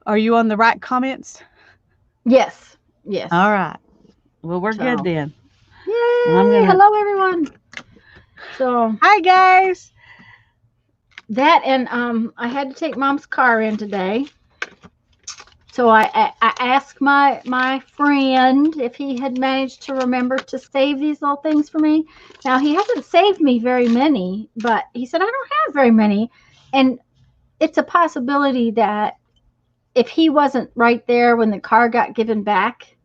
Are you on the right comments? Yes. Yes. All right. Well, we're good So, then. I'm yay! gonna. Hello, everyone. So Hi guys. that and I had to take Mom's car in today. So I asked my friend if he had managed to remember to save these little things for me. Now he hasn't saved me very many, but he said I don't have very many, and it's a possibility that if he wasn't right there when the car got given back,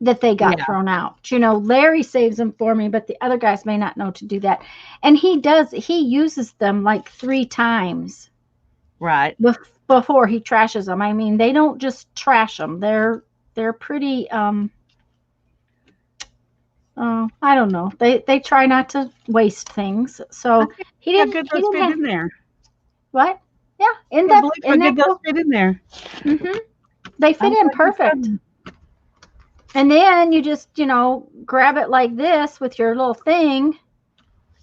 that they got Yeah. thrown out. You know, Larry saves them for me, but the other guys may not know to do that. And he uses them like 3 times Right. before he trashes them. I mean, they don't just trash them. They're pretty I don't know. They try not to waste things. I So can't believe how good he those didn't fit have in there. what? Yeah, I can't believe how in that good those cool? fit in there. Mhm. They fit I'm in glad you said perfect. them. And then you just, grab it like this with your little thing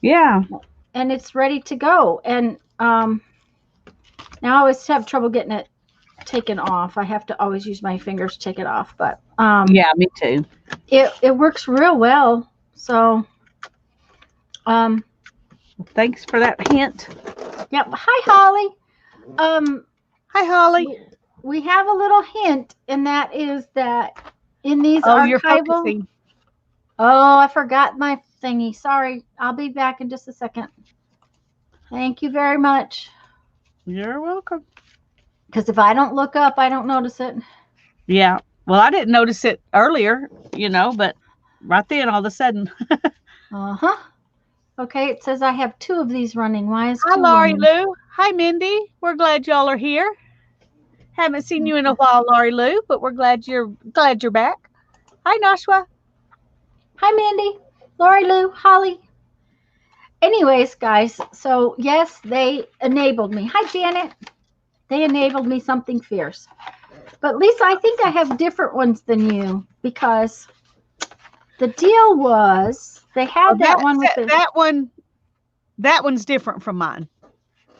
Yeah. and it's ready to go. And now I always have trouble getting it taken off. I have to always use my fingers to take it off, but Yeah, me too. it works real well. So um Thanks for that hint. yep. Hi, Holly. Um Hi Holly. we have a little hint, and that is that in these Oh, you're archival. focusing. Oh, I forgot my thingy. Sorry. I'll be back in just a second. Thank you very much. You're welcome. Because if I don't look up, I don't notice it. Yeah. Well, I didn't notice it earlier, but right then all of a sudden. Uh-huh. Okay, it says I have 2 of these running. Why is Hi 2 Laurie running? Lou. Hi Mindy. We're glad y'all are here. Haven't seen you in a Okay. while, Laurie Lou, but we're glad you're back. Hi Nashua. Hi, Mandy, Lori Lou, Holly. Anyways, guys, so yes, they enabled me. Hi, Janet. They enabled me something fierce. But Lisa, I think I have different ones than you because the deal was they Oh, had that one with the that one's different from mine.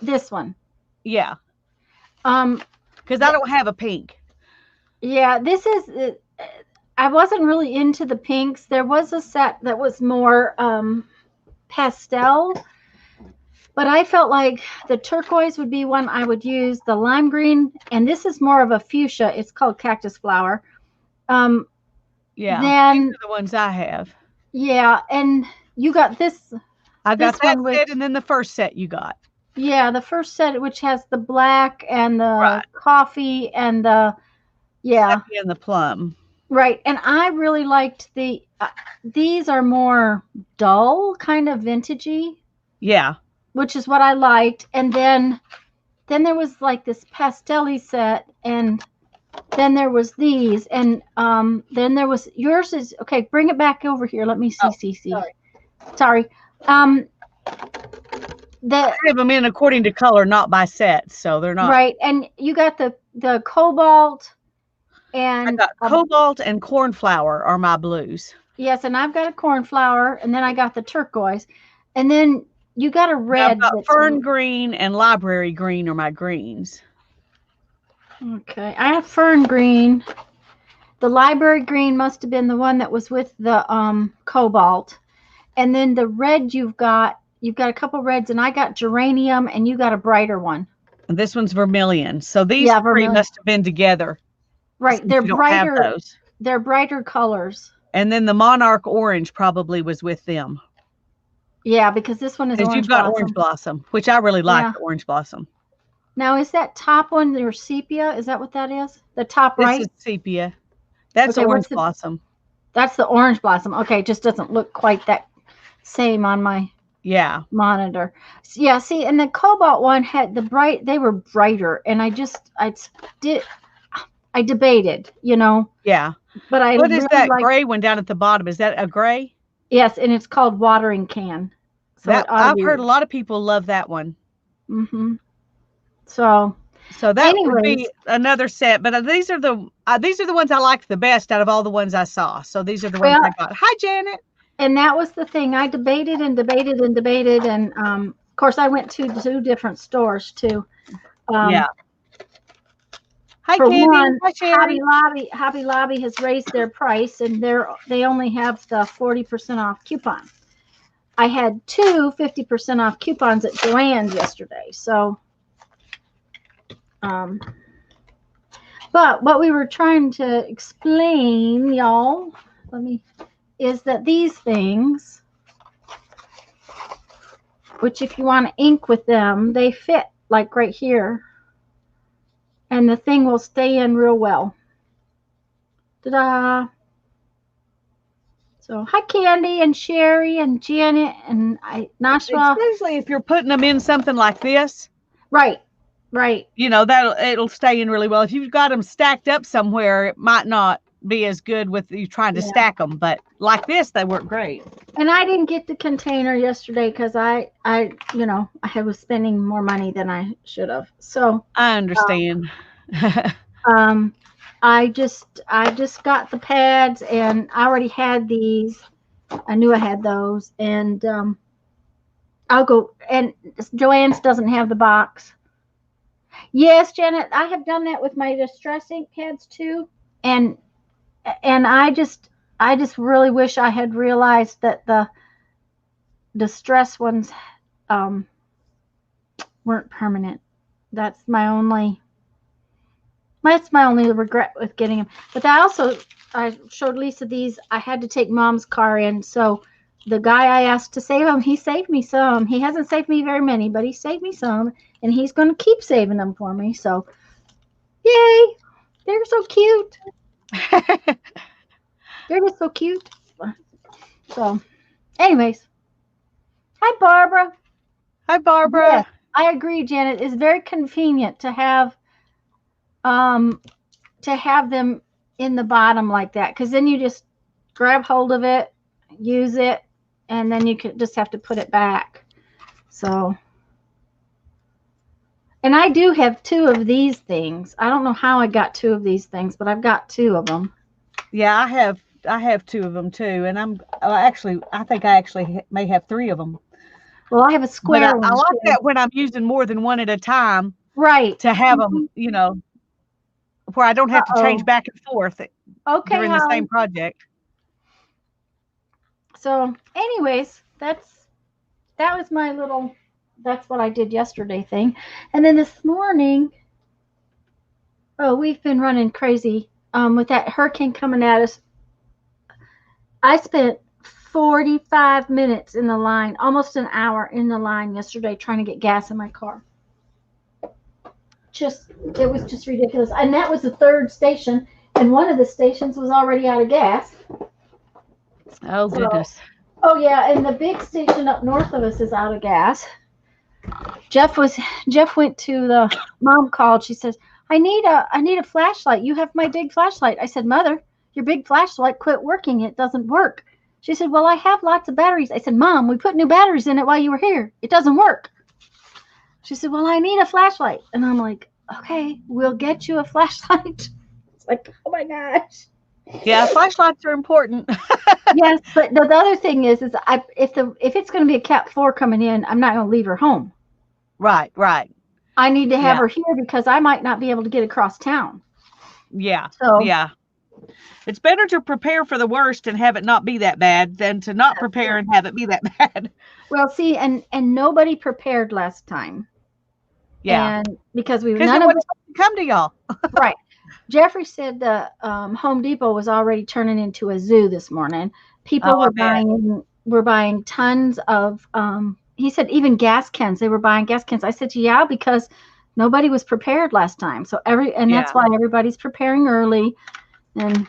this one. Yeah, Um, because I don't have a pink. yeah, this is. I wasn't really into the pinks. There was a set that was more pastel, but I felt like the turquoise would be one I would use. The lime green, and this is more of a fuchsia. It's called cactus flower. Um, Yeah, these then are the ones I have. yeah, and you got I got this that one set, which and then the first set you got. yeah, the first set which has the black and the Right, coffee and the yeah, sepia and the plum. right. And I really liked these are more dull, kind of vintagey, Yeah, which is what I liked. And then there was like this pastelly set, and then there was these, and then there was yours is okay. Bring it back over here. Let me see, oh, Cece. sorry. Sorry. Um, I the have them in according to color, not by sets, so they're not. right, and you got the cobalt, I and got cobalt and cornflower are my blues. yes, and I've got a cornflower, and then I got the turquoise, and then you got a And I've red got that's fern green and library green are my greens. okay. I have fern green. The library green must have been the one that was with the cobalt. And then the red you've got a couple reds, and I got geranium, and you got a brighter one. And this one's vermilion. So these Yeah, three vermilion. must have been together Right. since you don't have those. They're brighter colors. And then the monarch orange probably was with them. Yeah, because this one is Because you've orange got orange blossom. blossom, which I really like Yeah. the orange blossom. Now is that top one your sepia? Is that what that is? The top This is right? sepia. That's Okay, orange blossom. that's the orange blossom. Okay, it just doesn't look quite that same on my Yeah. monitor. Yeah, see, and the cobalt one had they were brighter, and did I debated, Yeah. but I What is really that like gray one down at the bottom? Is that a gray? yes, and it's called watering can. So it That ought to I've be heard a lot of people love that one. mhm. So, So that would anyways, be another set, but these are the ones I liked the best out of all the ones I saw. So these are the ones well, I got. Hi Janet. and that was the thing. I debated and debated and debated, and of course I went to 2 different stores too. Yeah. Um Hi, For Candy. one, Hi, Sherry. Hobby Lobby has raised their price, and they only have the 40% off coupon. I had two 50% off coupons at Joann's yesterday. So, but what we were trying to explain, y'all, is that these things, which if you want to ink with them, they fit like right here, and the thing will stay in real well. Ta-da! So, hi, Candy and Sherry and Janet and Nashua. Especially if you're putting them in something like this. Right. You know, it'll stay in really well. If you've got them stacked up somewhere, it might not be as good with you trying to stack them. But like this, they work great. And I didn't get the container yesterday because I was spending more money than I should have. So I understand. I just got the pads, and I already had these. I knew I had those, and I'll go. And Joann's doesn't have the box. Yes, Janet, I have done that with my Distress ink pads too, and I just really wish I had realized that the Distress ones weren't permanent. That's my only regret with getting them. But I showed Lisa these. I had to take Mom's car in, so the guy I asked to save them, he saved me some. He hasn't saved me very many, but he saved me some, and he's going to keep saving them for me. So, yay! They're so cute. They're just so cute. So, anyways, hi Barbara. Hi Barbara. Yes, I agree, Janet. It's very convenient to have them in the bottom like that, because then you just grab hold of it, use it, and then you can just have to put it back. So, and I do have two of these things. I don't know how I got two of these things, but I've got two of them. Yeah, I have two of them too, and I think I actually may have three of them. Well, I have a square one. I like that when I'm using more than one at a time. Right. To have them, where I don't have to change back and forth during the same project. So, anyways, that's what I did yesterday thing. And then this morning, we've been running crazy with that hurricane coming at us. I spent 45 minutes in the line, almost an hour in the line yesterday trying to get gas in my car. It was just ridiculous. And that was the third station, and one of the stations was already out of gas. Oh, goodness. Oh, yeah, and the big station up north of us is out of gas. Jeff went to the Mom called. She says, I need a flashlight. You have my big flashlight. I said, Mother, your big flashlight quit working. It doesn't work. She said, well, I have lots of batteries. I said, Mom, we put new batteries in it while you were here. It doesn't work. She said, well, I need a flashlight. And I'm like, okay, we'll get you a flashlight. It's like, oh my gosh. Yeah, flashlights are important. Yes, but the other thing is if it's going to be a Cat 4 coming in, I'm not going to leave her home. Right. I need to have her here because I might not be able to get across town. Yeah. So, yeah. It's better to prepare for the worst and have it not be that bad than to not prepare and have it be that bad. Well, see, and nobody prepared last time. Yeah. And because none of us come to y'all. Right. Jeffrey said the Home Depot was already turning into a zoo this morning. People were buying tons of he said even gas cans. They were buying gas cans. I said, yeah, because nobody was prepared last time. So that's why everybody's preparing early. And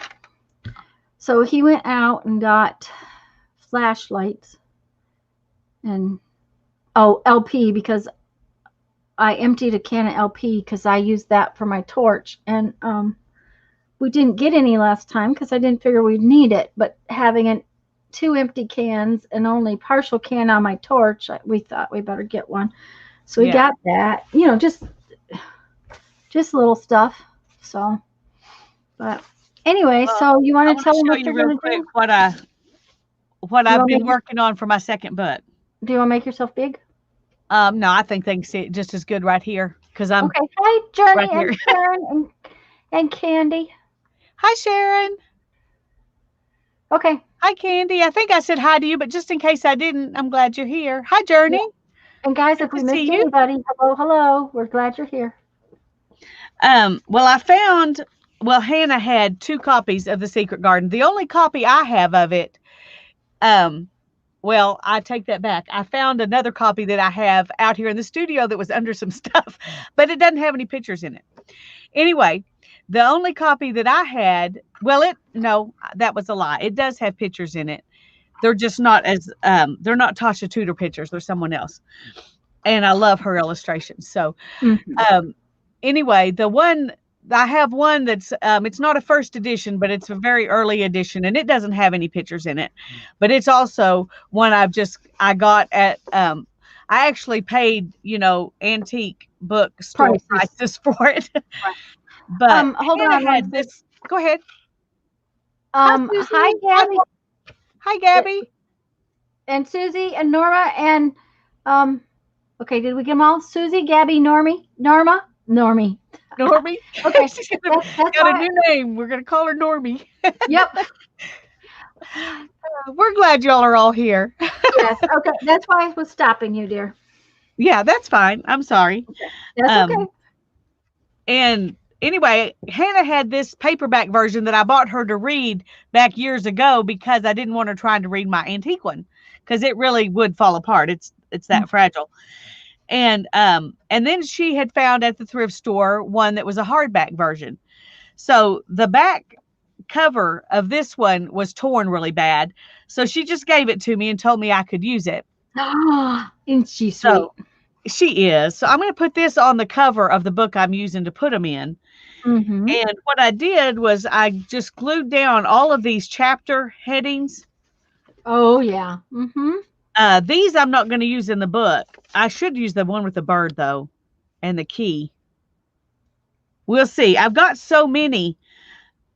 so he went out and got flashlights and LP, because I emptied a can of LP because I used that for my torch, and we didn't get any last time because I didn't figure we'd need it. But having two empty cans and only partial can on my torch, we thought we better get one. So we got that, just little stuff. So, but anyway, so you want to tell them what you're going to do? What I've been working on for my second butt. Do you want to make yourself big? No, I think they can see it just as good right here because I'm okay. Hi, Journey and Karen And Candy. Hi, Sharon. Okay. Hi, Candy. I think I said hi to you, but just in case I didn't, I'm glad you're here. Hi, Journey. Yeah. And guys, Good if we to missed see you. anybody, hello, hello. We're glad you're here. Well, I found, Hannah had 2 copies of The Secret Garden. The only copy I have of it, well, I take that back. I found another copy that I have out here in the studio that was under some stuff, but it doesn't have any pictures in it. Anyway, the only copy that I had, no, that was a lie. It does have pictures in it. They're just not as, they're not Tasha Tudor pictures. They're someone else. And I love her illustrations. So, anyway, I have one that's, it's not a first edition, but it's a very early edition, and it doesn't have any pictures in it. But it's also one I got at, I actually paid, antique bookstore prices for it. But hold Hannah on. had this. Go ahead. Hi, Gabby. Hi, Gabby. And Susie and Norma and okay, did we get them all? Susie, Gabby, Normie. Normie. Okay. She's got a new name. We're gonna call her Normie. Yep. We're glad y'all are all here. Yes. Okay. That's why I was stopping you, dear. Yeah, that's fine. I'm sorry. That's okay. And anyway, Hannah had this paperback version that I bought her to read back years ago because I didn't want her trying to read my antique one because it really would fall apart. It's that fragile. And then she had found at the thrift store one that was a hardback version. So the back cover of this one was torn really bad. So she just gave it to me and told me I could use it. Isn't she sweet? So she is. So I'm going to put this on the cover of the book I'm using to put them in. And what I did was I just glued down all of these chapter headings. Oh, yeah. These I'm not going to use in the book. I should use the one with the bird, though, and the key. We'll see. I've got so many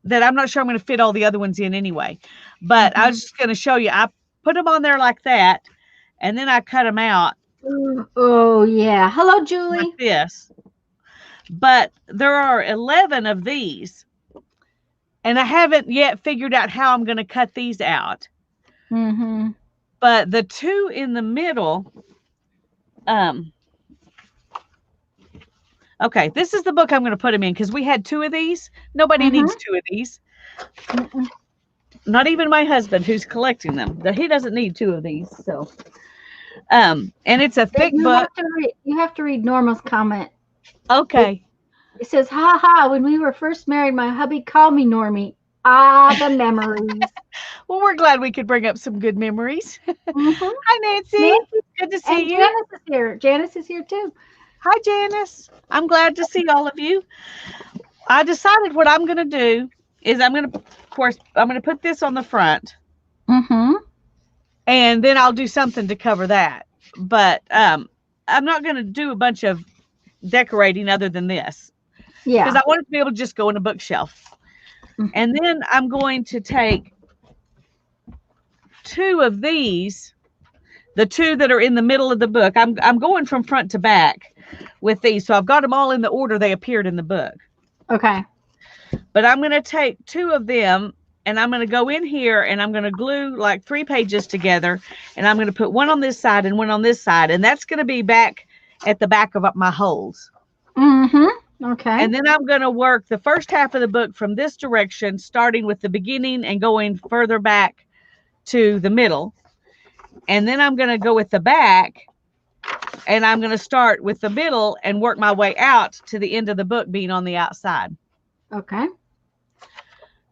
that I'm not sure I'm going to fit all the other ones in anyway. But I was just going to show you. I put them on there like that, and then I cut them out. Oh, yeah. Hello, Julie. Like this. But there are 11 of these, and I haven't yet figured out how I'm going to cut these out. But the 2 in the middle, okay, this is the book I'm going to put them in because we had 2 of these. Nobody needs 2 of these. Not even my husband who's collecting them. He doesn't need 2 of these. So, and it's a thick book. You have to read Norma's comment. Okay. It says, ha ha, when we were first married, my hubby called me Normie. Ah, the memories. Well, we're glad we could bring up some good memories. Hi, Nancy. Good to see you. Janice is here. Janice is here too. Hi, Janice. I'm glad to see all of you. I decided what I'm going to do is I'm going to put this on the front. And then I'll do something to cover that. But I'm not going to do a bunch of decorating other than this. Yeah. Because I want it to be able to just go in a bookshelf. And then I'm going to take 2 of these, the 2 that are in the middle of the book. I'm going from front to back with these. So I've got them all in the order they appeared in the book. Okay. But I'm going to take 2 of them and I'm going to go in here and I'm going to glue like 3 pages together. And I'm going to put one on this side and one on this side. And that's going to be back at the back of my holes. Okay. And then I'm going to work the first half of the book from this direction, starting with the beginning and going further back to the middle. And then I'm going to go with the back and I'm going to start with the middle and work my way out to the end of the book being on the outside. Okay.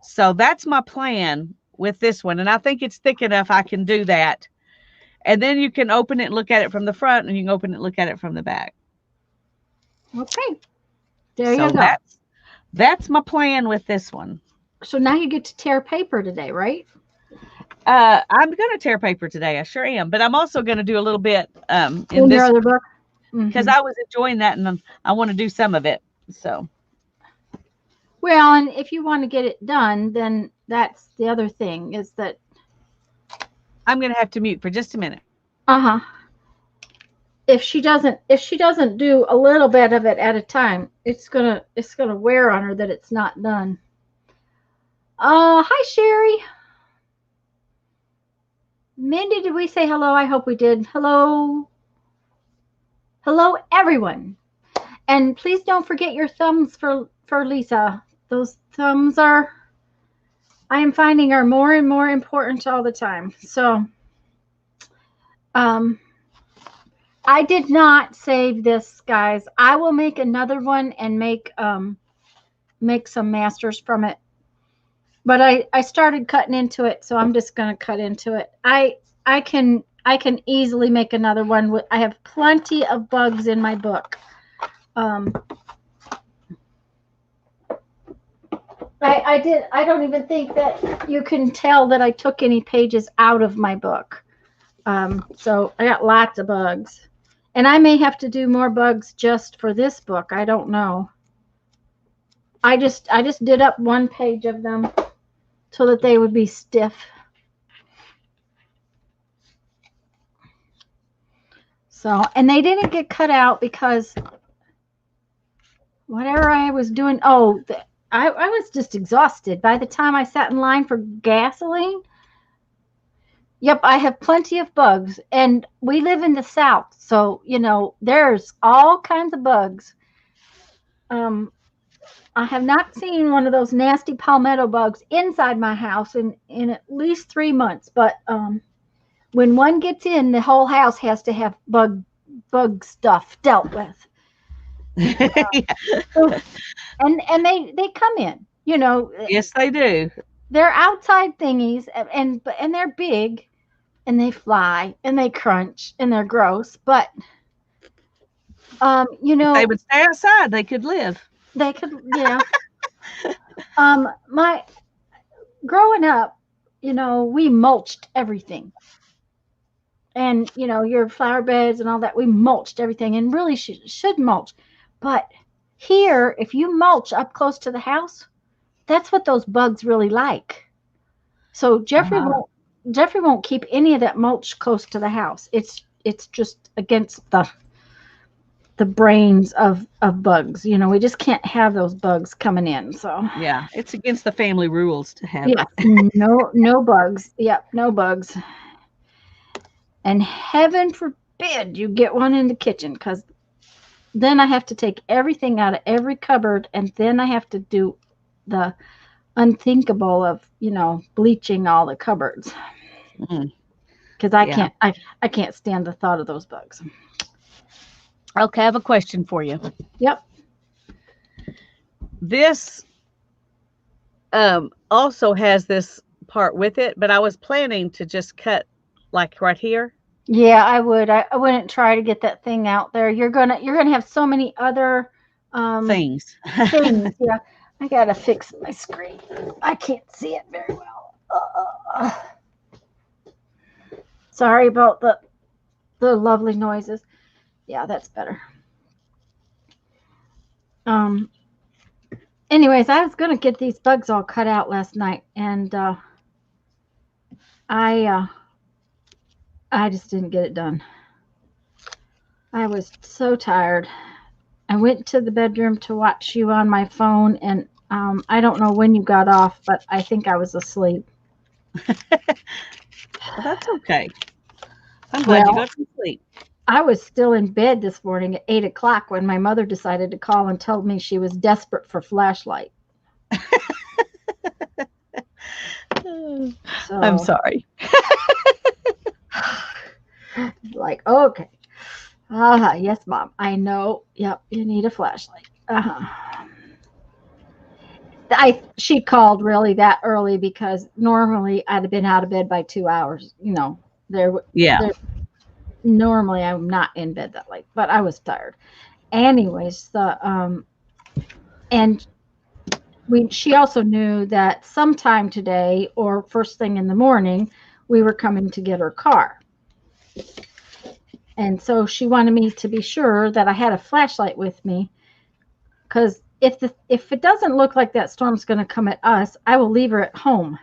So that's my plan with this one. And I think it's thick enough I can do that. And then you can open it and look at it from the front and you can open it and look at it from the back. Okay. There you go. That's my plan with this one. So now you get to tear paper today, right? I'm going to tear paper today. I sure am. But I'm also going to do a little bit in this your other book. Because I was enjoying that and I want to do some of it. So. Well, and if you want to get it done, then that's the other thing is that. I'm going to have to mute for just a minute. if she doesn't do a little bit of it at a time, it's gonna wear on her that it's not done. Hi Sherry. Mindy, did we say hello? I hope we did. Hello. Hello everyone. And please don't forget your thumbs for Lisa. Those thumbs I am finding are more and more important all the time. So um I did not save this, guys. I will make another one and make some masters from it. But I started cutting into it, so I'm just gonna cut into it. I can easily make another one. I have plenty of bugs in my book. Um, I don't even think that you can tell that I took any pages out of my book. So I got lots of bugs, and I may have to do more bugs just for this book. I don't know. I just did up one page of them so that they would be stiff. So, and they didn't get cut out because whatever I was doing, I was just exhausted by the time I sat in line for gasoline. Yep, I have plenty of bugs, and we live in the South, so there's all kinds of bugs. Um, I have not seen one of those nasty palmetto bugs inside my house in at least 3 months, but when one gets in, the whole house has to have bug stuff dealt with. Yeah. So, and they come in, Yes, they do. they're outside thingies, and they're big, and they fly and they crunch and they're gross, but If they would stay outside, they could live. they could, yeah. My growing up, we mulched everything, and your flower beds and all that, we mulched everything, and really should mulch. But here, if you mulch up close to the house, that's what those bugs really like. So Jeffrey won't keep any of that mulch close to the house. It's just against the brains of bugs. We just can't have those bugs coming in. So Yeah, it's against the family rules to have yeah, it. no bugs. Yep, no bugs. And heaven forbid you get one in the kitchen, because then I have to take everything out of every cupboard, and then I have to do the unthinkable of bleaching all the cupboards, Mm, because I yeah. can't I can't stand the thought of those bugs. Okay, I have a question for you. Yep. This also has this part with it, but I was planning to just cut like right here. Yeah, I would. I wouldn't try to get that thing out there. You're gonna have so many other Things. things. Yeah, I gotta fix my screen. I can't see it very well. Sorry about the lovely noises. Yeah, that's better. Um. Anyways, I was gonna get these bugs all cut out last night, and I I just didn't get it done. I was so tired. I went to the bedroom to watch you on my phone, and I don't know when you got off, but I think I was asleep. Well, that's okay. I'm glad you Well, got some sleep. I was still in bed this morning at 8 o'clock when my mother decided to call and told me she was desperate for flashlight. I'm So, sorry. like, okay. Yes, Mom. I know. Yep, you need a flashlight. She called really that early because normally I'd have been out of bed by 2 hours. There, Yeah. there. Normally I'm not in bed that late, but I was tired. Anyways, and she also knew that sometime today or first thing in the morning we were coming to get her car. And so she wanted me to be sure that I had a flashlight with me, because if it doesn't look like that storm's going to come at us, I will leave her at home.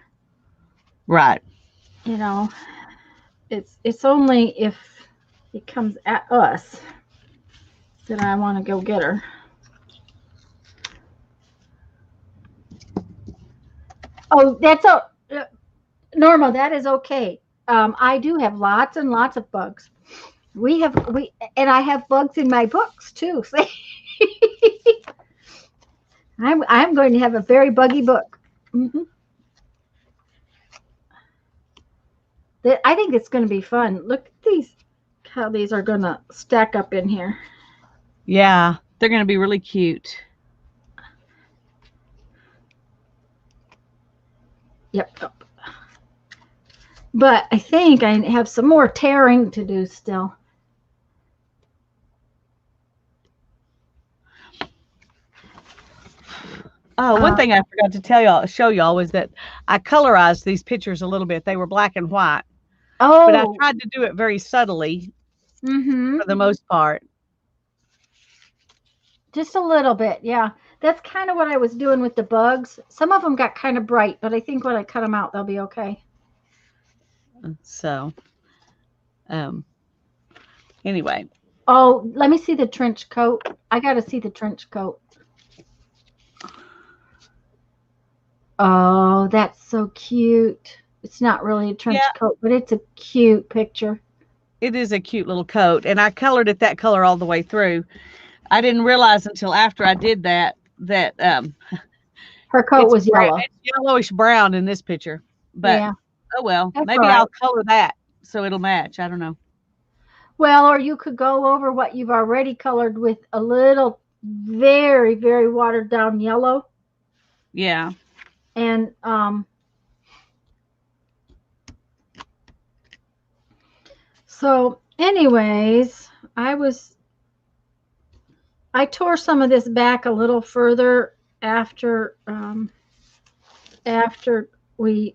Right. It's only if he comes at us, then I want to go get her. Oh, that's Norma. That is okay. I do have lots and lots of bugs. And I have bugs in my books too. See, I'm going to have a very buggy book. Hmm. I think it's going to be fun. Look at these, how these are going to stack up in here. Yeah, they're going to be really cute. Yep. But I think I have some more tearing to do still. Oh, one thing I forgot to show y'all was that I colorized these pictures a little bit. They were black and white, but I Oh, tried to do it very subtly mm-hmm. for the most part. Just a little bit, yeah. That's kind of what I was doing with the bugs. Some of them got kind of bright, but I think when I cut them out, they'll be okay. So, anyway. Oh, let me see the trench coat. I got to see the trench coat. Oh, that's so cute. It's not really a trench coat, but it's a cute picture. It is a cute little coat, and I colored it that color all the way through. I didn't realize until after I did that her coat was yellow. It's yellowish brown in this picture, but yeah. Oh well, That's maybe right. I'll color that so it'll match. I don't know. Well, or you could go over what you've already colored with a little very, very watered down yellow. Yeah. And so anyways, I tore some of this back a little further after we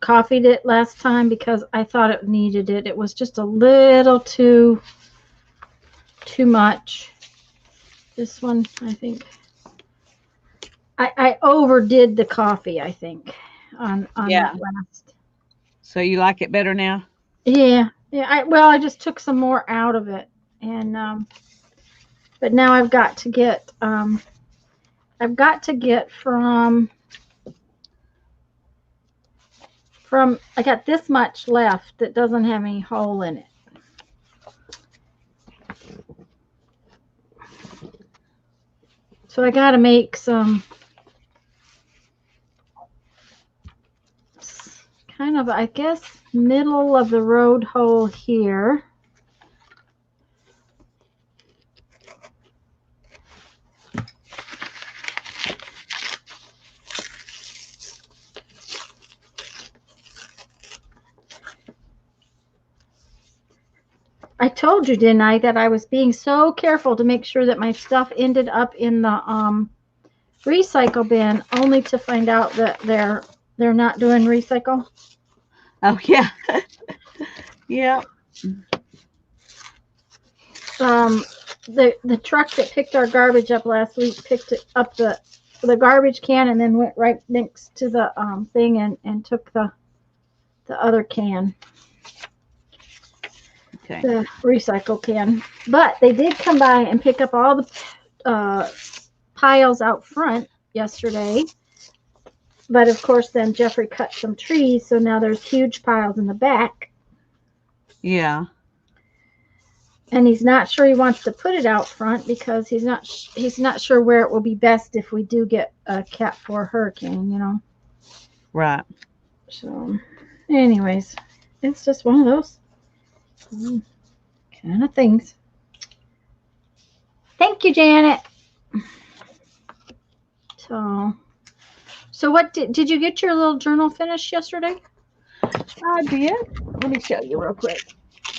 coffeed it last time because I thought it needed it. It was just a little too much. This one, I think I overdid the coffee, I think, on that last. So you like it better now? Yeah. I just took some more out of it, and but now I've got to get from I got this much left that doesn't have any hole in it. So I got to make some kind of, I guess, middle of the road hole here. I told you, didn't I, that I was being so careful to make sure that my stuff ended up in the recycle bin, only to find out that they're not doing recycle. Oh yeah. Yeah. The truck that picked our garbage up last week picked it up the garbage can and then went right next to the thing and took the other can. Okay. The recycle can. But they did come by and pick up all the piles out front yesterday. But of course, then Jeffrey cut some trees, so now there's huge piles in the back. Yeah. And he's not sure he wants to put it out front because he's not sure where it will be best if we do get a Cat 4 hurricane, you know. Right. So, anyways, it's just one of those kind of things. Thank you, Janet. So what did you get your little journal finished yesterday? I did. Let me show you real quick.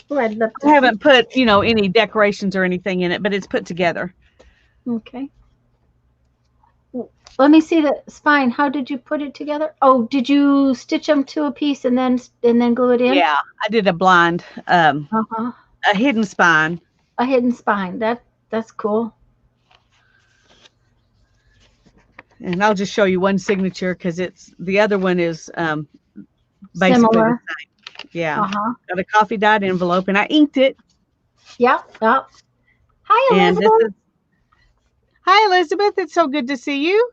Oh, I'd love to. I haven't put, any decorations or anything in it, but it's put together. Okay. Let me see the spine. How did you put it together? Oh, did you stitch them to a piece and then glue it in? Yeah, I did a blind, a hidden spine. A hidden spine. That's cool. And I'll just show you one signature because the other one is basically similar. the same. Yeah. Uh-huh. Got a coffee dyed envelope, and I inked it. Yep. Yep. Hi, And this Elizabeth. is Hi, Elizabeth. It's so good to see you.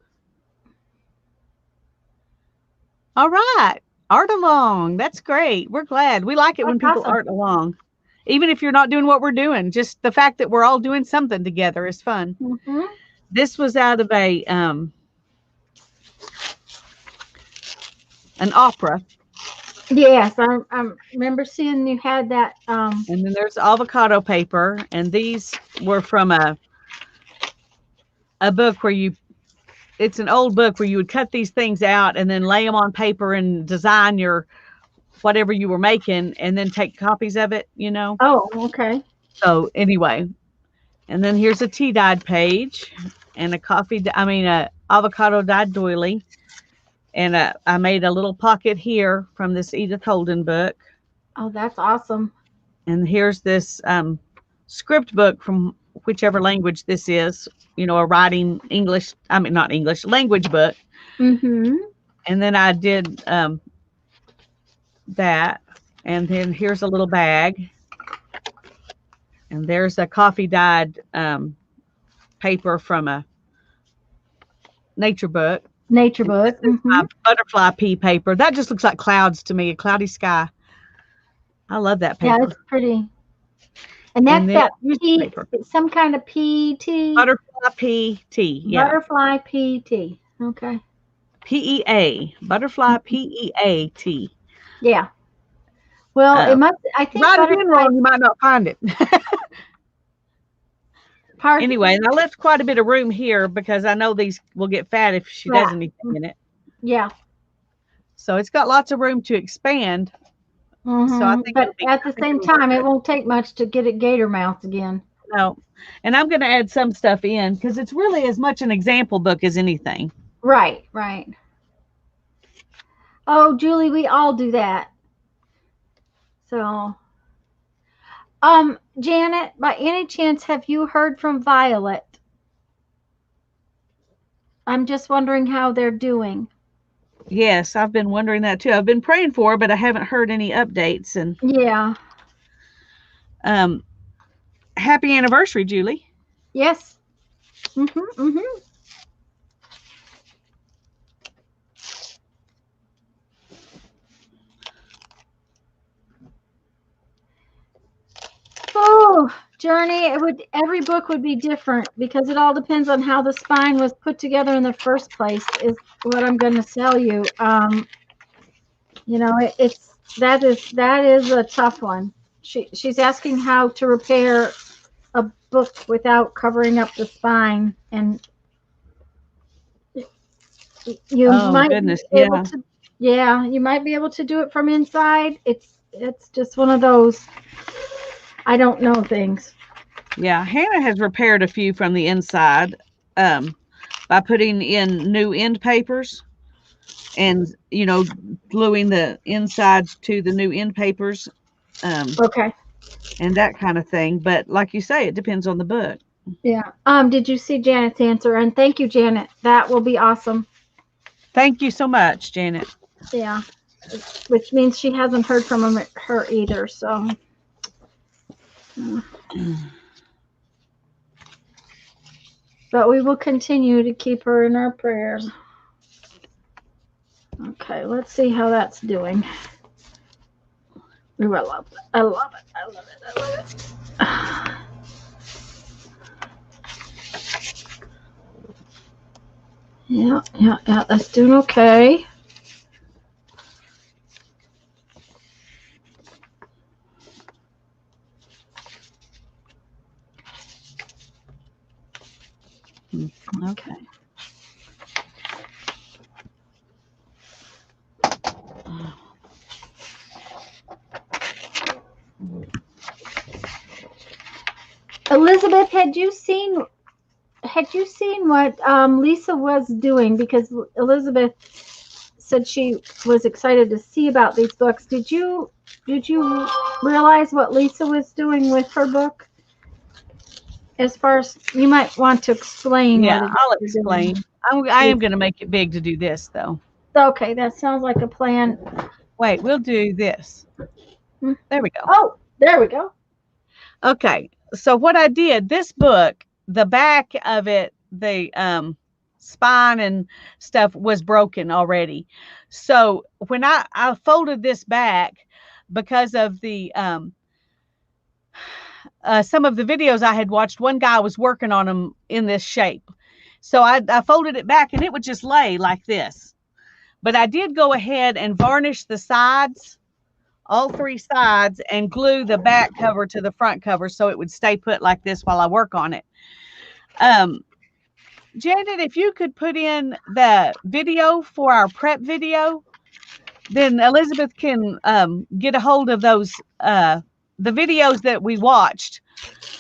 All right. Art along. That's great. We're glad. We like it That's when people awesome. art along. Even if you're not doing what we're doing, just the fact that we're all doing something together is fun. Mm-hmm. This was out of a an opera. Yes, I remember seeing you had that. And then there's avocado paper, and these were from a book where you it's an old book where you would cut these things out and then lay them on paper and design your whatever you were making and then take copies of it. Oh, okay. So anyway, and then here's a tea dyed page and a avocado dyed doily. And I made a little pocket here from this Edith Holden book. Oh, that's awesome. And here's this script book from whichever language this is, a writing English, not English, language book. Mm-hmm. And then I did that. And then here's a little bag. And there's a coffee dyed paper from a nature book. Nature And book. this is Mm-hmm. my butterfly pea paper. That just looks like clouds to me, a cloudy sky. I love that Yeah, paper. it's pretty. And that's And then that P, newspaper. some kind of PT, Butterfly pea tea. Yeah. butterfly PT. Okay. PEA. Butterfly PEA tea. Yeah. Well, it Uh, must. I think write it in butterfly. wrong, you might not find it. Pardon? Anyway, and I left quite a bit of room here because I know these will get fat if she does anything in it. Yeah. So it's got lots of room to expand. Mm-hmm. So I think But it'll be at the same time, it won't take much to get it gator mouthed again. no. And I'm going to add some stuff in because it's really as much an example book as anything. Right. Right. Oh, Julie, we all do that. So, Janet, by any chance, have you heard from Violet? I'm just wondering how they're doing. Yes, I've been wondering that too. I've been praying for her, but I haven't heard any updates. And Yeah. happy anniversary, Julie. Yes. Mm-hmm. Mm-hmm. Oh, Journey, every book would be different because it all depends on how the spine was put together in the first place, is what I'm going to tell you. That is a tough one. She's asking how to repair a book without covering up the spine, and you Oh, might goodness. be able Yeah. to, yeah, you might be able to do it from inside. It's just one of those I don't know things. Yeah. Hannah has repaired a few from the inside by putting in new end papers and, gluing the insides to the new end papers Okay. and that kind of thing. But like you say, it depends on the book. Yeah. Did you see Janet's answer? And thank you, Janet. That will be awesome. Thank you so much, Janet. Yeah. Which means she hasn't heard from her either. So. But we will continue to keep her in our prayers. Okay, let's see how that's doing. Ooh, I love it. I love it. I love it. I love it. Yeah. That's doing okay. Okay. Elizabeth, had you seen what Lisa was doing? Because Elizabeth said she was excited to see about these books. Did you realize what Lisa was doing with her book? As far as you might want to explain. Yeah, what I'll you're explain. doing. I am going to make it big to do this, though. Okay, that sounds like a plan. Wait, we'll do this. There we go. Oh, there we go. Okay. So what I did, this book, the back of it, the spine and stuff was broken already. So when I folded this back because of the some of the videos I had watched, one guy was working on them in this shape. So I folded it back and it would just lay like this. But I did go ahead and varnish the sides, all three sides, and glue the back cover to the front cover so it would stay put like this while I work on it. Janet, if you could put in the video for our prep video, then Elizabeth can get a hold of those, the videos that we watched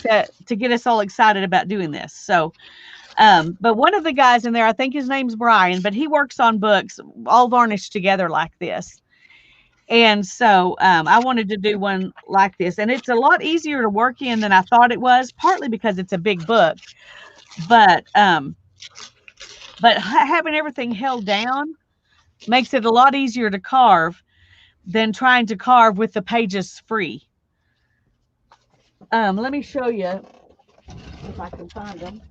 to get us all excited about doing this. So, but one of the guys in there, I think his name's Brian, but he works on books all varnished together like this. And so I wanted to do one like this. And it's a lot easier to work in than I thought it was, partly because it's a big book. But having everything held down makes it a lot easier to carve than trying to carve with the pages free. Let me show you if I can find them.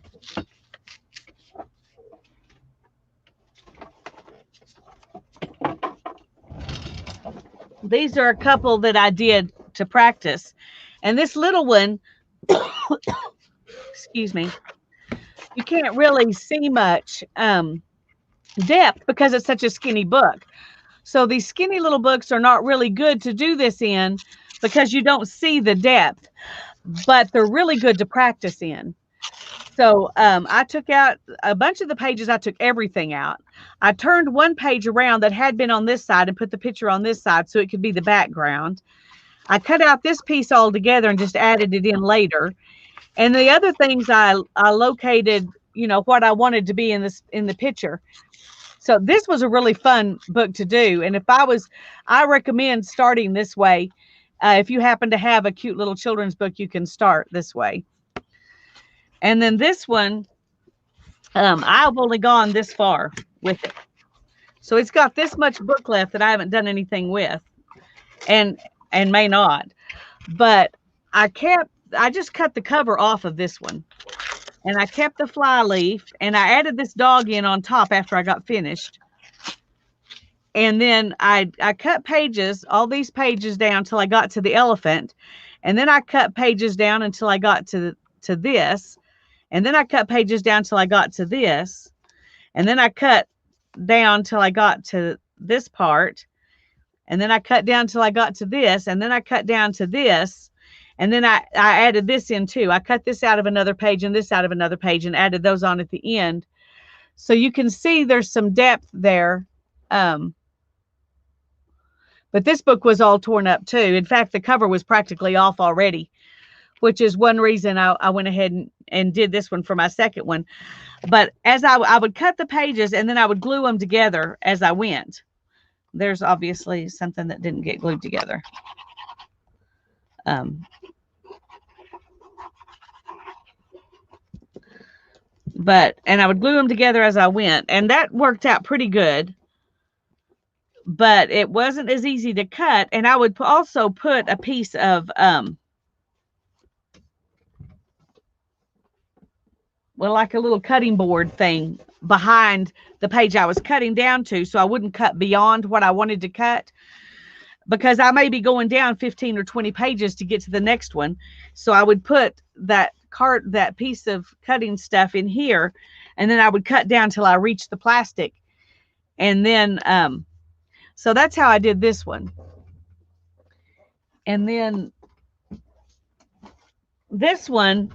These are a couple that I did to practice. And this little one, excuse me, you can't really see much depth because it's such a skinny book. So these skinny little books are not really good to do this in because you don't see the depth, but they're really good to practice in. So I took out a bunch of the pages. I took everything out. I turned one page around that had been on this side and put the picture on this side so it could be the background. I cut out this piece all together and just added it in later. And the other things I located, you know, what I wanted to be in the picture. So this was a really fun book to do. And I recommend starting this way. If you happen to have a cute little children's book, you can start this way. And then this one, I've only gone this far with it. So it's got this much book left that I haven't done anything with and may not. But I just cut the cover off of this one. And I kept the fly leaf and I added this dog in on top after I got finished. And then I cut pages, all these pages down till I got to the elephant. And then I cut pages down until I got to this. And then I cut pages down till I got to this. And then I cut down till I got to this part. And then I cut down till I got to this. And then I cut down to this. And then I added this in too. I cut this out of another page and this out of another page and added those on at the end. So you can see there's some depth there. But this book was all torn up too. In fact, the cover was practically off already, which is one reason I went ahead and did this one for my second one. But as I would cut the pages and then I would glue them together as I went. There's obviously something that didn't get glued together. And I would glue them together as I went, and that worked out pretty good. But it wasn't as easy to cut, and I would also put a piece of well, like a little cutting board thing behind the page I was cutting down to, so I wouldn't cut beyond what I wanted to cut, because I may be going down 15 or 20 pages to get to the next one. So I would put that piece of cutting stuff in here, and then I would cut down till I reached the plastic. And then so that's how I did this one. And then this one,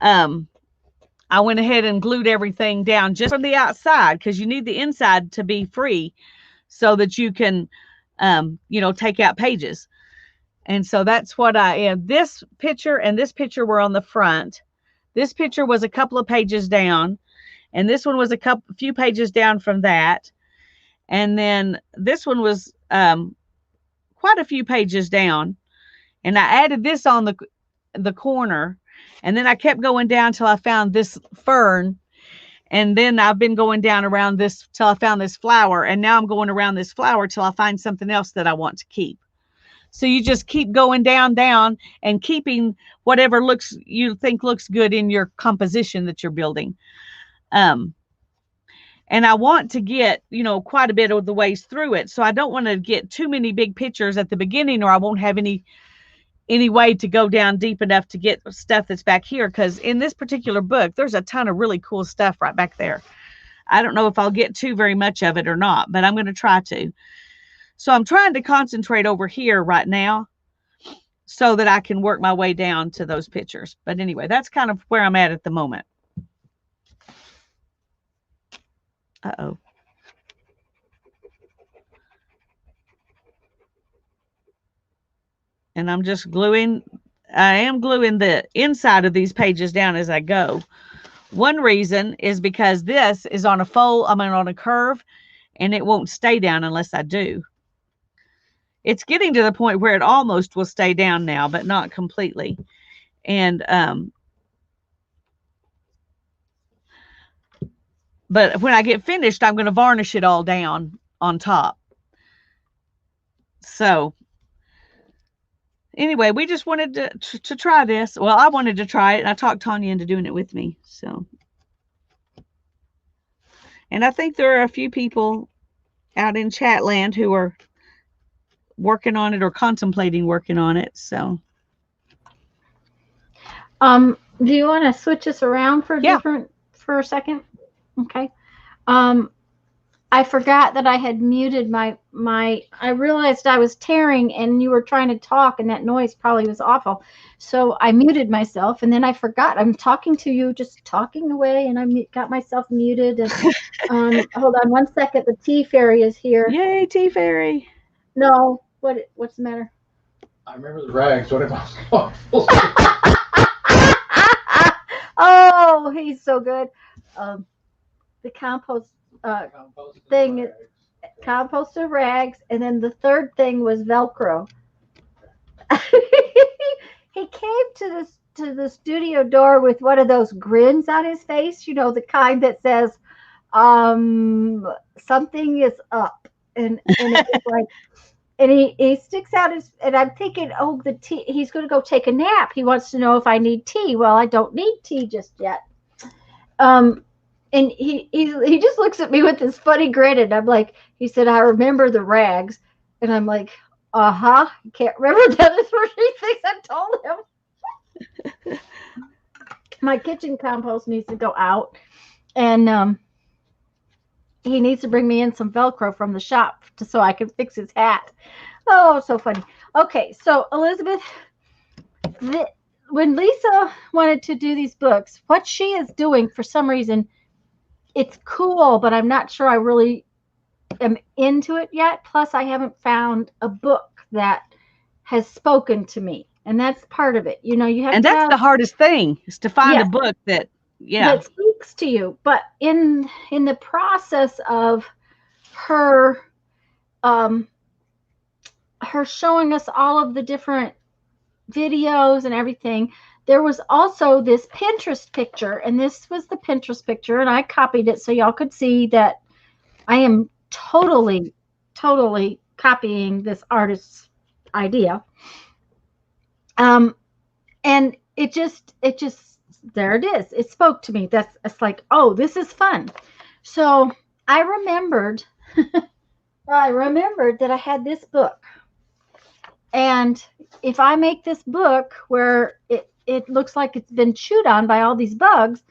I went ahead and glued everything down just from the outside, because you need the inside to be free so that you can, take out pages. And so that's what this picture and this picture were on the front. This picture was a couple of pages down, and this one was a few pages down from that. And then this one was quite a few pages down. And I added this on the corner. And then I kept going down till I found this fern. And then I've been going down around this till I found this flower. And now I'm going around this flower till I find something else that I want to keep. So you just keep going down, down, and keeping whatever looks you think looks good in your composition that you're building. Um, and I want to get, quite a bit of the ways through it. So I don't want to get too many big pictures at the beginning, or I won't have any way to go down deep enough to get stuff that's back here. Because in this particular book, there's a ton of really cool stuff right back there. I don't know if I'll get to very much of it or not, but I'm going to try to. So I'm trying to concentrate over here right now so that I can work my way down to those pictures. But anyway, that's kind of where I'm at the moment. Uh-oh. And I'm just gluing. I am gluing the inside of these pages down as I go. One reason is because this is on a fold, on a curve, and it won't stay down unless I do. It's getting to the point where it almost will stay down now, but not completely. And but when I get finished, I'm going to varnish it all down on top. So anyway, we just wanted to try this. Well, I wanted to try it, and I talked Tanya into doing it with me. So, and I think there are a few people out in Chatland who are working on it or contemplating working on it. So, do you want to switch us around for a second? Okay. I forgot that I had muted my I realized I was tearing and you were trying to talk and that noise probably was awful. So I muted myself and then I forgot. I'm talking to you, just talking away, and I got myself muted. And hold on one second. The tea fairy is here. Yay, tea fairy. No, what's the matter? I remember the rags. What am I? Oh, he's so good. The compost thing, composted rags, and then the third thing was Velcro. He came to the studio door with one of those grins on his face, the kind that says something is up, and it was like, and he sticks out his, and I'm thinking, oh, the tea, he's going to go take a nap. He wants to know if I need tea. Well, I don't need tea just yet. And he just looks at me with this funny grin, and I'm like, he said, I remember the rags, and I'm like, can't remember that is what he thinks I told him. My kitchen compost needs to go out, and he needs to bring me in some Velcro from the shop so I can fix his hat. Oh, so funny. Okay, so Elizabeth, when Lisa wanted to do these books, what she is doing, for some reason, it's cool, but I'm not sure I really am into it yet. Plus, I haven't found a book that has spoken to me, and that's part of it. You have, and that's the hardest thing, is to find a book that speaks to you. But in the process of her showing us all of the different videos and everything, there was also this Pinterest picture, and this was the Pinterest picture, and I copied it so y'all could see that I am totally copying this artist's idea. And it just there it is. It spoke to me. It's like, oh, this is fun. So I remembered that I had this book. And if I make this book where it looks like it's been chewed on by all these bugs,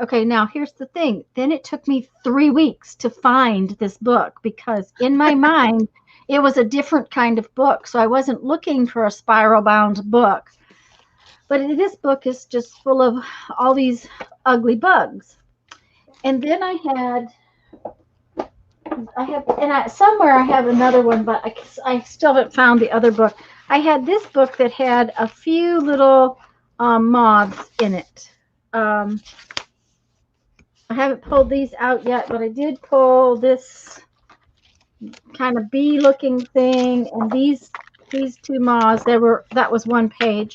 okay, now here's the thing. Then it took me 3 weeks to find this book, because in my mind, it was a different kind of book. So I wasn't looking for a spiral bound book. But this book is just full of all these ugly bugs. And then somewhere I have another one, but I still haven't found the other book. I had this book that had a few little moths in it. I haven't pulled these out yet, but I did pull this kind of bee-looking thing, and these two moths. That was one page.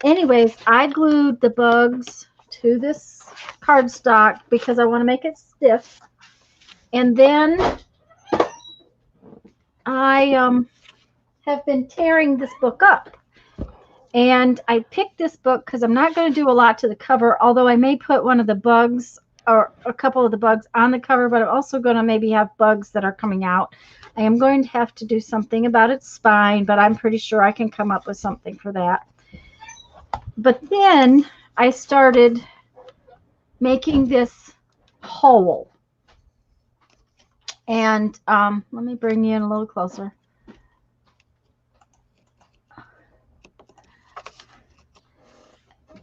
Anyways, I glued the bugs to this cardstock because I want to make it stiff. And then I have been tearing this book up. And I picked this book because I'm not going to do a lot to the cover, although I may put one of the bugs or a couple of the bugs on the cover, but I'm also going to maybe have bugs that are coming out. I am going to have to do something about its spine, but I'm pretty sure I can come up with something for that. But then I started making this hole. And let me bring you in a little closer.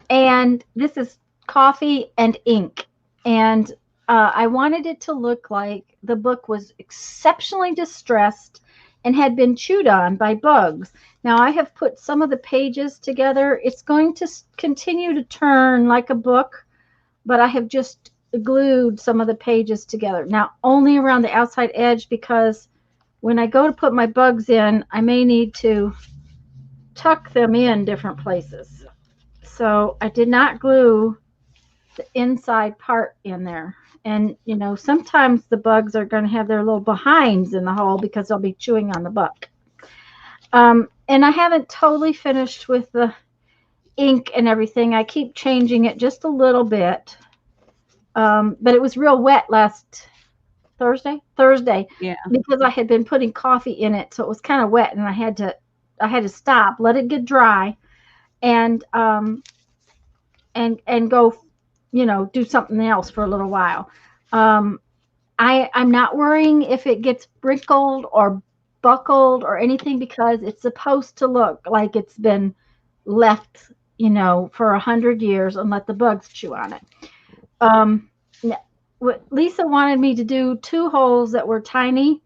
And this is coffee and ink. And I wanted it to look like the book was exceptionally distressed and had been chewed on by bugs. Now I have put some of the pages together. It's going to continue to turn like a book, but I have just glued some of the pages together. Now only around the outside edge, because when I go to put my bugs in, I may need to tuck them in different places. So I did not glue the inside part in there. And, you know, sometimes the bugs are going to have their little behinds in the hole because they'll be chewing on the book. And I haven't totally finished with the ink and everything. I keep changing it just a little bit. But it was real wet last Thursday, Yeah. because I had been putting coffee in it. So it was kind of wet, and I had to stop, let it get dry, and go, you know, do something else for a little while. I'm not worrying if it gets wrinkled or buckled or anything, because it's supposed to look like it's been left, you know, for 100 years and let the bugs chew on it. What Lisa wanted me to do 2 holes that were tiny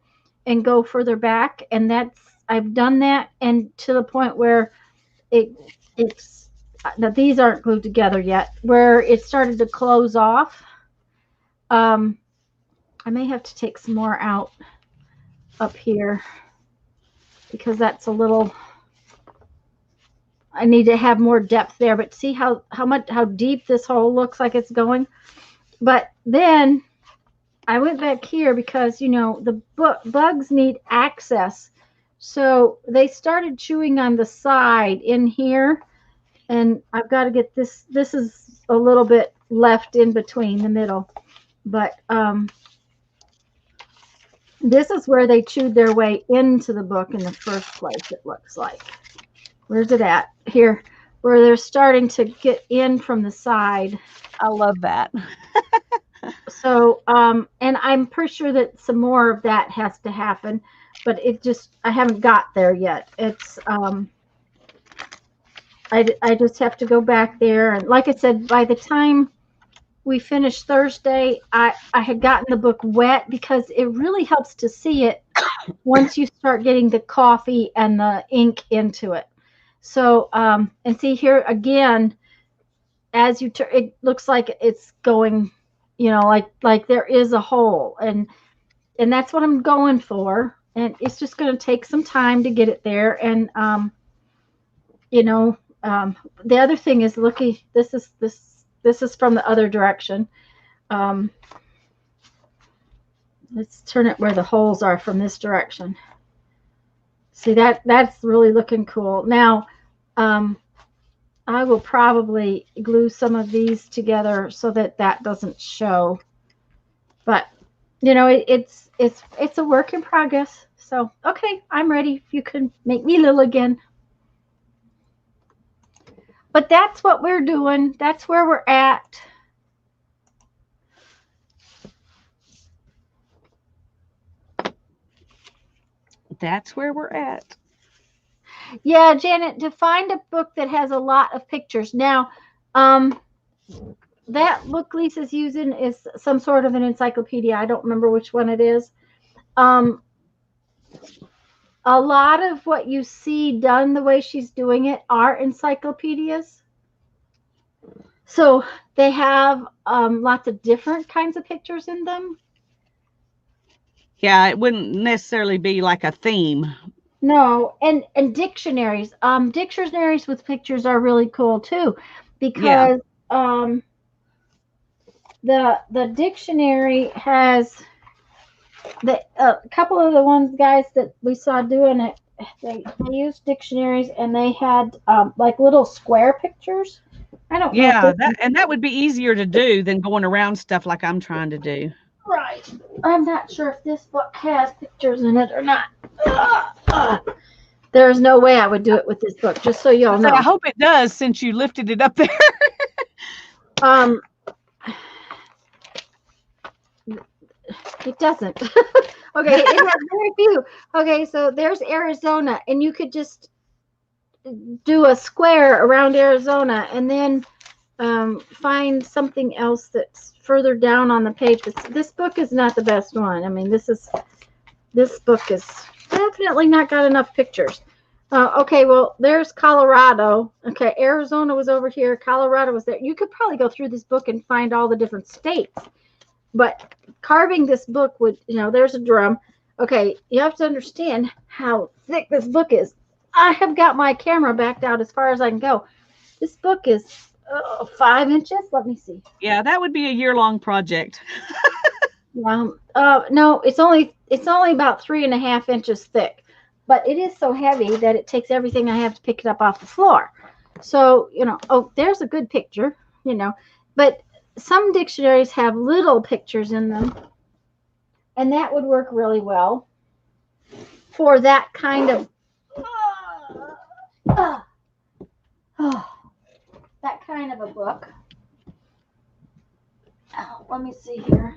and go further back, and I've done that, and to the point where it's now these aren't glued together yet, where it started to close off. I may have to take some more out up here, because that's a little, I need to have more depth there. But see how deep this hole looks like it's going. But then I went back here because, you know, the bugs need access. So they started chewing on the side in here, and I've got to get this. This is a little bit left in between the middle, but this is where they chewed their way into the book in the first place, it looks like. Where's it at? Here, where they're starting to get in from the side. I love that. So, and I'm pretty sure that some more of that has to happen, but I haven't got there yet. It's, I just have to go back there. And like I said, by the time we finished Thursday, I had gotten the book wet, because it really helps to see it once you start getting the coffee and the ink into it. So, and see here again, as you turn, it looks like it's going, you know, like there is a hole, and that's what I'm going for. And it's just going to take some time to get it there. And, you know, the other thing is, looky, this is from the other direction. Let's turn it where the holes are from this direction. See, that's really looking cool. Now, I will probably glue some of these together so that doesn't show. But, you know, it's a work in progress. So, okay, I'm ready. You can make me little again. But that's what we're doing. That's where we're at. That's where we're at. Yeah, Janet, to find a book that has a lot of pictures. Now, that book Lisa's using is some sort of an encyclopedia. I don't remember which one it is. A lot of what you see done the way she's doing it are encyclopedias. So they have lots of different kinds of pictures in them. Yeah, it wouldn't necessarily be like a theme. No, and dictionaries. Dictionaries with pictures are really cool too, because the dictionary has a couple of the ones guys that we saw doing it they used dictionaries, and they had like little square pictures. I don't know if Yeah, this that would be easier to do than going around stuff like I'm trying to do. right. I'm not sure if this book has pictures in it or not. Ugh, ugh. There's no way I would do it with this book, just so y'all I say, I know. hope it does since you lifted it up there. Um, it doesn't. Okay, it has very few. Okay, so there's Arizona, and you could just do a square around Arizona, and then find something else that's further down on the page. But this book is not the best one. I mean, this book is definitely not got enough pictures. Okay, well, there's Colorado. Okay, Arizona was over here. Colorado was there. You could probably go through this book and find all the different states. But carving this book would, there's a drum. Okay, you have to understand how thick this book is. I have got my camera backed out as far as I can go. This book is 5 inches. Let me see. Yeah, that would be a year-long project. No, it's only about 3.5 inches thick, but it is so heavy that it takes everything I have to pick it up off the floor. So, oh, there's a good picture, but some dictionaries have little pictures in them, and that would work really well for that kind of that kind of a book. Let me see here.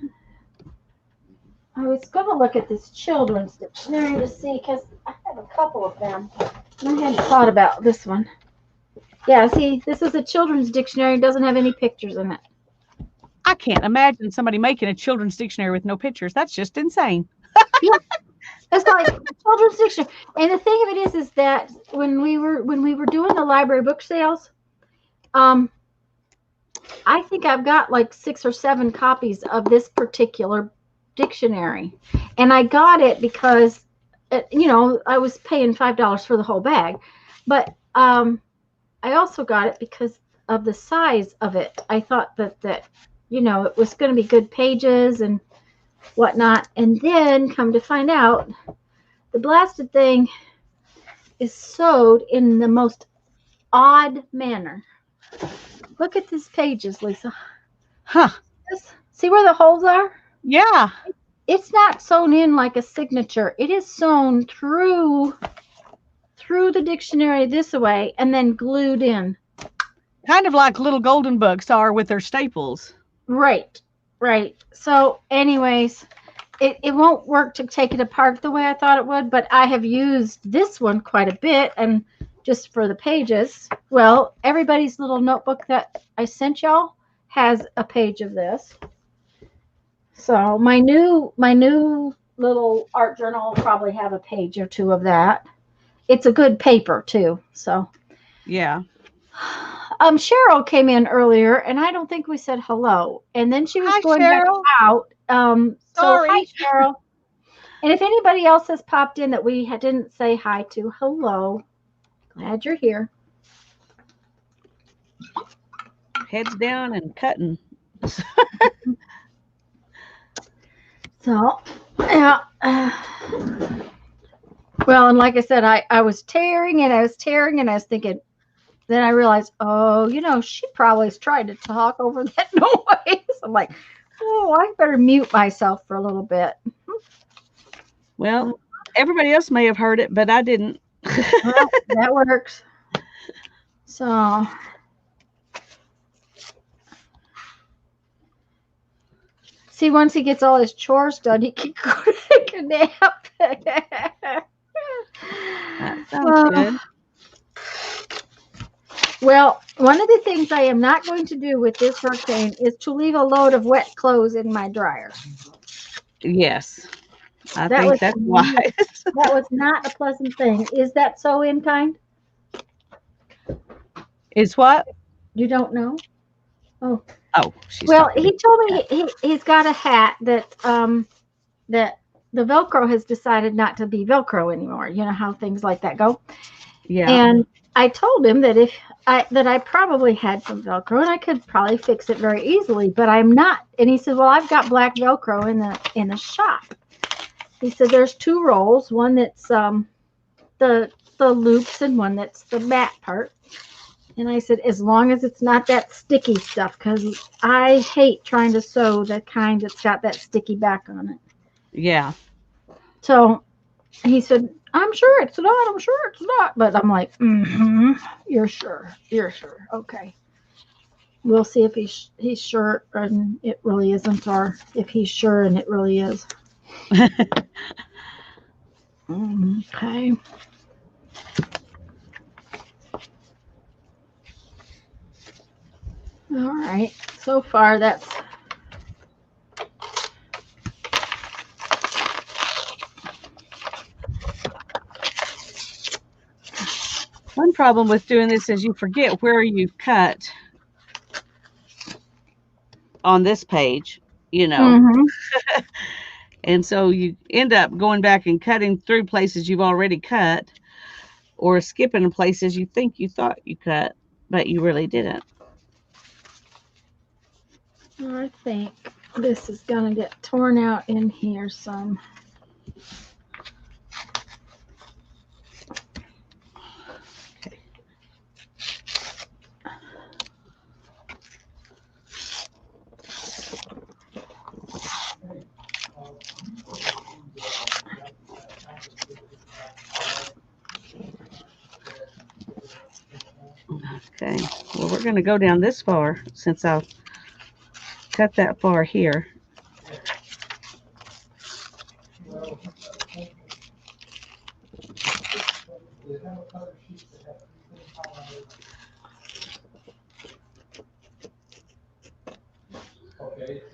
I was going to look at this children's dictionary to see, because I have a couple of them. And I hadn't thought about this one. Yeah, see, this is a children's dictionary. It doesn't have any pictures in it. I can't imagine somebody making a children's dictionary with no pictures. That's just insane. Yeah, it's like a children's dictionary. And the thing of it is that when we were doing the library book sales, I think I've got like 6 or 7 copies of this particular dictionary, and I got it because I was paying $5 for the whole bag, but I also got it because of the size of it. I thought that it was going to be good pages and whatnot, and then come to find out, the blasted thing is sewed in the most odd manner. Look at these pages, Lisa. Huh. See where the holes are? Yeah. It's not sewn in like a signature. It is sewn through the dictionary this way and then glued in. Kind of like little golden books are with their staples. Right. So anyways, it won't work to take it apart the way I thought it would, but I have used this one quite a bit, and just for the pages. Well, everybody's little notebook that I sent y'all has a page of this. So my new little art journal will probably have a page or 2 of that. It's a good paper too. So Yeah. Cheryl came in earlier, and I don't think we said hello. And then she was Hi, going Cheryl. back out. Sorry. So hi, Cheryl. And if anybody else has popped in that we didn't say hi to, hello. Glad you're here. Heads down and cutting. So, yeah. Well, and like I said, I was tearing and I was thinking, then I realized, she probably has tried to talk over that noise. I'm like, oh, I better mute myself for a little bit. Well, everybody else may have heard it, but I didn't. Well, that works. So, see, once he gets all his chores done, he can go take a nap. That sounds good. Well, one of the things I am not going to do with this hurricane is to leave a load of wet clothes in my dryer. Yes. I That think was that's wise. That was not a pleasant thing. Is that so, in kind? Is what? You don't know? Oh, she's well, talking. he told me he's got a hat that that the Velcro has decided not to be Velcro anymore. You know how things like that go. Yeah. And I told him that I probably had some Velcro and I could probably fix it very easily, but I'm not. And he said, "Well, I've got black Velcro in the shop." He said, "There's 2 rolls. One that's 30 the loops and one that's the matte part. And I said, as long as it's not that sticky stuff, because I hate trying to sew the kind that's got that sticky back on it. Yeah. So he said, I'm sure it's not. I'm sure it's not. But I'm like, you're sure. You're sure. Okay. We'll see if he's sure and it really isn't, or if he's sure and it really is. Okay. All right. So far, that's One problem with doing this is you forget where you cut on this page, you know. And so you end up going back and cutting through places you've already cut, or skipping places you think you thought you cut, but you really didn't. I think this is going to get torn out in here some. Okay, well, we're going to go down this far since I've cut that far here.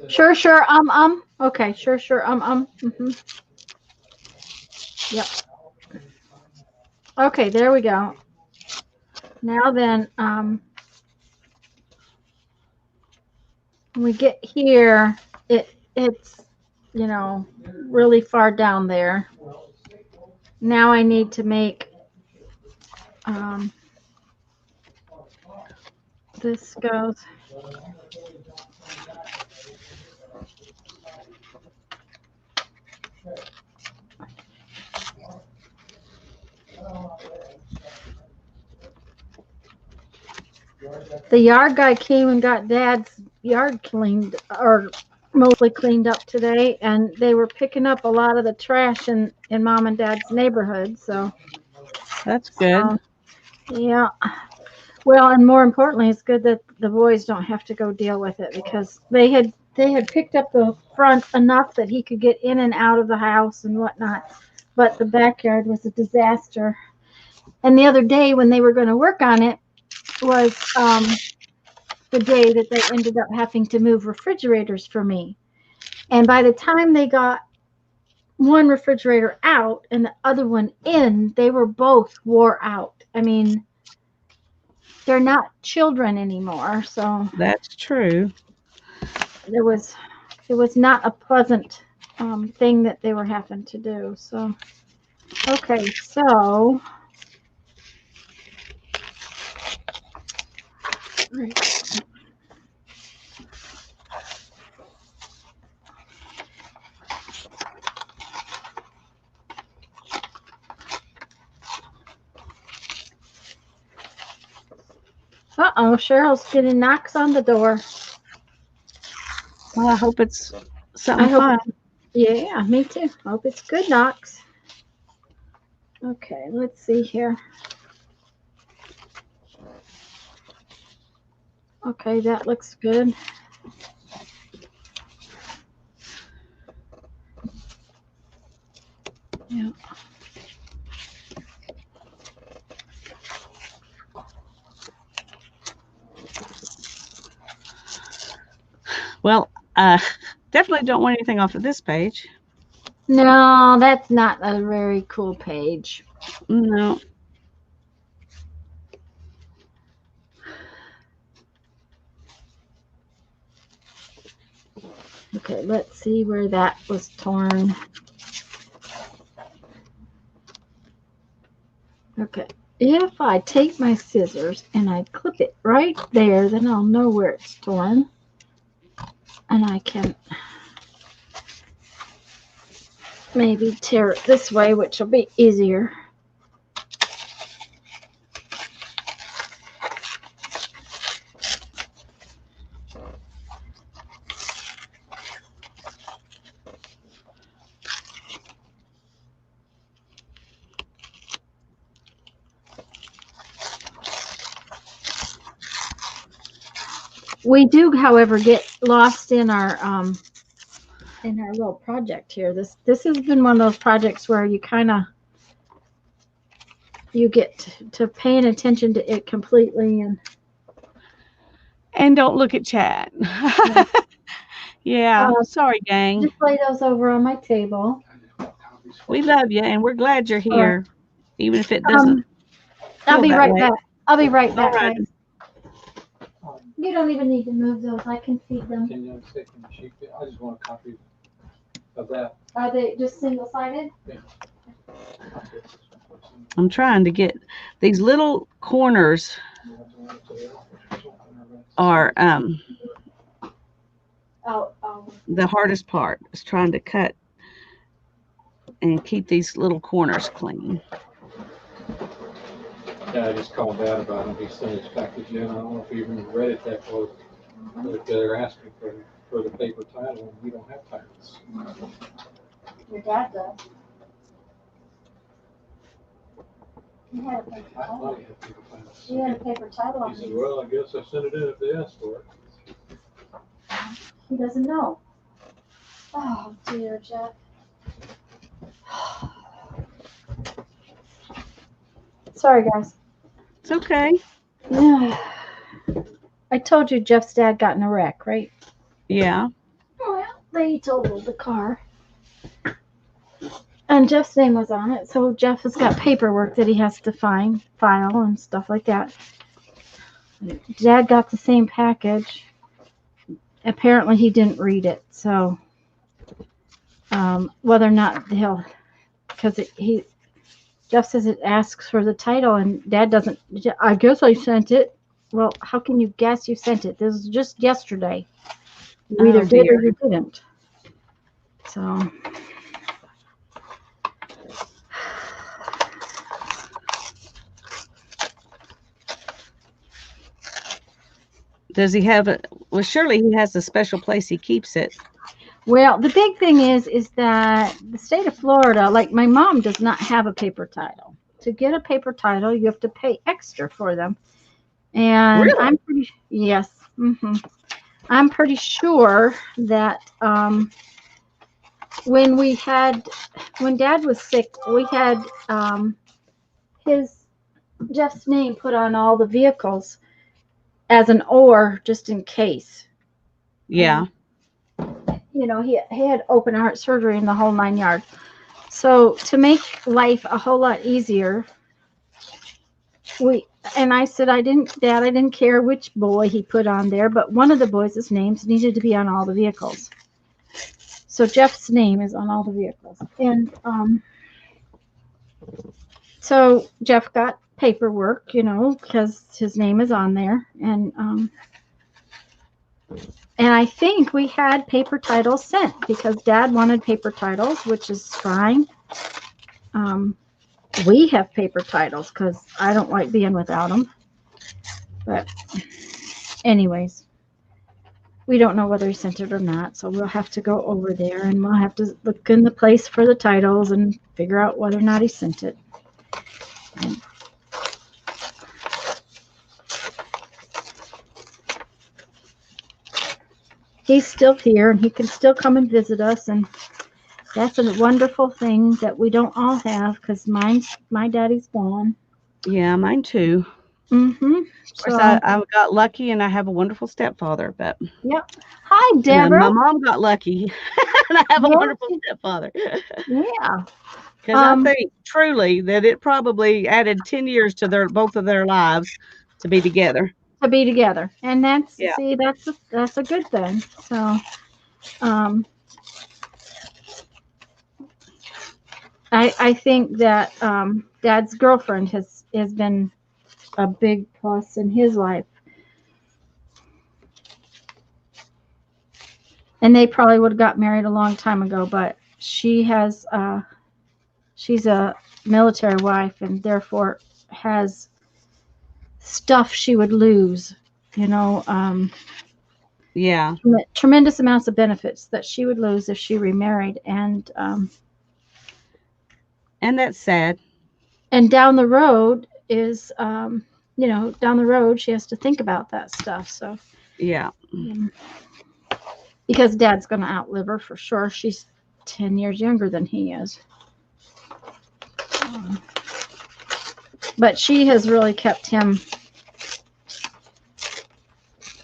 Sure, okay, sure, Yep. Okay, there we go. Now then, when we get here, it's, you know, really far down there. Now I need to make, this goes. The yard guy came and got Dad's yard cleaned, or mostly cleaned up today, and they were picking up a lot of the trash in Mom and Dad's neighborhood. So That's good. Yeah. Well, and more importantly, it's good that the boys don't have to go deal with it, because they had picked up the front enough that he could get in and out of the house and whatnot, but the backyard was a disaster. And the other day when they were going to work on it was the day that they ended up having to move refrigerators for me. And by the time they got one refrigerator out and the other one in, they were both wore out. I mean, they're not children anymore, so That's true. it was not a pleasant thing that they were having to do. So okay, so right. Uh-oh, Cheryl's getting knocks on the door. Well, I hope it's something fun. Yeah, me too. Hope it's good knocks. Okay, let's see here. Okay, that looks good. Yeah. Well, definitely don't want anything off of this page. No, that's not a very cool page. No. Okay, let's see where that was torn. Okay, if I take my scissors and I clip it right there, then I'll know where it's torn. And I can maybe tear it this way, which will be easier. We do, however, get lost in our little project here. This has been one of those projects where you get to paying attention to it completely, And don't look at chat. and Yeah, uh, sorry, gang. just lay those over on my table. I just want copies for We you. love you, and we're glad you're All right. here, even if it doesn't I'll feel be that right way. back. I'll be right All back, right. guys. Um, You don't even need to move those. I can feed them. Can you stick in the sheet? I just want a copy of that. Are they just single-sided? I'm trying to get these little corners are Oh. the hardest part. Is trying to cut and keep these little corners clean. Yeah, I just called Dad about it. He sent his package in. I don't know if he even read it that close. But they're asking for the paper title, and we don't have titles. Your dad does. He had a paper I title. thought he had paper titles. He had a paper title on He said, his. well, I guess I sent it in if they asked for it. He doesn't know. Oh dear, Jeff. Sorry, guys. It's okay. I told you Jeff's dad got in a wreck, right? Yeah. Well, they totaled the car. And Jeff's name was on it, so Jeff has got paperwork that he has to file and stuff like that. Dad got the same package. Apparently he didn't read it, so whether or not because Jeff says it asks for the title and Dad doesn't. I guess I sent it. Well, how can you guess you sent it? This was just yesterday. You either did or you didn't. So. Does he have it? Well, surely he has a special place he keeps it. Well, the big thing is that the state of Florida, like my mom does not have a paper title. To get a paper title, you have to pay extra for them. And Really? Yes. I'm pretty sure that when Dad was sick, we had Jeff's name put on all the vehicles as an or just in case. Yeah. He had open heart surgery in the whole 9 yards. So to make life a whole lot easier, I said, Dad, I didn't care which boy he put on there, but one of the boys' names needed to be on all the vehicles. So Jeff's name is on all the vehicles. And so Jeff got paperwork, because his name is on there. And I think we had paper titles sent because Dad wanted paper titles, which is fine. We have paper titles because I don't like being without them. But anyways, we don't know whether he sent it or not. So we'll have to go over there and we'll have to look in the place for the titles and figure out whether or not he sent it. He's still here and he can still come and visit us, and that's a wonderful thing that we don't all have because my daddy's gone. Yeah, mine too. Of course, I got lucky and I have a wonderful stepfather, but yep. Hi, Deborah. my mom got lucky and I have a wonderful stepfather. Yeah. Because I think truly that it probably added 10 years to both of their lives to be together. And that's a good thing. So I think that Dad's girlfriend has been a big plus in his life. And they probably would have got married a long time ago, but she's a military wife and therefore has stuff she would lose, Yeah. Tremendous amounts of benefits that she would lose if she remarried. And that's sad. And down the road is, down the road, she has to think about that stuff. So Yeah. Because Dad's going to outlive her for sure. She's 10 years younger than he is. But she has really kept him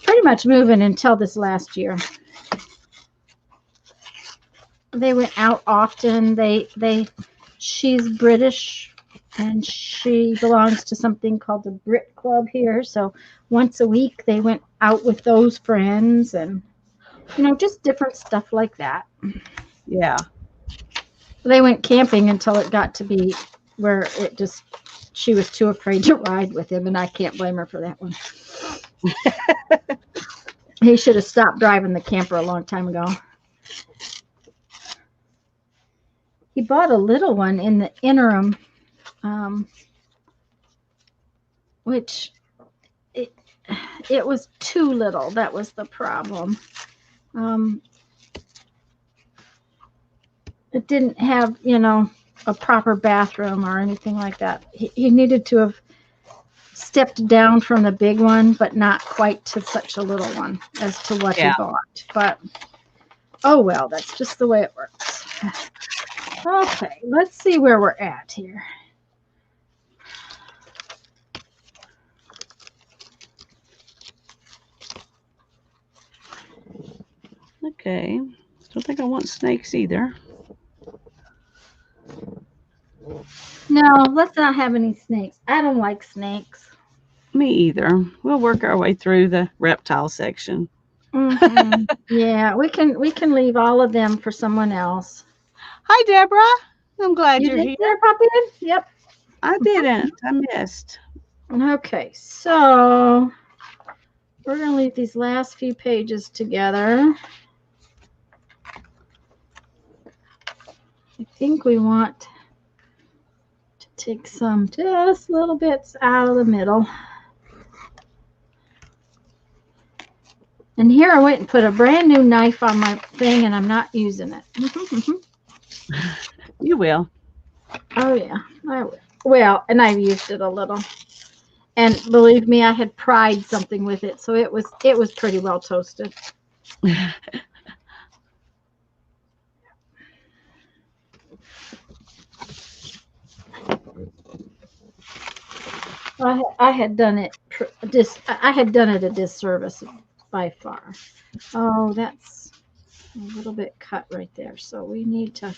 pretty much moving until this last year. They went out often. She's British and she belongs to something called the Brit Club here. So once a week they went out with those friends and, just different stuff like that. Yeah. They went camping until it got to be where she was too afraid to ride with him, and I can't blame her for that one. He should have stopped driving the camper a long time ago. He bought a little one in the interim, which it was too little. That was the problem. It didn't have, a proper bathroom or anything like that. He needed to have stepped down from the big one, but not quite to such a little one as to what he bought. But, oh well, that's just the way it works. Okay, let's see where we're at here. Okay. Don't think I want snakes either. No, let's not have any snakes. I don't like snakes. Me either. We'll work our way through the reptile section. Mm-hmm. Yeah, we can leave all of them for someone else. Hi, Deborah. I'm glad you're did here. there, pop in? Yep. I didn't. I missed. Okay, so we're going to leave these last few pages together. I think we want to take some just little bits out of the middle. And here I went and put a brand new knife on my thing, and I'm not using it. You will. Oh, yeah, I will. Well, and I've used it a little. And believe me, I had pried something with it, so it was pretty well toasted. I had done it a disservice by far. Oh, that's a little bit cut right there, so we need to.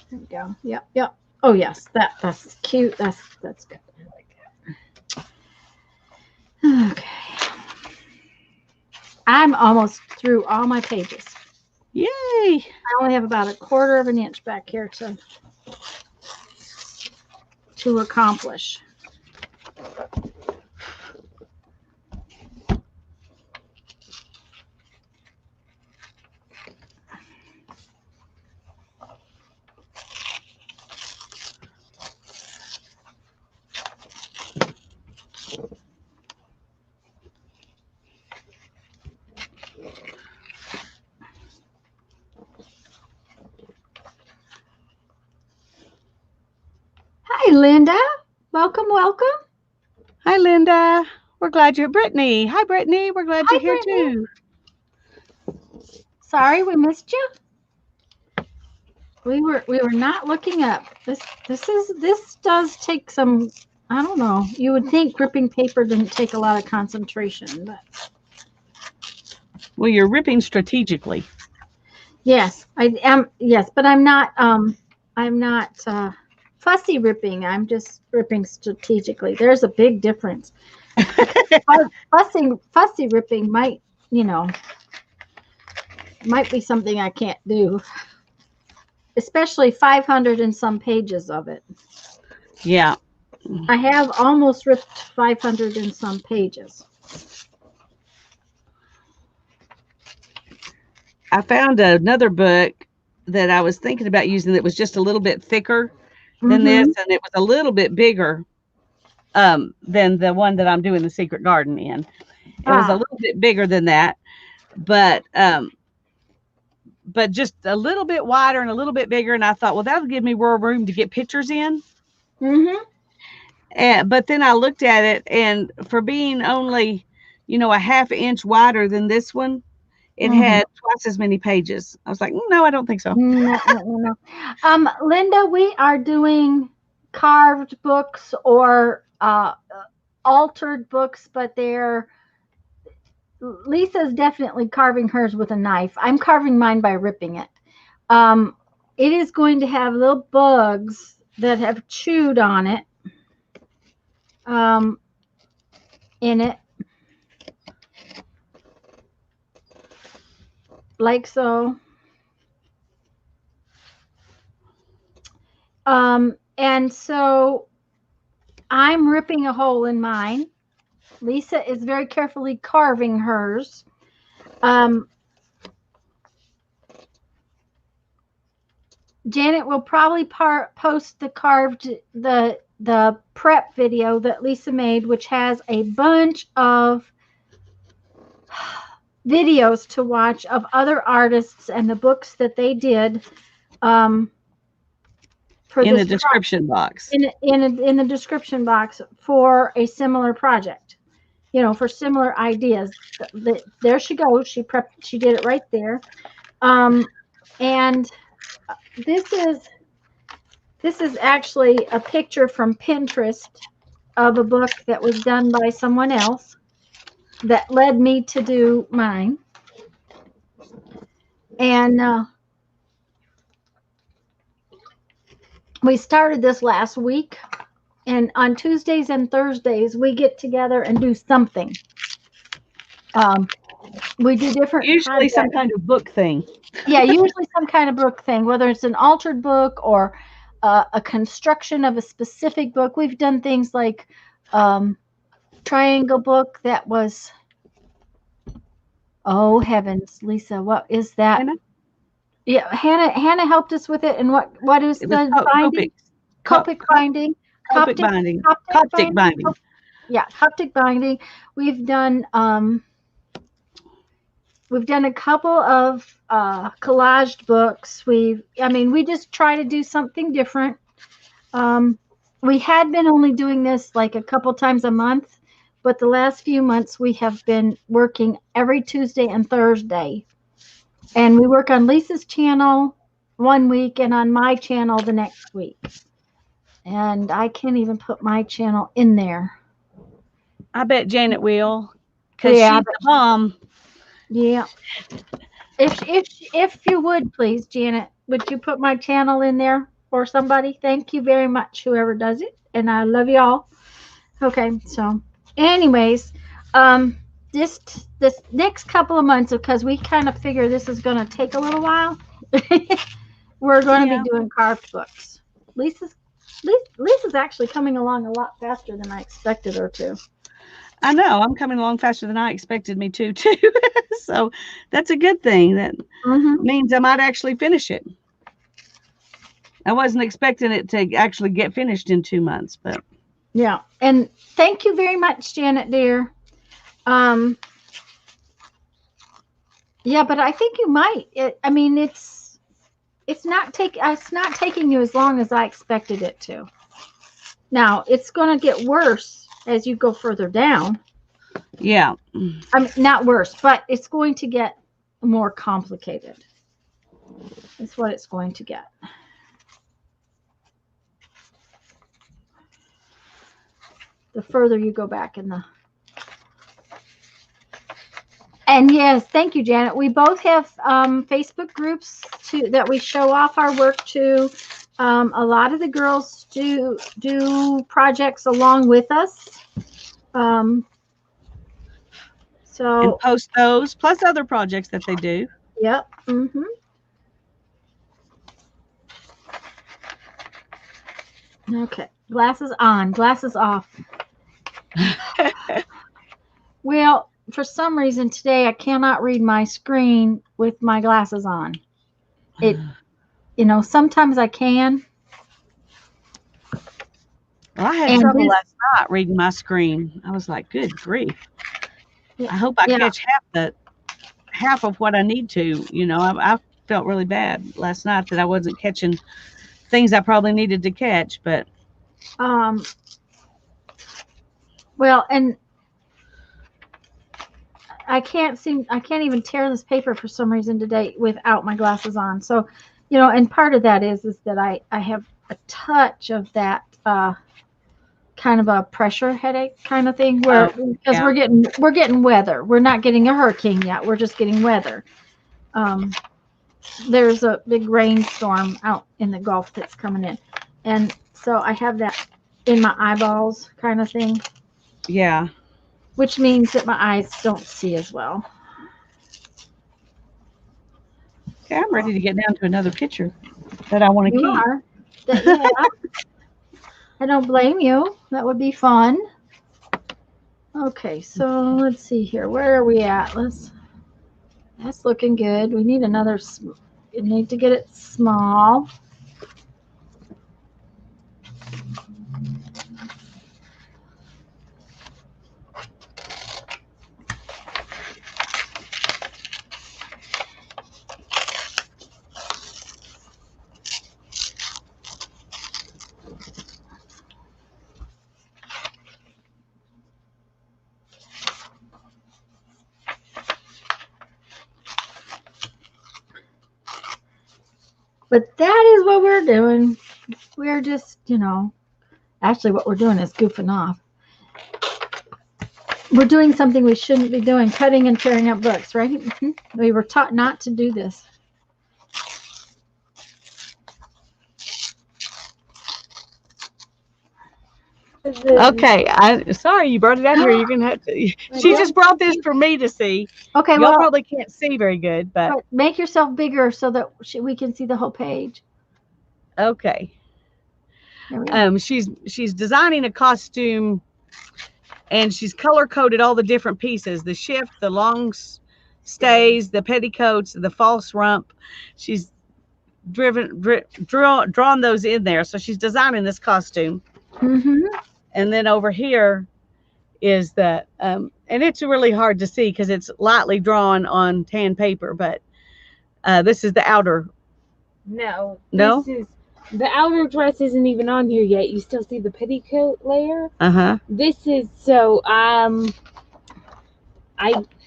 There we go. Yep. Oh yes, that's cute. That's good. I like that. Okay. I'm almost through all my pages. Yay! I only have about 1/4 of an inch back here to accomplish. Hi, Linda. Welcome. Hi, Linda. We're glad you're Brittany. Hi, Brittany. We're glad you're here Brittany. too. Sorry we missed you. We were not looking up. This does take some. I don't know. You would think ripping paper didn't take a lot of concentration, but Well, you're ripping strategically. yes, I am. Yes, but I'm not. I'm not fussy ripping. I'm just ripping strategically. There's a big difference. Fussy ripping might be something I can't do, especially 500 and some pages of it. Yeah. I have almost ripped 500 and some pages. I found another book that I was thinking about using that was just a little bit thicker than this, and it was a little bit bigger than the one that I'm doing the Secret Garden in. It was a little bit bigger than that, but just a little bit wider and a little bit bigger. And I thought, well, that'll give me more room to get pictures in. But then I looked at it, and for being only, a half inch wider than this one, it Mhm. had twice as many pages. I was like, no, I don't think so. No, no, no, no. Linda, we are doing carved books or altered books, but they're Lisa's definitely carving hers with a knife. I'm carving mine by ripping it. Um, it is going to have little bugs that have chewed on it. Um, in it, like so. And so I'm ripping a hole in mine. Lisa is very carefully carving hers. Um, Janet will probably post the prep video that Lisa made, which has a bunch of videos to watch of other artists and the books that they did for In this the description box. in the description box for a similar project. For similar ideas. There she goes. She did it right there. And this is actually a picture from Pinterest of a book that was done by someone else that led me to do mine. And we started this last week. And on Tuesdays and Thursdays, we get together and do something. We do different Usually some projects. kind of book thing. Yeah, usually some kind of book thing, whether it's an altered book or a construction of a specific book. We've done things like triangle book that was, oh heavens, Lisa, what is that? Hannah? Yeah, Hannah helped us with it. And what is It was the binding? Copic binding. Copic binding. Coptic Coptic binding. Yeah, Coptic binding. We've done a couple of collaged books. We just try to do something different. We had been only doing this like a couple times a month, but the last few months we have been working every Tuesday and Thursday. And we work on Lisa's channel one week and on my channel the next week. And I can't even put my channel in there. I bet Janet will, because Yeah, she's the mom. Yeah. If you would please, Janet, would you put my channel in there for somebody? Thank you very much, whoever does it, and I love you all. Okay, so anyways, this next couple of months, because we kind of figure this is going to take a little while, we're going to be doing carved books. Lisa's actually coming along a lot faster than I expected her to. I know. I'm coming along faster than I expected me to, too. So that's a good thing. That means I might actually finish it. I wasn't expecting it to actually get finished in 2 months, but. Yeah. And thank you very much, Janet, dear. Yeah, but I think you might. It's not taking you as long as I expected it to. Now, it's going to get worse as you go further down. Yeah. Not worse, but it's going to get more complicated. That's what it's going to get. The further you go back in the. And yes, thank you, Janet. We both have Facebook groups that we show off our work to. A lot of the girls do projects along with us. And post those, plus other projects that they do. Yep. Okay. Glasses on, glasses off. Well, for some reason today I cannot read my screen with my glasses on. Sometimes I can. Well, I had trouble last night reading my screen. I was like, good grief. I hope I catch half of what I need to. I felt really bad last night that I wasn't catching things I probably needed to catch, but Well, and I can't even tear this paper for some reason today without my glasses on. So, and part of that is that I have a touch of that kind of a pressure headache kind of thing where because yeah. we're getting weather. We're not getting a hurricane yet. We're just getting weather. Um, there's a big rainstorm out in the Gulf that's coming in, and so I have that in my eyeballs kind of thing, Yeah. which means that my eyes don't see as well. Okay, I'm ready to get down to another picture that I want to You keep. are. Yeah, I don't blame you. That would be fun. Okay, so let's see here. Where are we at? That's looking good. We need another. You need to get it small. But that is what we're doing. We're just, actually what we're doing is goofing off. We're doing something we shouldn't be doing, cutting and tearing up books, right? We were taught not to do this. Okay, sorry you brought it out here. You're gonna have to. She just brought this for me to see. Okay, Y'all well, probably can't see very good, but make yourself bigger so that we can see the whole page. okay. There we go. She's designing a costume, and she's color coded all the different pieces: the shift, the long stays, the petticoats, the false rump. She's drawn those in there. So she's designing this costume. Mm-hmm. And then over here is the and it's really hard to see because it's lightly drawn on tan paper, but this is the outer. No. No? This is the outer dress isn't even on here yet. You still see the petticoat layer. Uh-huh. This is so I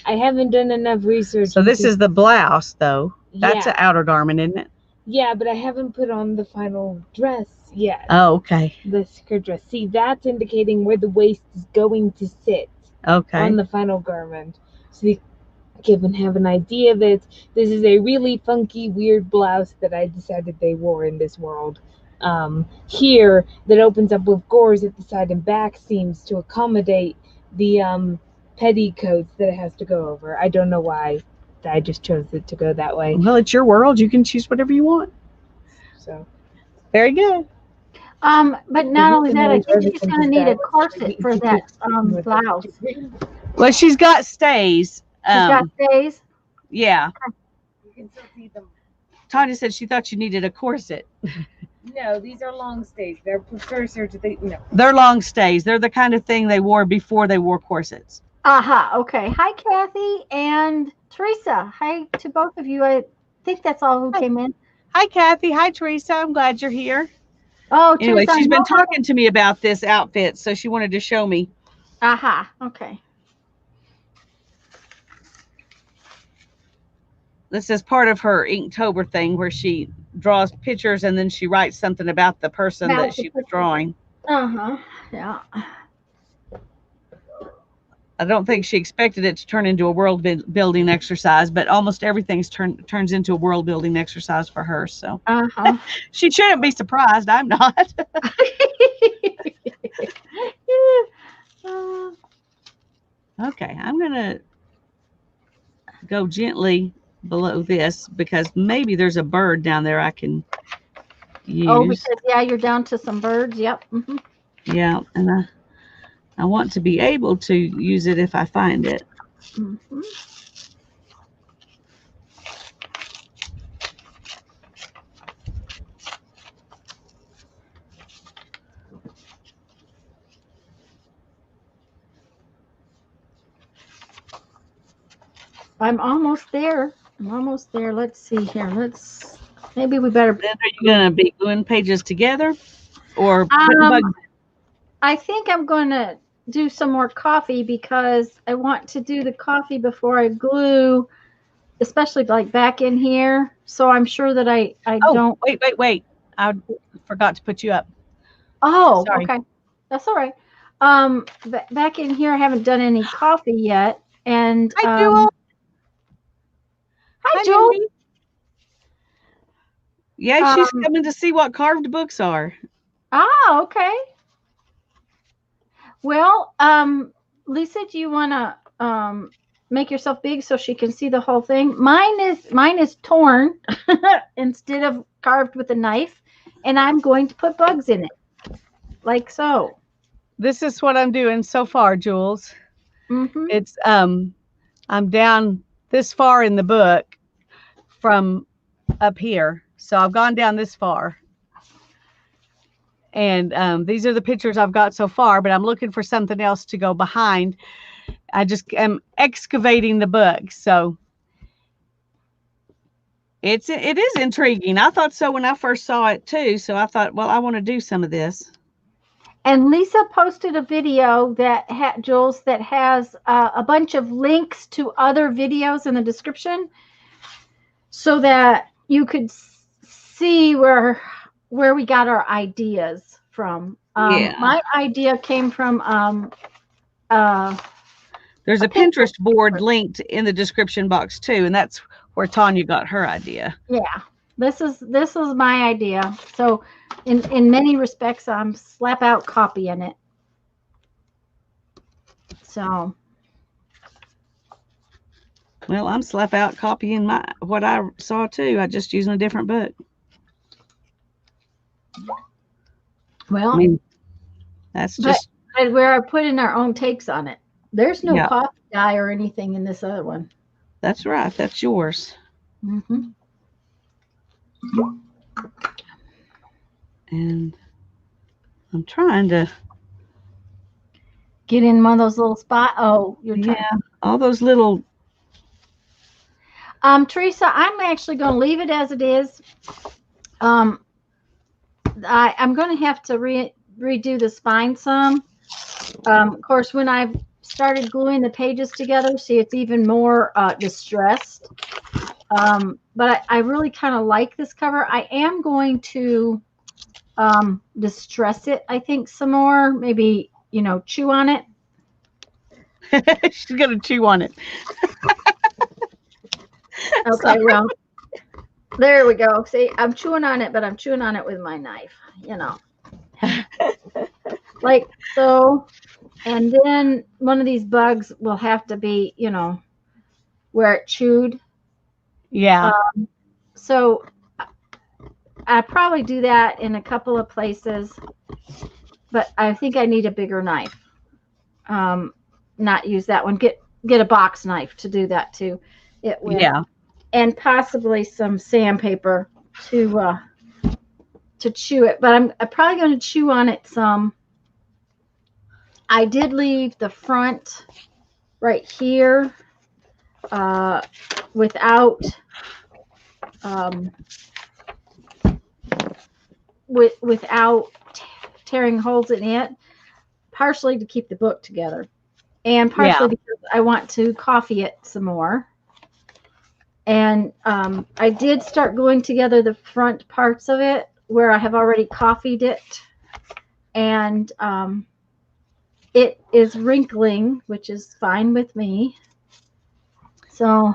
haven't done enough research. So this is the blouse though. That's yeah. an outer garment, isn't it? Yeah, but I haven't put on the final dress yet. Oh, okay. The skirt dress. See, that's indicating where the waist is going to sit Okay. on the final garment. So you can have an idea that this is a really funky, weird blouse that I decided they wore in this world. Here, that opens up with gores at the side and back seams to accommodate the petticoats that it has to go over. I don't know why. I just chose it to go that way. Well, it's your world. You can choose whatever you want. So very good. But not only that, I think she's going to need a corset for that blouse. Well, she's got stays. She's got stays? Yeah. You can still see them. Tanya said she thought you needed a corset. No, these are long stays. They're precursor to the no. They're long stays. They're the kind of thing they wore before they wore corsets. Aha. Okay. Hi, Kathy and Teresa. Hi to both of you. I think that's all who came in. Hi, Kathy. Hi, Teresa. I'm glad you're here. Oh, anyway, Teresa, she's been talking to me about this outfit, so she wanted to show me. Aha. Okay. This is part of her Inktober thing where she draws pictures and then she writes something about the person that she was drawing. Uh-huh. Yeah. I don't think she expected it to turn into a world building exercise, but almost everything turns into a world building exercise for her. So she shouldn't be surprised. I'm not. Okay, I'm going to go gently below this because maybe there's a bird down there I can use. Oh, because you're down to some birds. Yep. Mm-hmm. Yeah, and I want to be able to use it if I find it. Mm-hmm. I'm almost there. Let's see here. Maybe we better. Then are you going to be gluing pages together or I think I'm going to do some more coffee because I want to do the coffee before I glue, especially like back in here. So I'm sure that I Oh, don't. wait. I forgot to put you up. Oh, Sorry. okay. That's all right. Back in here, I haven't done any coffee yet. And Hi, Jewel. hi, Hi, Joel. Mindy. Yeah, she's Um, coming to see what carved books are. okay. Well, Lisa, do you want to make yourself big so she can see the whole thing? Mine is torn instead of carved with a knife, and I'm going to put bugs in it, like so. This is what I'm doing so far, Jules. Mm-hmm. It's I'm down this far in the book from up here. So I've gone down this far. And these are the pictures I've got so far, but I'm looking for something else to go behind. I just am excavating the book. So it is intriguing. I thought so when I first saw it too. So I thought, well, I want to do some of this. And Lisa posted a video that Jules, that has a bunch of links to other videos in the description, so that you could see where we got our ideas from. Yeah. My idea came from There's a Pinterest board linked in the description box too, and that's where Tanya got her idea. Yeah, this is my idea. So in many respects, I'm slap out copying it. So, well, I'm slap out copying what I saw too. I just using a different book. well, I mean, that's just where I put in our own takes on it. There's no Yeah. coffee dye or anything in this other one. That's right. That's yours. Mm-hmm. And I'm trying to Get in one of those little spots. Oh, you're trying. Yeah, all those little. Teresa, I'm actually going to leave it as it is. I'm going to have to redo the spine some. Of course, when I started gluing the pages together, see, it's even more distressed. But I really kind of like this cover. I am going to distress it, I think, some more. Maybe, chew on it. She's going to chew on it. Okay, well, there we go. See, I'm chewing on it, but I'm chewing on it with my knife, like so. And then one of these bugs will have to be, where it chewed. Yeah. So I probably do that in a couple of places, but I think I need a bigger knife. Not use that one. Get a box knife to do that too. Yeah. And possibly some sandpaper to chew it. But I'm probably going to chew on it some. I did leave the front right here without without tearing holes in it, partially to keep the book together, and partially because I want to coffee it some more. And I did start gluing together the front parts of it where I have already coffeed it, and it is wrinkling, which is fine with me. So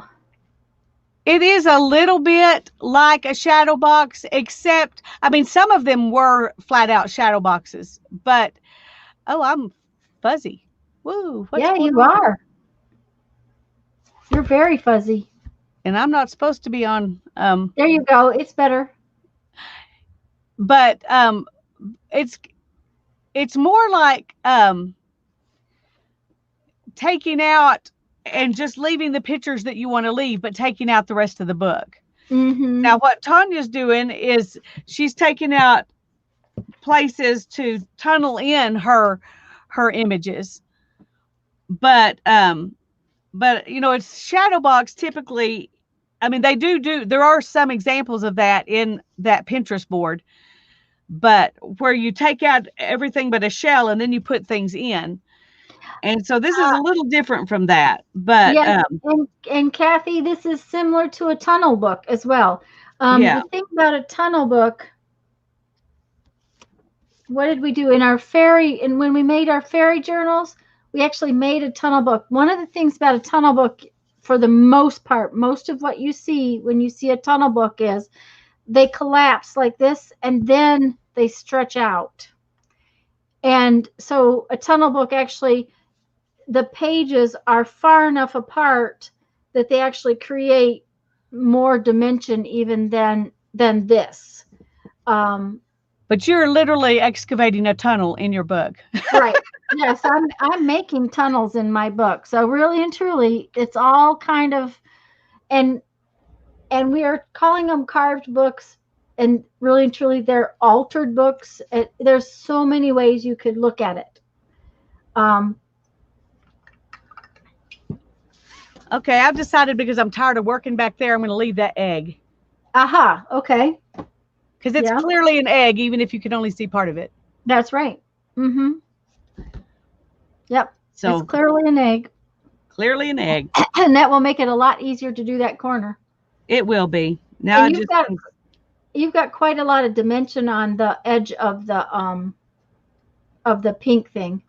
it is a little bit like a shadow box, except, I mean, some of them were flat out shadow boxes, but, oh, I'm fuzzy. Woo. yeah, you are. You're very fuzzy. And I'm not supposed to be on. There you go. It's better. But it's more like taking out and just leaving the pictures that you want to leave, but taking out the rest of the book. Mm-hmm. Now, what Tanya's doing is she's taking out places to tunnel in her images, but it's shadow box typically. I mean, they do. There are some examples of that in that Pinterest board, but where you take out everything but a shell and then you put things in. And so this is a little different from that, but Yeah, and Kathy, this is similar to a tunnel book as well. yeah. The thing about a tunnel book, what did we do in our fairy? And when we made our fairy journals, we actually made a tunnel book. One of the things about a tunnel book, for the most part, most of what you see when you see a tunnel book is they collapse like this and then they stretch out. And so a tunnel book actually, the pages are far enough apart that they actually create more dimension even than this. But you're literally excavating a tunnel in your book. Right. Yes, I'm making tunnels in my book. So really and truly, it's all kind of, and we are calling them carved books, and really and truly they're altered books. There's so many ways you could look at it. Okay, I've decided because I'm tired of working back there, I'm going to leave that egg. Aha, okay. Because it's clearly an egg, even if you can only see part of it. That's right. Mm-hmm. Yep. So it's clearly an egg. Clearly an egg. And that will make it a lot easier to do that corner. It will be. Now and you've got quite a lot of dimension on the edge of the pink thing.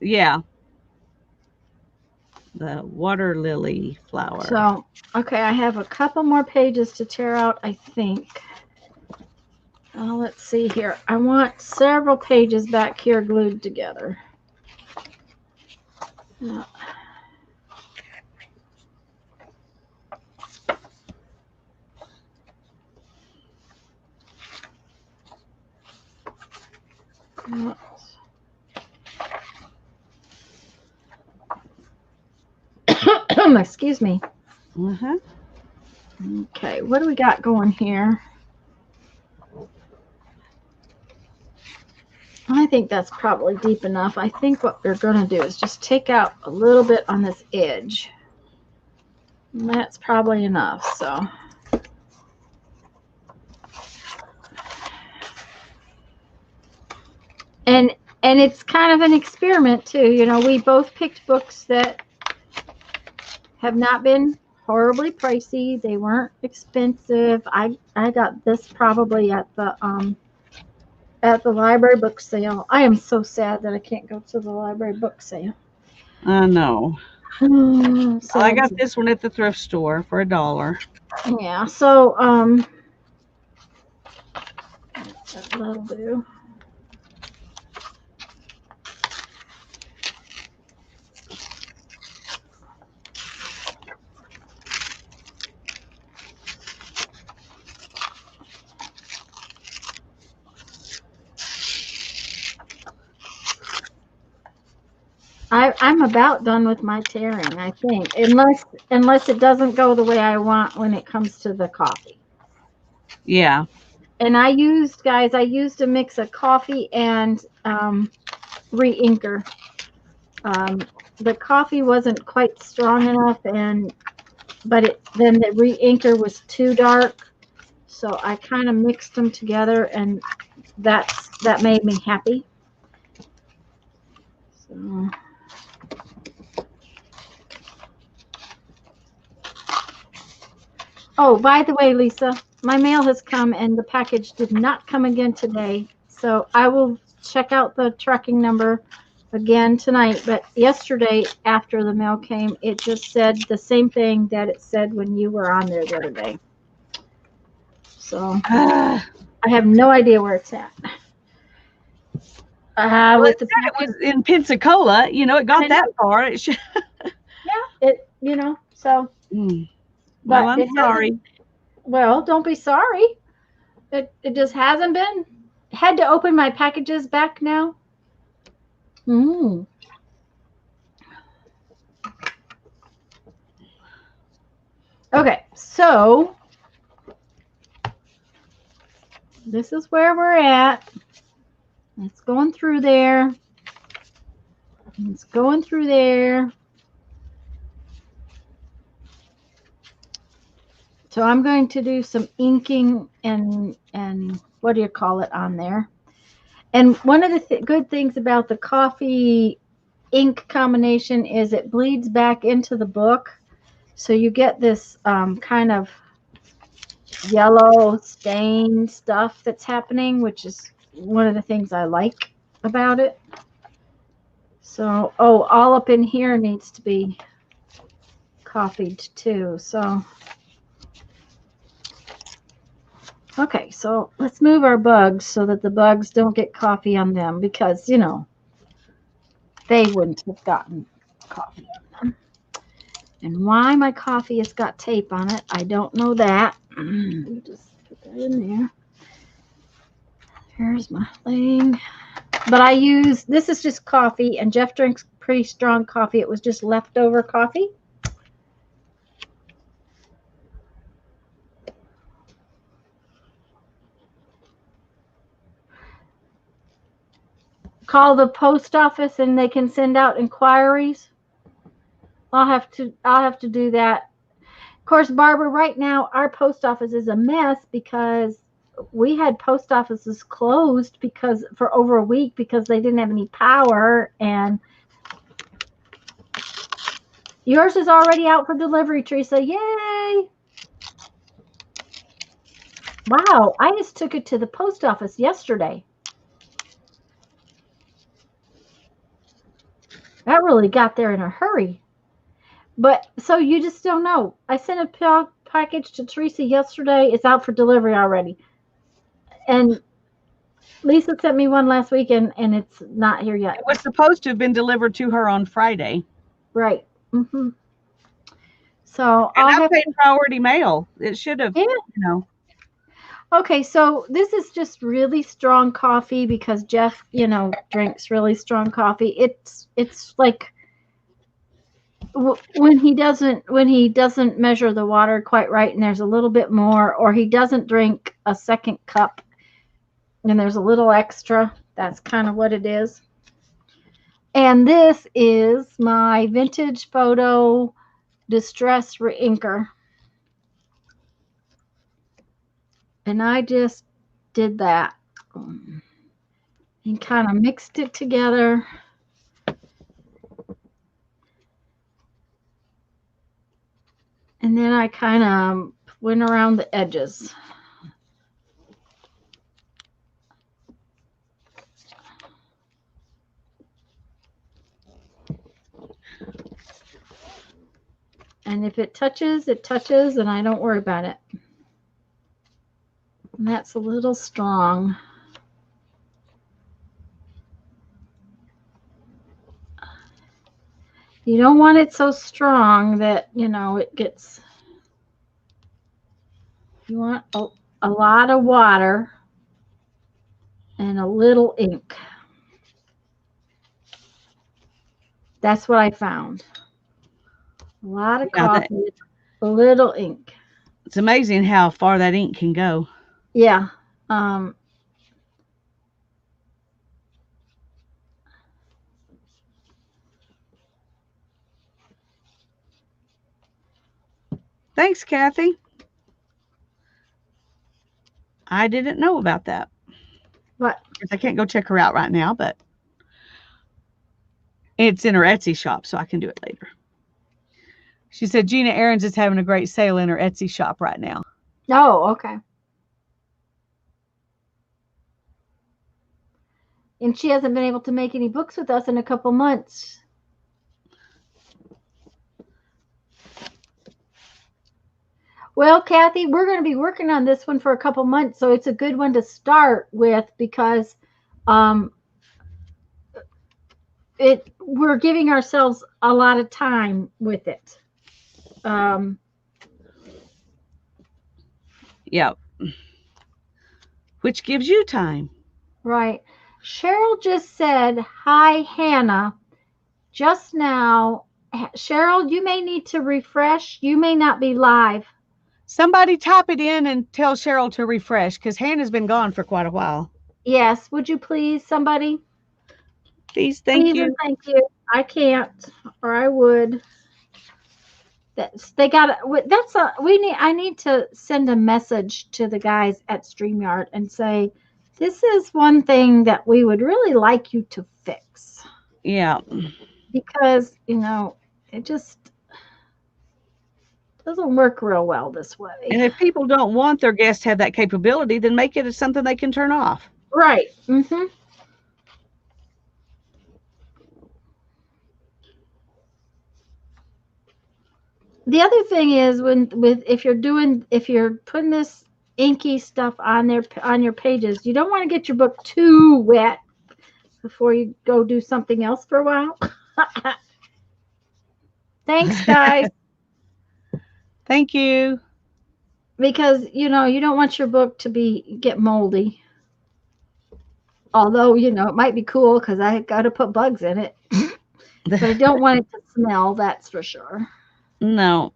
Yeah. The water lily flower. So, okay, I have a couple more pages to tear out, I think. Let's see here. I want several pages back here glued together. Yeah. Excuse me. Uh-huh. Okay, what do we got going here? I think that's probably deep enough. I think what we're going to do is just take out a little bit on this edge. And that's probably enough, so. And it's kind of an experiment too. You know, we both picked books that have not been horribly pricey. They weren't expensive. I got this probably at the library book sale. I am so sad that I can't go to the library book sale. I know. So I got this one at the thrift store for $1. Yeah, so that'll do. I'm about done with my tearing, I think, unless it doesn't go the way I want when it comes to the coffee. Yeah. And I used a mix of coffee and re-inker. The coffee wasn't quite strong enough, but then the re-inker was too dark, so I kind of mixed them together, and that made me happy. So. Oh, by the way, Lisa, my mail has come and the package did not come again today. So I will check out the tracking number again tonight. But yesterday, after the mail came, it just said the same thing that it said when you were on there the other day. So I have no idea where it's at. Well, it was in Pensacola. You know, it got that far. It should. Yeah, so. Well, I'm sorry. Well, don't be sorry. It just hasn't been. Had to open my packages back now. Okay, so this is where we're at. It's going through there. It's going through there. So I'm going to do some inking and what do you call it on there. And one of the good things about the coffee ink combination is it bleeds back into the book. So you get this kind of yellow stain stuff that's happening, which is one of the things I like about it. So, oh, all up in here needs to be coffeed too. So, okay, so let's move our bugs so that the bugs don't get coffee on them because, you know, they wouldn't have gotten coffee on them. And why my coffee has got tape on it, I don't know that. Just put that in there. Here's my thing. But I use, this is just coffee, and Jeff drinks pretty strong coffee. It was just leftover coffee. Call the post office and they can send out inquiries. I'll have to do that. Of course, Barbara, right now our post office is a mess because we had post offices closed because for over a week because they didn't have any power, and yours is already out for delivery, Teresa. Yay! Wow, I just took it to the post office yesterday. That really got there in a hurry. But so you just don't know. I sent a package to Teresa yesterday. It's out for delivery already. And Lisa sent me one last week, and it's not here yet. It was supposed to have been delivered to her on Friday. Right. Mm-hmm. So And I'll I have paid priority mail. It should have, Yeah. you know. Okay, so this is just really strong coffee because Jeff, you know, drinks really strong coffee. It's like when he doesn't measure the water quite right and there's a little bit more, or he doesn't drink a second cup and there's a little extra. That's kind of what it is. And this is my vintage photo distress inker. And I just did that and kind of mixed it together. And then I kind of went around the edges. And if it touches, and I don't worry about it. And that's a little strong. You don't want it so strong that, you know, it gets, you want a lot of water and a little ink. That's what I found. A lot of coffee, a little ink. It's amazing how far that ink can go. Yeah. Thanks, Kathy. I didn't know about that. What? I can't go check her out right now, but it's in her Etsy shop, so I can do it later. She said Gina Aarons is having a great sale in her Etsy shop right now. Oh, okay. And she hasn't been able to make any books with us in a couple months. Well, Kathy, we're going to be working on this one for a couple months, so it's a good one to start with because we're giving ourselves a lot of time with it. Yeah. Which gives you time. Right. Cheryl just said, hi, Hannah. Just now, Cheryl, you may need to refresh. You may not be live. Somebody type it in and tell Cheryl to refresh because Hannah's been gone for quite a while. Yes. Would you please, somebody? Please, thank you. And thank you. I can't, or I would. I need to send a message to the guys at StreamYard and say, this is one thing that we would really like you to fix. Yeah. because, it just doesn't work real well this way. And if people don't want their guests to have that capability, then make it as something they can turn off. Right. Mm-hmm. The other thing is if you're putting this inky stuff on your pages, you don't want to get your book too wet before you go do something else for a while. Thanks, guys. Thank you. Because you don't want your book to get moldy. Although it might be cool because I got to put bugs in it, but I don't want it to smell. That's for sure. No.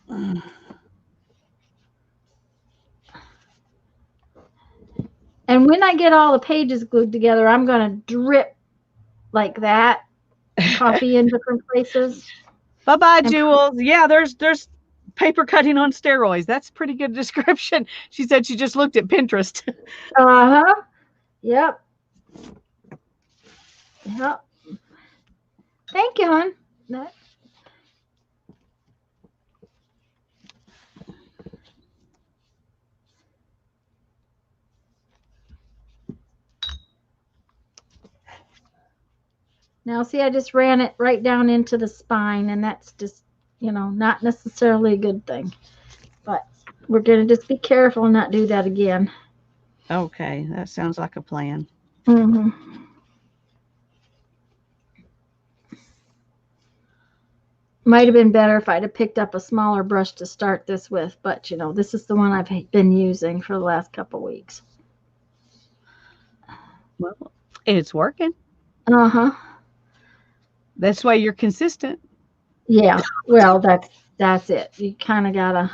And when I get all the pages glued together, I'm going to drip like that coffee in different places. Bye-bye, Jules. Yeah, there's paper cutting on steroids. That's a pretty good description. She said she just looked at Pinterest. Uh-huh. Yep. Yep. Thank you, hon. Now, see, I just ran it right down into the spine, and that's just, not necessarily a good thing. But we're going to just be careful and not do that again. Okay, that sounds like a plan. Mm-hmm. Might have been better if I'd have picked up a smaller brush to start this with, but, this is the one I've been using for the last couple weeks. Well, it's working. Uh-huh. That's why you're consistent. Yeah, well, that's it. You kind of gotta.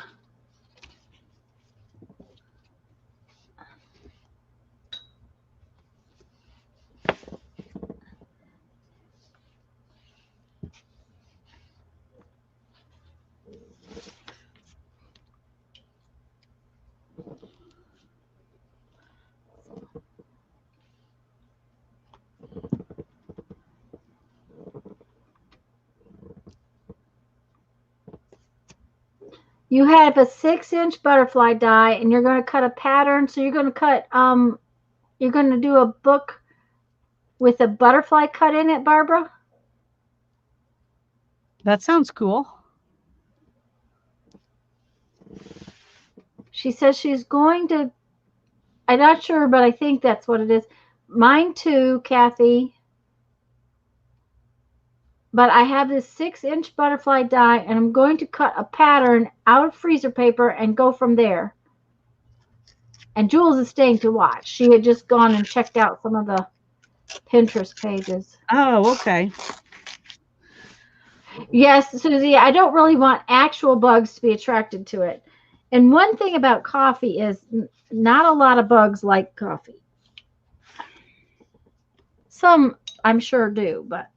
You have a 6-inch butterfly die, and you're going to cut a pattern. So you're going to do a book with a butterfly cut in it, Barbara? That sounds cool. She says she's going to, I'm not sure, but I think that's what it is. Mine too, Kathy. But I have this 6-inch butterfly die, and I'm going to cut a pattern out of freezer paper and go from there. And Jules is staying to watch. She had just gone and checked out some of the Pinterest pages. Oh, okay. Yes, Susie, I don't really want actual bugs to be attracted to it. And one thing about coffee is not a lot of bugs like coffee. Some, I'm sure, do, but.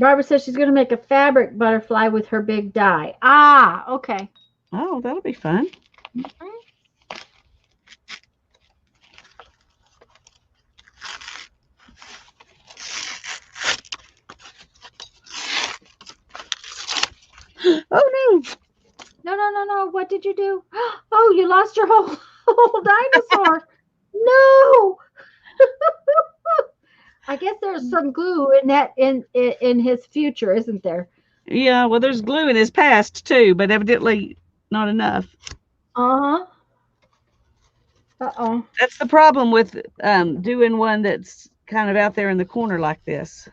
Barbara says she's going to make a fabric butterfly with her big die. Ah, okay. Oh, that'll be fun. Mm-hmm. Oh, no. No. What did you do? Oh, you lost your whole dinosaur. No. I guess there's some glue in his future, isn't there? Yeah, well, there's glue in his past, too, but evidently not enough. Uh-huh. Uh-oh. That's the problem with doing one that's kind of out there in the corner like this.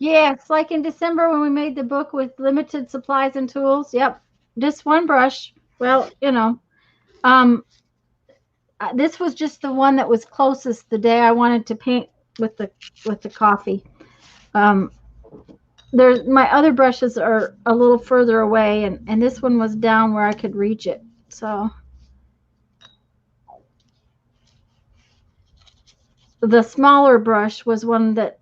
Yeah, it's like in December when we made the book with limited supplies and tools. Yep. Just one brush. Well, this was just the one that was closest the day I wanted to paint with the coffee. Um, there's my other brushes are a little further away, and this one was down where I could reach it. So the smaller brush was one that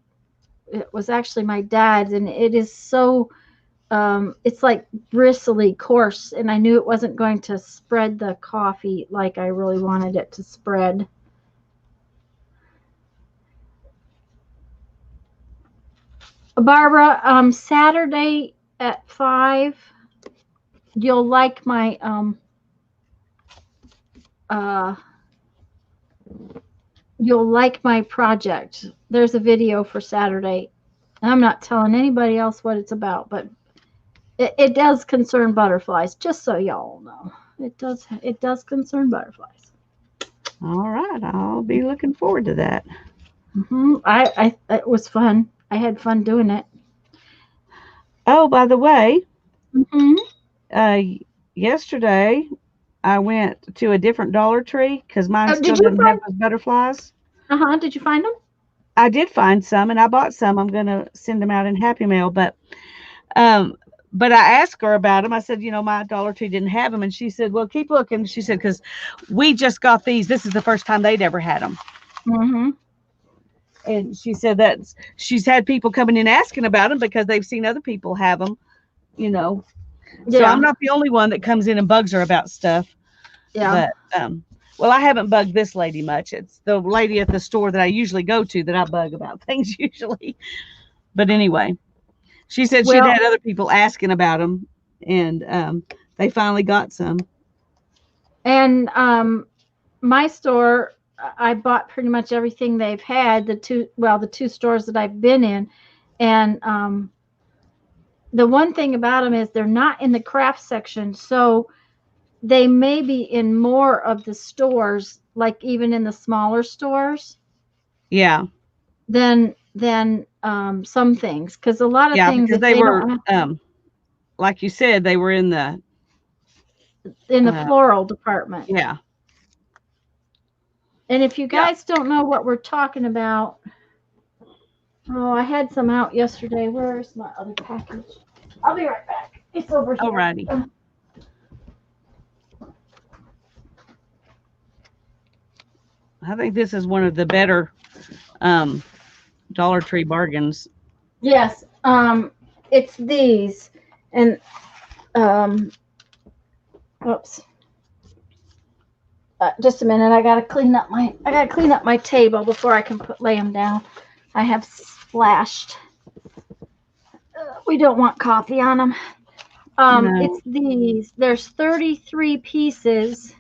it was actually my dad's, and it is so it's like bristly coarse, and I knew it wasn't going to spread the coffee like I really wanted it to spread. Barbara, Saturday at 5, you'll like my uh you'll like my project. There's a video for Saturday. I'm not telling anybody else what it's about, but it does concern butterflies, just so y'all know. It does concern butterflies. All right, I'll be looking forward to that. I it was fun. I had fun doing it. Oh, by the way, hmm uh, yesterday I went to a different Dollar Tree because mine Oh, still did you doesn't have find? those butterflies. Did you find them? I did find some, and I bought some. I'm gonna send them out in Happy Mail, um, but I asked her about them. I said, my Dollar Tree didn't have them, and she said, "Well, keep looking." She said, "Because we just got these. This is the first time they'd ever had them." Mm-hmm. And she said that she's had people coming in asking about them because they've seen other people have them. You know, so I'm Yeah. not the only one that comes in and bugs her about stuff. Yeah. But well, I haven't bugged this lady much. It's the lady at the store that I usually go to that I bug about things usually. But anyway, she said she'd Well, had other people asking about them, and they finally got some. and my store, I bought pretty much everything they've had. The two stores that I've been in, and the one thing about them is they're not in the craft section, so they may be in more of the stores, like even in the smaller stores, Yeah, than some things. Because a lot of yeah, things, because if they they were don't have like you said, they were in the in the uh, floral department. yeah, And if you yeah. guys don't know what we're talking about, oh, I had some out yesterday. Where's my other package? I'll be right back. It's over here. Alrighty. I think this is one of the better um, Dollar Tree bargains. Yes, it's these, and um, oops. Just a minute. I gotta clean up my table before I can lay them down. I have splashed. We don't want coffee on them. No, It's these. There's 33 pieces,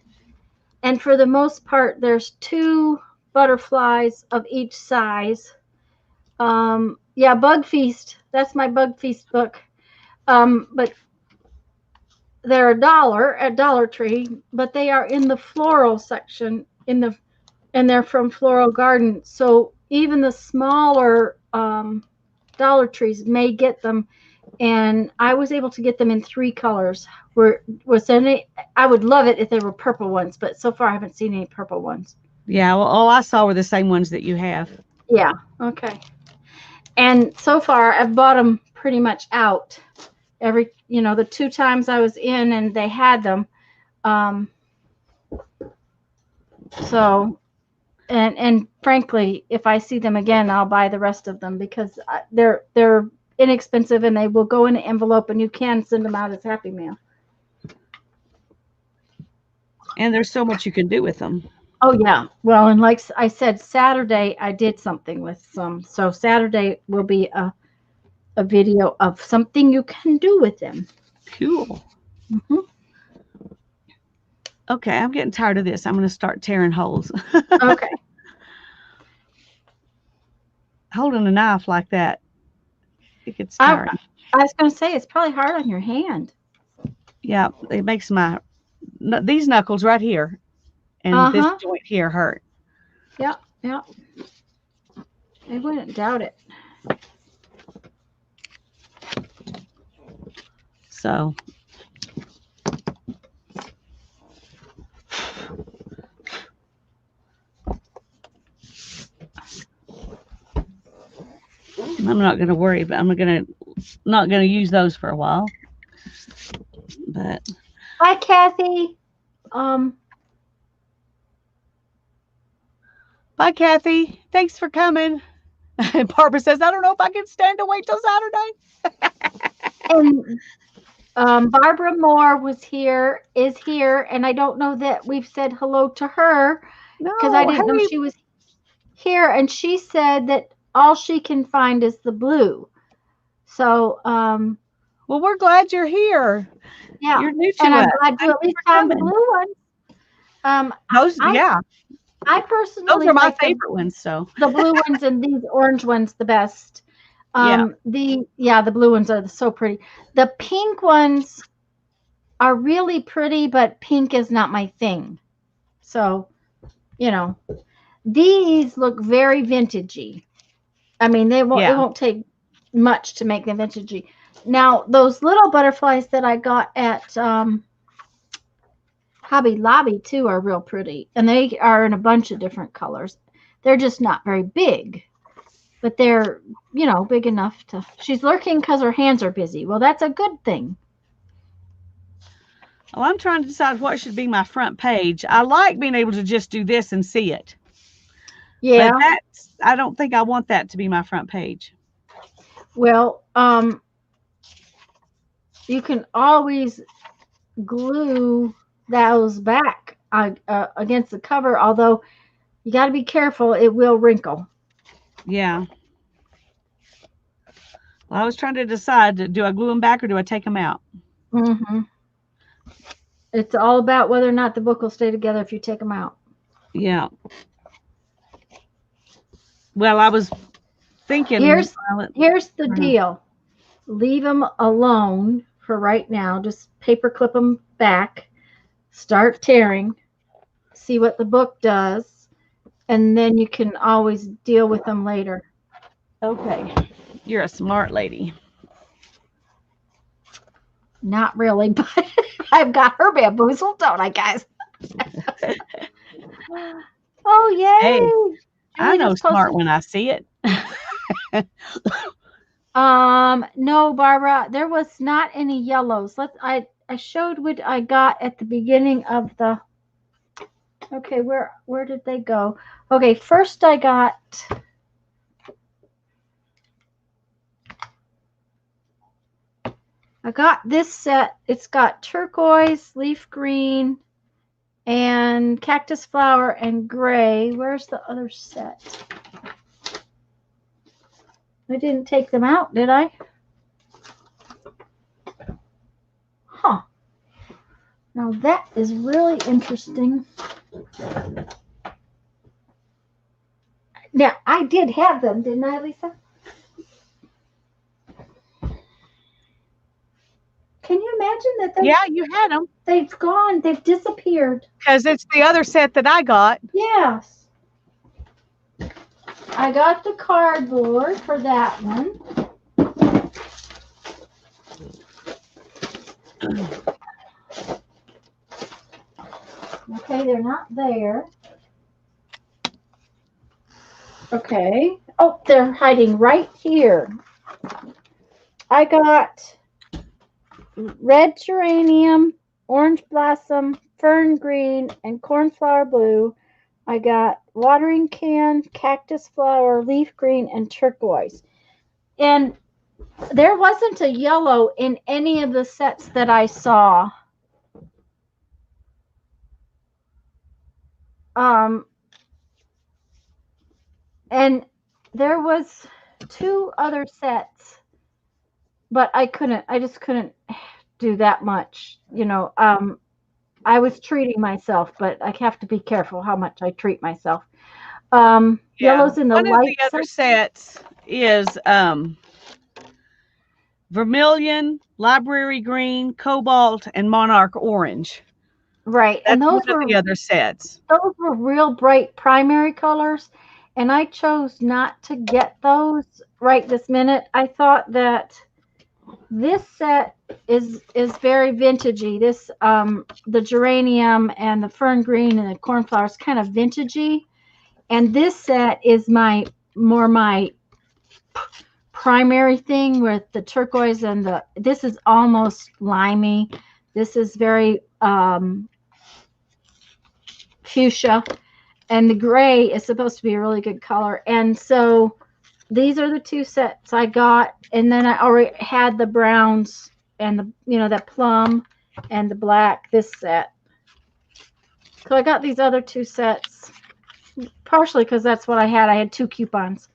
and for the most part, there's two butterflies of each size. Yeah, Bug Feast. That's my Bug Feast book. But they're $1 at Dollar Tree, but they are in the floral section and they're from Floral Garden. So even the smaller Dollar Trees may get them, and I was able to get them in 3 colors. I would love it if they were purple ones, but so far I haven't seen any purple ones. yeah. Well, all I saw were the same ones that you have. Yeah, okay. And so far I've bought them pretty much out. The 2 times I was in and they had them. Um, so and frankly, if I see them again, I'll buy the rest of them because they're inexpensive and they will go in an envelope and you can send them out as Happy Mail. And there's so much you can do with them. Oh yeah. Well, and like I said, Saturday I did something with some. So Saturday will be a video of something you can do with them. Cool. hmm Okay, I'm getting tired of this. I'm going to start tearing holes. Okay. Holding a knife like that, it gets I, tiring. I was going to say it's probably hard on your hand. Yeah, it makes these knuckles right here and this Uh-huh. joint here hurt. Yeah. Yeah. I wouldn't doubt it. So, I'm not going to worry, but I'm not going to use those for a while. But Hi, Kathy. bye, Kathy. Thanks for coming. And Barbara says, I don't know if I can stand to wait till Saturday. And Barbara Moore is here, and I don't know that we've said hello to her because I No, didn't know hey. she was here, and she said that all she can find is the blue. So, Well, we're glad you're here. yeah, You're new to and I'm us. glad you Thank at you least for found the coming. blue one. Those, I yeah, those personally are my like favorite ones. So, the blue ones and these orange ones the best. yeah. The blue ones are so pretty. The pink ones are really pretty, but pink is not my thing. So, these look very vintagey. I mean, it Yeah. won't take much to make them vintagey. Now, those little butterflies that I got at Hobby Lobby too are real pretty, and they are in a bunch of different colors. They're just not very big, but they're big enough to. She's lurking because her hands are busy. Well, that's a good thing. Well, I'm trying to decide what should be my front page. I like being able to just do this and see it. Yeah. But I don't think I want that to be my front page. Well, you can always glue those back against the cover, although you got to be careful. It will wrinkle. Yeah. Well, I was trying to decide, do I glue them back or do I take them out? Mm-hmm. It's all about whether or not the book will stay together if you take them out. Yeah. Well, I was thinking. Here's the deal. Leave them alone for right now. Just paper clip them back. Start tearing. See what the book does. And then you can always deal with them later. Okay. You're a smart lady. Not really, but I've got her bamboozled, don't I, guys? Oh, yay. Hey, I Julie know just smart posted. when I see it. No, Barbara, there was not any yellows. I showed what I got at the beginning of the. Okay, where did they go? Okay, first I got this set. It's got turquoise, leaf green, and cactus flower and gray. Where's the other set? I didn't take them out, did I? Huh. Now that is really interesting. Now, I did have them, didn't I, Lisa? Can you imagine that? Yeah, you had them. They've gone. They've disappeared. Because it's the other set that I got. Yes. I got the cardboard for that one. Okay, they're not there. Okay. Oh, they're hiding right here. I got red geranium, orange blossom, fern green, and cornflower blue. I got watering can, cactus flower, leaf green, and turquoise. And there wasn't a yellow in any of the sets that I saw. And there was 2 other sets, but I just couldn't do that much. I was treating myself, but I have to be careful how much I treat myself. Yellows in the One of light the other sets is vermilion, library green, cobalt, and monarch orange. Right. That's And those one of the other sets. Those were real bright primary colors, and I chose not to get those right this minute. I thought that this set is very vintagey. This the geranium and the fern green and the cornflower is kind of vintagey, and this set is my primary thing with the turquoise and this is almost limey. This is very fuchsia, and the gray is supposed to be a really good color. And so these are the two sets I got, and then I already had the browns and that plum and the black, this set. So I got these other two sets partially because that's what I had. I had 2 coupons.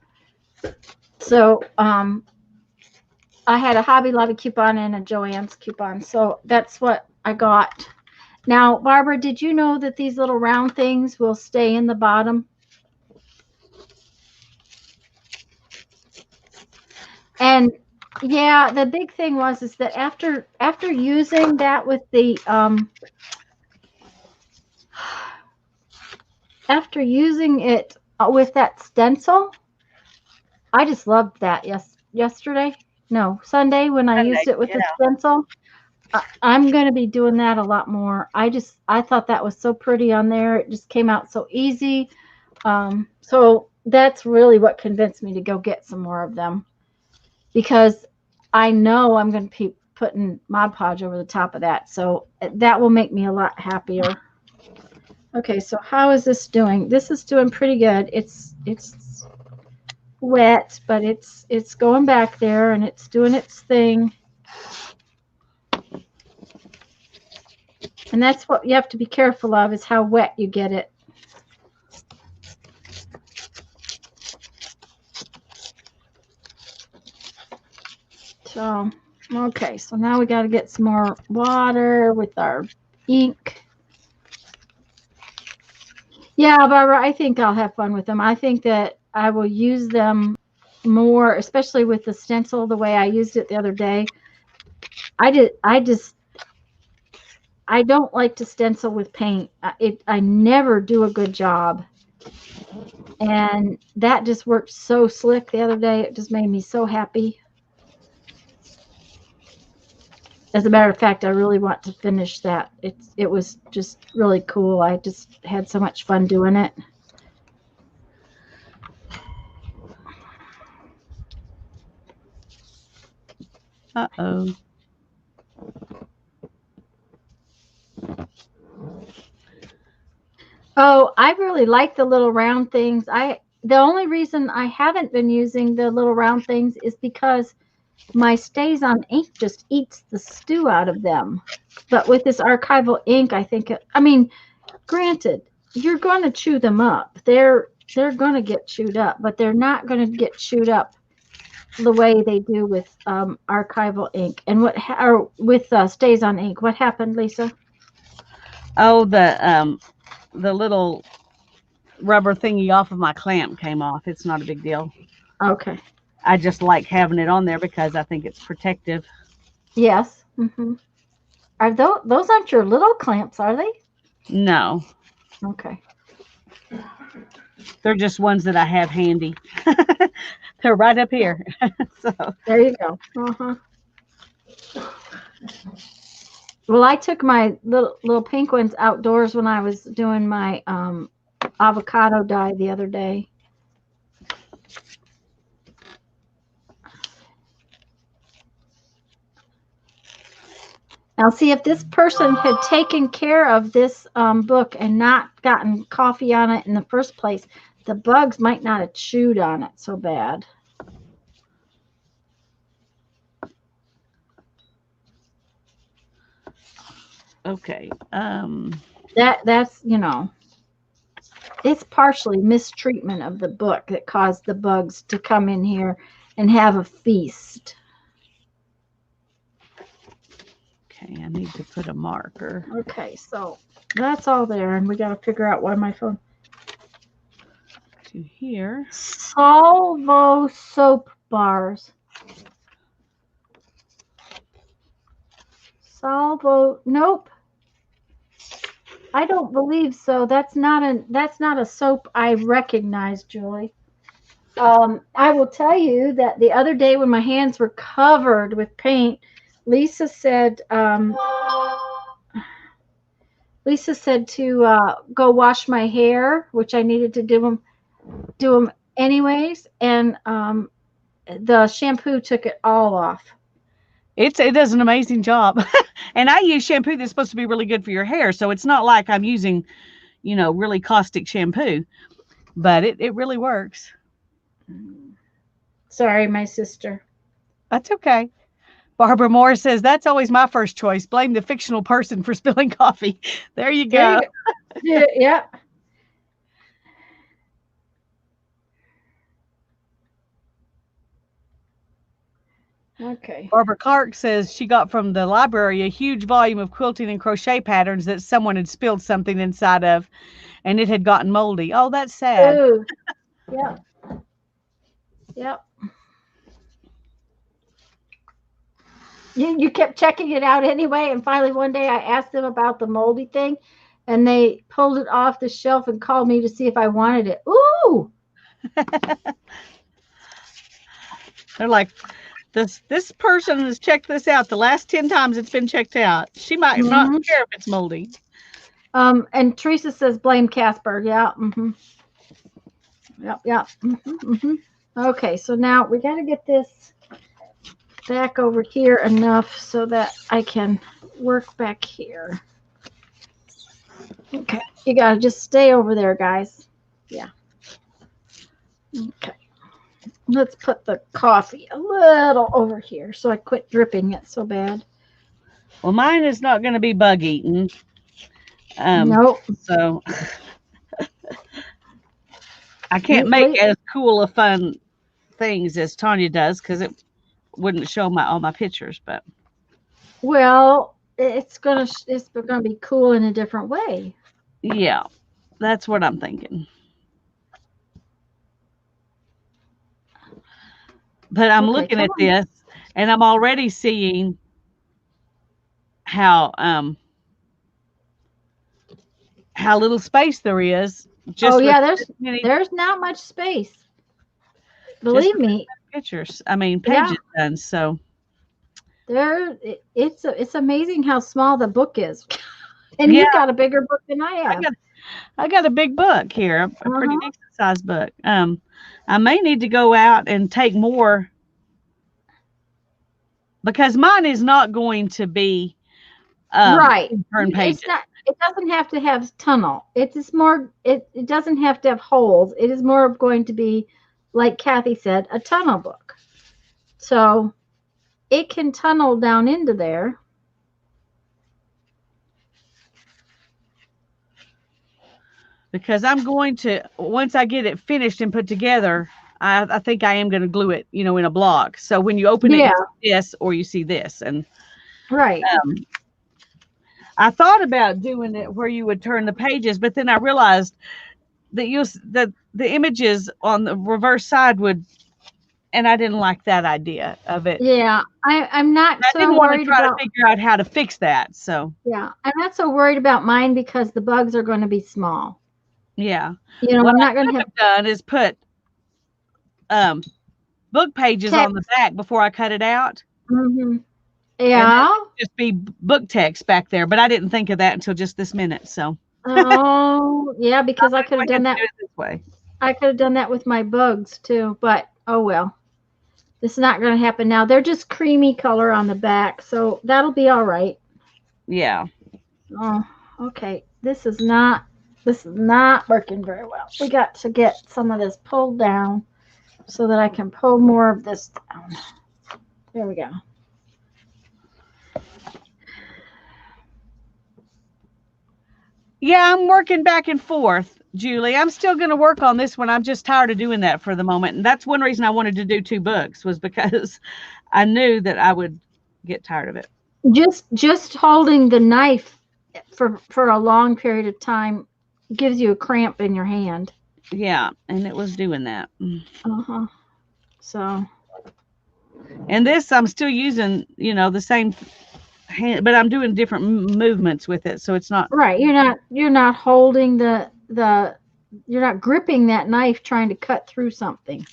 So I had a Hobby Lobby coupon and a Joann's coupon. So that's what I got. Now, Barbara, did you know that these little round things will stay in the bottom? And yeah, the big thing is that after using that with the after using it with that stencil, I just loved that. Sunday when I used it with the stencil. I'm going to be doing that a lot more. I thought that was so pretty on there. It just came out so easy. So that's really what convinced me to go get some more of them, because I know I'm going to be putting Mod Podge over the top of that. So that will make me a lot happier. Okay, so how is this doing? This is doing pretty good. It's wet, but it's going back there and it's doing its thing. And that's what you have to be careful of, is how wet you get it. So, okay, so now we got to get some more water with our ink. Yeah, Barbara, I think I'll have fun with them. I think that I will use them more, especially with the stencil, the way I used it the other day. I don't like to stencil with paint. I never do a good job. And that just worked so slick the other day. It just made me so happy. As a matter of fact, I really want to finish that. It was just really cool. I just had so much fun doing it. Uh-oh. Oh, I really like the little round things. The only reason I haven't been using the little round things is because my Stays on ink just eats the stew out of them. But with this archival ink, I think, granted, you're going to chew them up. They're going to get chewed up, but they're not going to get chewed up the way they do with archival ink. And with Stays on ink, what happened, Lisa? Oh, the little rubber thingy off of my clamp came off. It's not a big deal. Okay. I just like having it on there because I think it's protective. Yes. Mm-hmm. Are those aren't your little clamps, are they? No. Okay. They're just ones that I have handy. They're right up here. So there you go. Uh-huh. Well, I took my little pink ones outdoors when I was doing my avocado dye the other day. Now, see, if this person had taken care of this book and not gotten coffee on it in the first place, the bugs might not have chewed on it so bad. okay. That's it's partially mistreatment of the book that caused the bugs to come in here and have a feast. Okay, I need to put a marker. Okay, so that's all there, and we got to figure out why my phone. To here. Salvo soap bars. Salvo, nope. I don't believe so. That's not a soap I recognize, Julie. I will tell you that the other day when my hands were covered with paint, Lisa said to go wash my hair, which I needed to do them anyways, and the shampoo took it all off. It does an amazing job. And I use shampoo that's supposed to be really good for your hair. So it's not like I'm using, really caustic shampoo, but it really works. Sorry, my sister. That's okay. Barbara Moore says, that's always my first choice. Blame the fictional person for spilling coffee. There you There go. you go. Yeah. Okay. Barbara Clark says she got from the library a huge volume of quilting and crochet patterns that someone had spilled something inside of, and it had gotten moldy. Oh, that's sad. Ooh. Yep. Yep. You kept checking it out anyway, and finally one day I asked them about the moldy thing, and they pulled it off the shelf and called me to see if I wanted it. Ooh. They're like, this person has checked this out the last 10 times it's been checked out. She might not Mhm. care if it's moldy. And Teresa says blame Casper. Yeah. Mm-hmm. Yep. Yep. Mm-hmm, mm-hmm. Okay, so now we got to get this back over here enough so that I can work back here. Okay, you got to just stay over there, guys. Yeah. Okay. Let's put the coffee a little over here so I quit dripping it so bad. Well, mine is not going to be bug eaten. Nope. So I can't make as cool of fun things as Tanya does because it wouldn't show all my pictures. But well, it's gonna be cool in a different way. Yeah, that's what I'm thinking. But I'm looking at this, and I'm already seeing how little space there is. Just there's not much space. Believe me. Pictures. I mean, pages done. So it's amazing how small the book is. And you got a bigger book than I have. I got a big book here, a pretty decent sized book. I may need to go out and take more because mine is not going to be right. turn pages. It doesn't have to have tunnel. It's more. It doesn't have to have holes. It is more going to be, like Kathy said, a tunnel book. So it can tunnel down into there. Because I'm going to, once I get it finished and put together, I think I am going to glue it, in a block. So when you open it, you see this or you see this. And right. I thought about doing it where you would turn the pages, but then I realized that the images on the reverse side would, and I didn't like that idea of it. Yeah, I'm not I so didn't want to worried try about to figure out how to fix that. So yeah, I'm not so worried about mine because the bugs are going to be small. Yeah. What I'm not going to have done is put book pages on the back before I cut it out. Mm-hmm. Yeah. Just be book text back there, but I didn't think of that until just this minute. So. Oh yeah, because I could have done that this way. I could have done that with my bugs too, but oh well. This is not going to happen now. They're just creamy color on the back, so that'll be all right. Yeah. Oh, okay. This is not working very well. We got to get some of this pulled down so that I can pull more of this down. There we go. Yeah, I'm working back and forth, Julie. I'm still going to work on this one. I'm just tired of doing that for the moment. And that's one reason I wanted to do 2 books was because I knew that I would get tired of it. Just holding the knife for a long period of time gives you a cramp in your hand. Yeah, and it was doing that. Uh-huh. So. And this, I'm still using, the same hand, but I'm doing different movements with it, so it's not right. You're not holding you're not gripping that knife trying to cut through something.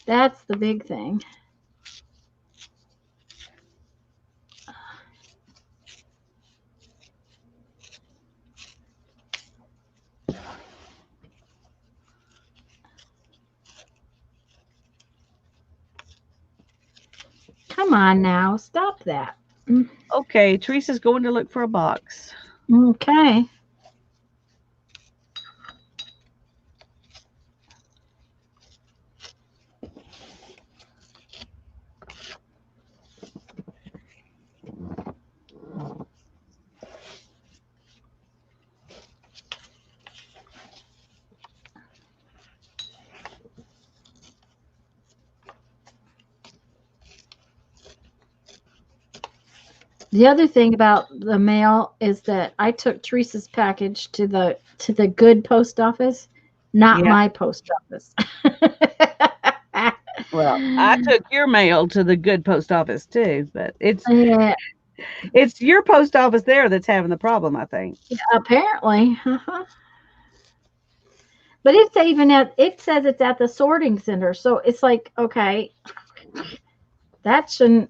That's the big thing. Come on now, stop that. Mm, Okay, Teresa's going to look for a box. Okay. The other thing about the mail is that I took Teresa's package to the good post office, not Yeah. my post office. Well, I took your mail to the good post office too, but Yeah, it's your post office there that's having the problem, I think. apparently. But it's even at it says it's at the sorting center, so it's like, okay, that shouldn't,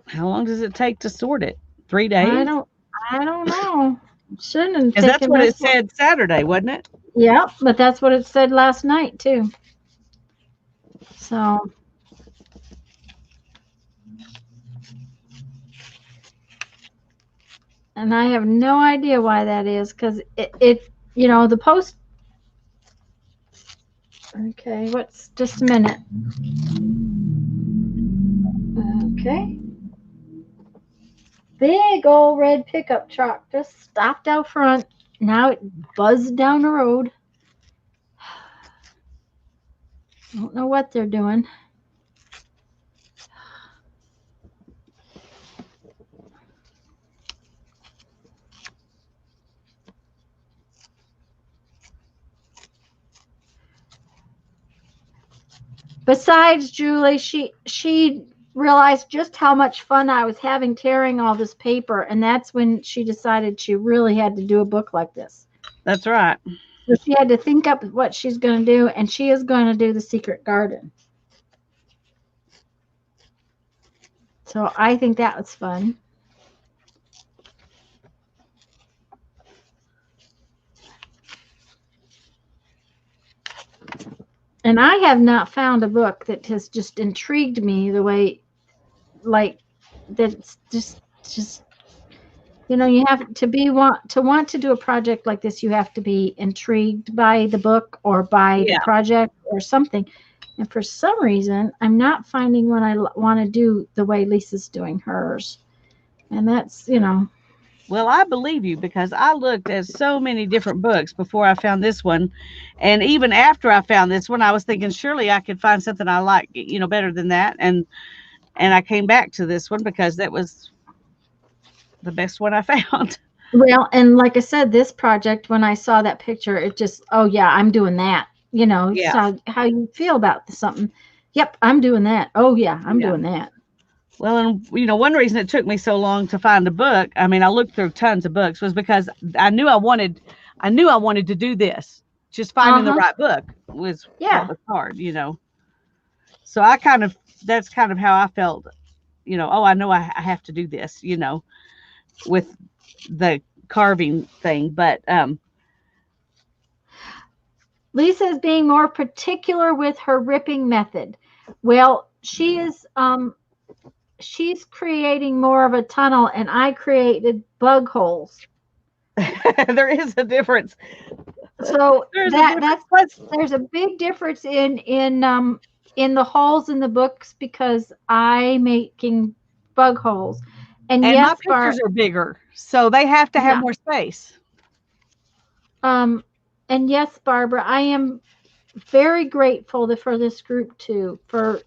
How long does it take to sort it? 3 I days? don't I don't know. Shouldn't have Because that's taken what it this long. said Saturday, wasn't it? Yep, but that's what it said last night too. So, and I have no idea why that is because the post. Okay, what's just a minute? Okay, big old red pickup truck just stopped out front. Now it buzzed down the road. Don't know what they're doing. Besides, Julie, she realized just how much fun I was having tearing all this paper, and that's when she decided she really had to do a book like this. That's right. So she had to think up what she's going to do, and she is going to do the Secret Garden. So I think that was fun. And I have not found a book that has just intrigued me the way, like, that's just you have to want to do a project like this. You have to be intrigued by the book or by the Yeah. project or something. And for some reason, I'm not finding what I want to do the way Lisa's doing hers. And that's, Well, I believe you because I looked at so many different books before I found this one. And even after I found this one, I was thinking surely I could find something I like, better than that. And I came back to this one because that was the best one I found. well, and like I said, this project, when I saw that picture, it just, oh yeah, I'm doing that. It's Yeah. how you feel about something. Yep, I'm doing that. Oh yeah, I'm Yeah. doing that. Well, and one reason it took me so long to find a book, I mean, I looked through tons of books, was because I knew I wanted to do this. Just finding the Uh-huh. right book was what Yeah. was hard. So that's kind of how I felt, oh, I know I have to do this, with the carving thing. But Lisa is being more particular with her ripping method. Well, she's creating more of a tunnel, and I created bug holes. there is a difference. So There's a difference. there's a big difference in the holes in the books because I'm making bug holes. And And my yes, pictures are bigger, so they have to have yeah, more space. um, and yes, Barbara, I am very grateful for this group too, for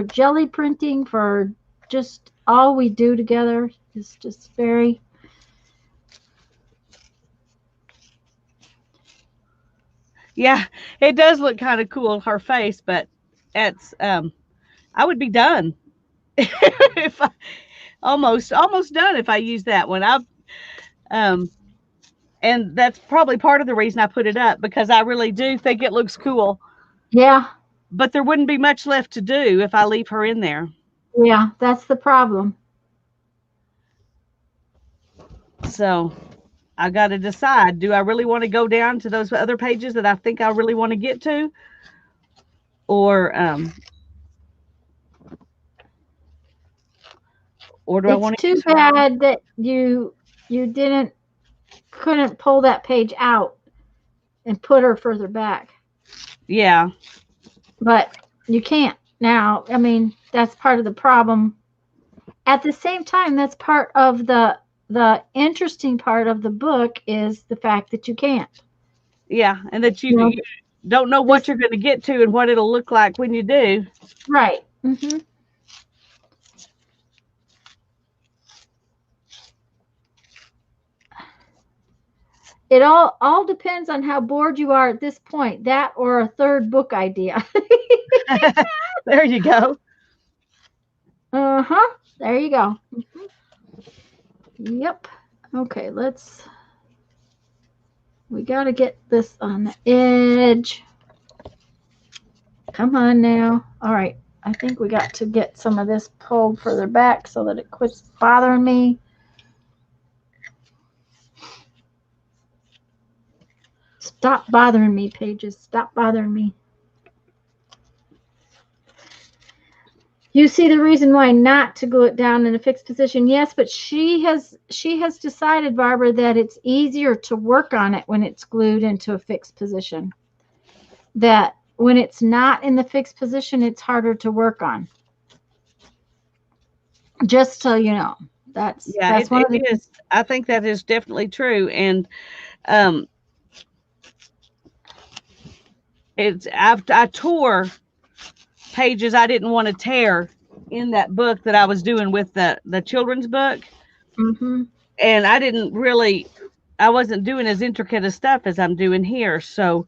jelly printing, for just all we do together is just very. Yeah, it does look kind of cool, her face, but it's I would be done if I almost done if I use that one. Um and that's probably part of the reason I put it up because I really do think it looks cool. Yeah, But there wouldn't be much left to do if I leave her in there. yeah, that's the problem. So I got to decide, do I really want to go down to those other pages that I think I really want to get to, or or do I It's want too to? bad that you couldn't pull that page out and put her further back. Yeah, But you can't now. I mean, that's part of the problem. At the same time, that's part of the interesting part of the book is the fact that you can't. yeah, and that You know, you don't know what this you're going to get to and what it'll look like when you do. right. It all depends on how bored you are at this point. That or a third book idea. There you go. Uh-huh. There you go. Yep. Okay, we got to get this on the edge. Come on now. All right. I think we got to get some of this pulled further back so that it quits bothering me. Stop bothering me, pages. Stop bothering me. You see the reason why not to glue it down in a fixed position? Yes, but she has decided, Barbara, that it's easier to work on it when it's glued into a fixed position. That when it's not in the fixed position, it's harder to work on. Just so you know, that's Yeah, one of the it is. I think that is definitely true. And um, I tore pages I didn't want to tear in that book that I was doing with the children's book, Mm-hmm. and I wasn't doing as intricate a stuff as I'm doing here. So,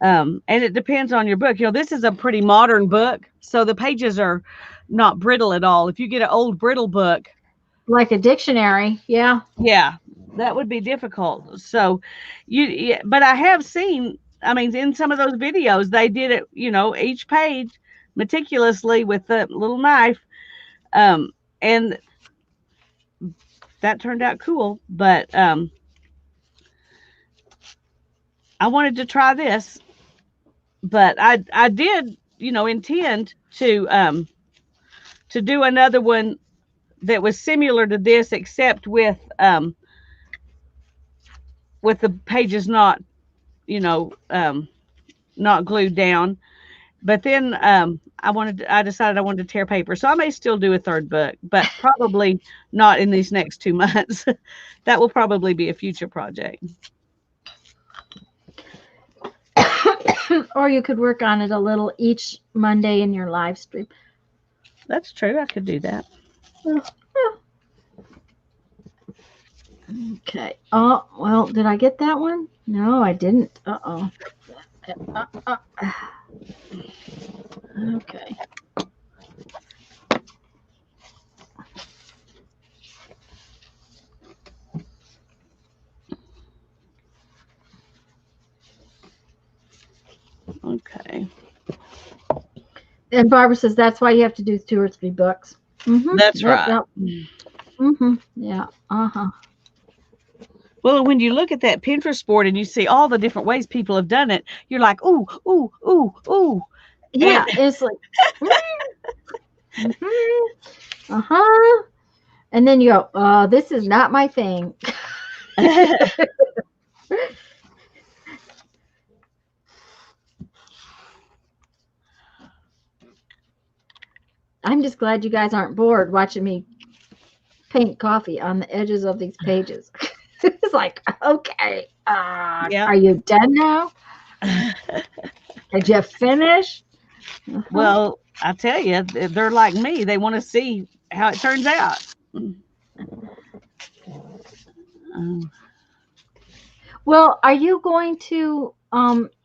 and it depends on your book. This is a pretty modern book, so the pages are not brittle at all. If you get an old brittle book, Like a dictionary, yeah. yeah, that would be difficult. So, yeah, but I have seen, I mean, in some of those videos, they did it, each page meticulously with the little knife. Um, and that turned out cool. But I wanted to try this, but I did, intend to do another one that was similar to this, except with the pages not, you know, um, not glued down. But then I decided I wanted to tear paper, so I may still do a third book, but probably not in these next 2 months. That will probably be a future project. Or you could work on it a little each Monday in your live stream. That's true. I could do that. Okay. Oh, well, did I get that one? No, I didn't. Uh-oh. Okay. Okay. And Barbara says that's why you have to do 2 or 3 books. Mm-hmm. That's Yep, right. yep. Mm-hmm. Yeah. Uh-huh. Well, when you look at that Pinterest board and you see all the different ways people have done it, you're like, ooh, ooh, ooh, ooh. Yeah, And it's like, mm-hmm. Uh-huh. And then you go, this is not my thing. I'm just glad you guys aren't bored watching me paint coffee on the edges of these pages. It's like, okay, yeah. are you done now? Did you finish? Well, I tell you, they're like me. They want to see how it turns out. Well, are you going to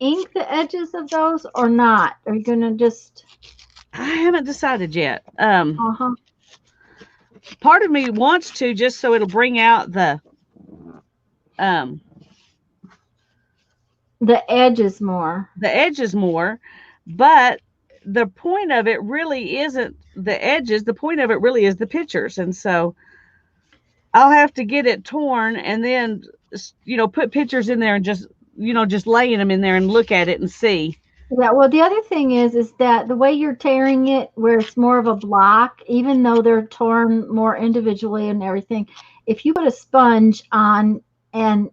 ink the edges of those or not? Are you going to just? I haven't decided yet. Uh-huh. Part of me wants to, just so it'll bring out The edges more. the edges more, but the point of it really isn't the edges. The point of it really is the pictures, and so I'll have to get it torn and then put pictures in there and just laying them in there and look at it and see. Yeah, well, the other thing is that the way you're tearing it, where it's more of a block, even though they're torn more individually and everything, if you put a sponge on, and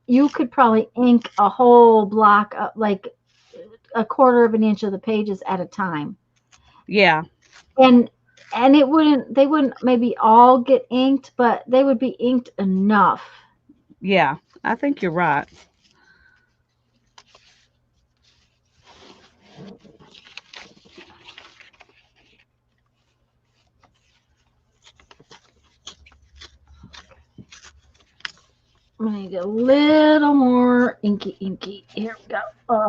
you could probably ink a whole block up, like a quarter of an inch of the pages at a time, Yeah, and it wouldn't, they wouldn't maybe all get inked, but they would be inked enough. yeah. I think you're right. I need a little more inky. Here we go.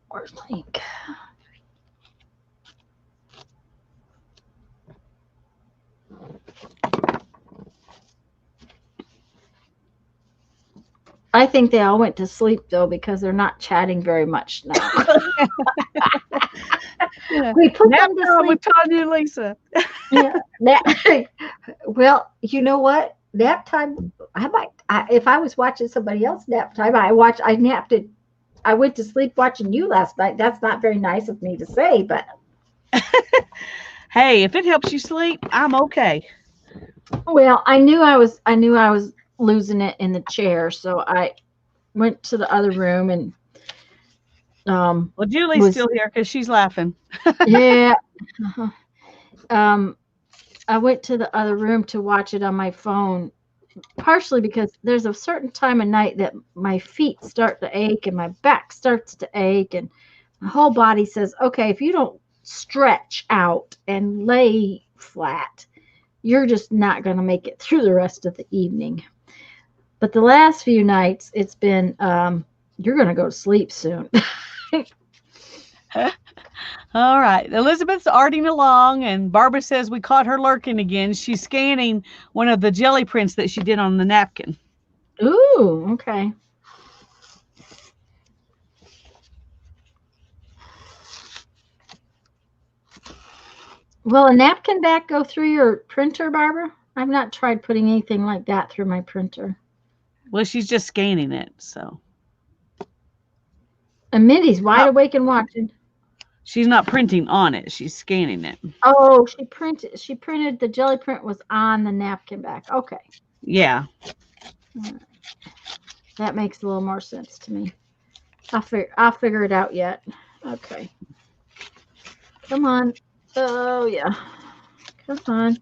Where's my ink? I think they all went to sleep though, because they're not chatting very much now. Yeah. We put Nap them to time with sleep. Tanya and Lisa. Yeah. Well, you know what? Nap time. If I was watching somebody else nap time, I napped it. I went to sleep watching you last night. That's not very nice of me to say, but Hey, if it helps you sleep, I'm okay. well, I knew I was losing it in the chair, so I went to the other room and Well, Julie's was still here because she's laughing. yeah. Um, I went to the other room to watch it on my phone, partially because there's a certain time of night that my feet start to ache and my back starts to ache, and my whole body says, okay, if you don't stretch out and lay flat, you're just not going to make it through the rest of the evening. But the last few nights, it's been, you're going to go to sleep soon. All right. Elizabeth's arting along, and Barbara says we caught her lurking again. She's scanning one of the jelly prints that she did on the napkin. Ooh, okay. Will a napkin back go through your printer, Barbara? I've not tried putting anything like that through my printer. Well, she's just scanning it, so And Mindy's wide oh, awake and watching. she's not printing on it. She's scanning it. Oh, she printed the jelly print was on the napkin back. Okay. Yeah. That makes a little more sense to me. I'll figure it out yet. Okay. Come on. Oh yeah. Come on.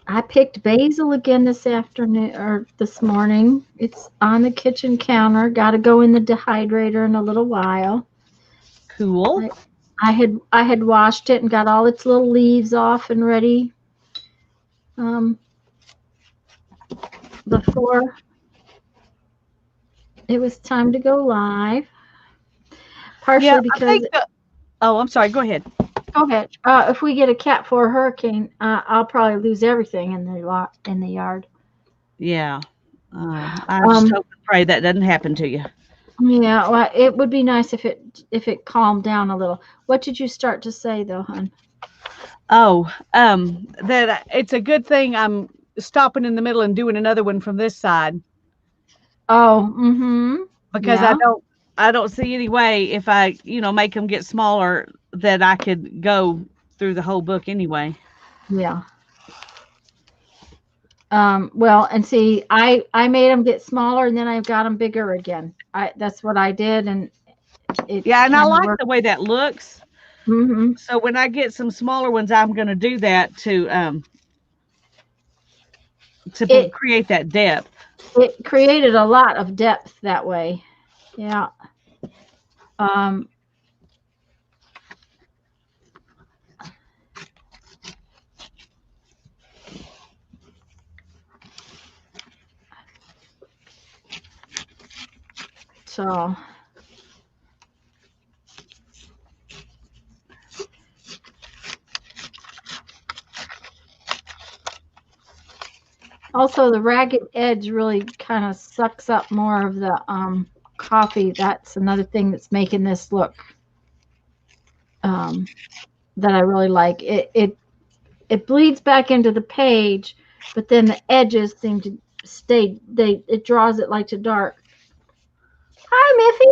I picked basil again this afternoon or this morning. It's on the kitchen counter. Got to go in the dehydrator in a little while. Cool. I had washed it and got all its little leaves off and ready before it was time to go live. Yeah, Partially I because think oh, I'm sorry. Go ahead. go ahead. If we get a Cat 4 hurricane, I'll probably lose everything in the yard. Yeah. I just Um, hope and pray that doesn't happen to you. yeah, well, it would be nice if it calmed down a little. What did you start to say though, hon? Oh, that it's a good thing I'm stopping in the middle and doing another one from this side Oh, mm-hmm. because Yeah, I don't see any way if I, make them get smaller that I could go through the whole book anyway. yeah. Well, and see, I made them get smaller, and then I got them bigger again. That's what I did, and it Yeah, and I kind of like worked. the way that looks. Mm-hmm. So when I get some smaller ones, I'm going to do that to It create that depth. it created a lot of depth that way. Yeah. Um, so Also, the ragged edge really kind of sucks up more of the coffee. That's another thing that's making this look um, that I really like. It bleeds back into the page, but then the edges seem to stay. It draws it like to dark. Hi, Miffy.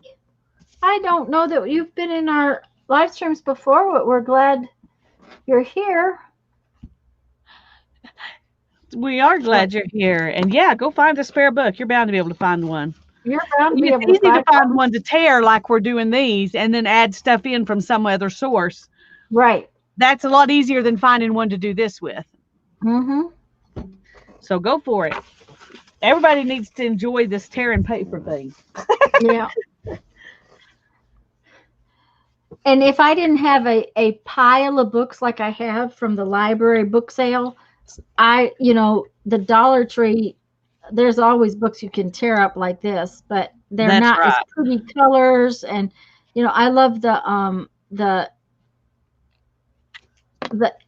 I don't know that you've been in our live streams before, but we're glad you're here. We are glad you're here. And yeah, go find a spare book. You're bound to be able to find one. You're bound to be It's able to easy to find find one to tear like we're doing these and then add stuff in from some other source. Right. That's a lot easier than finding one to do this with. Mm-hmm. So go for it. Everybody needs to enjoy this tearing paper thing. Yeah. And if I didn't have a pile of books like I have from the library book sale, the Dollar Tree, there's always books you can tear up like this, but they're That's not as right. pretty colors. And I love the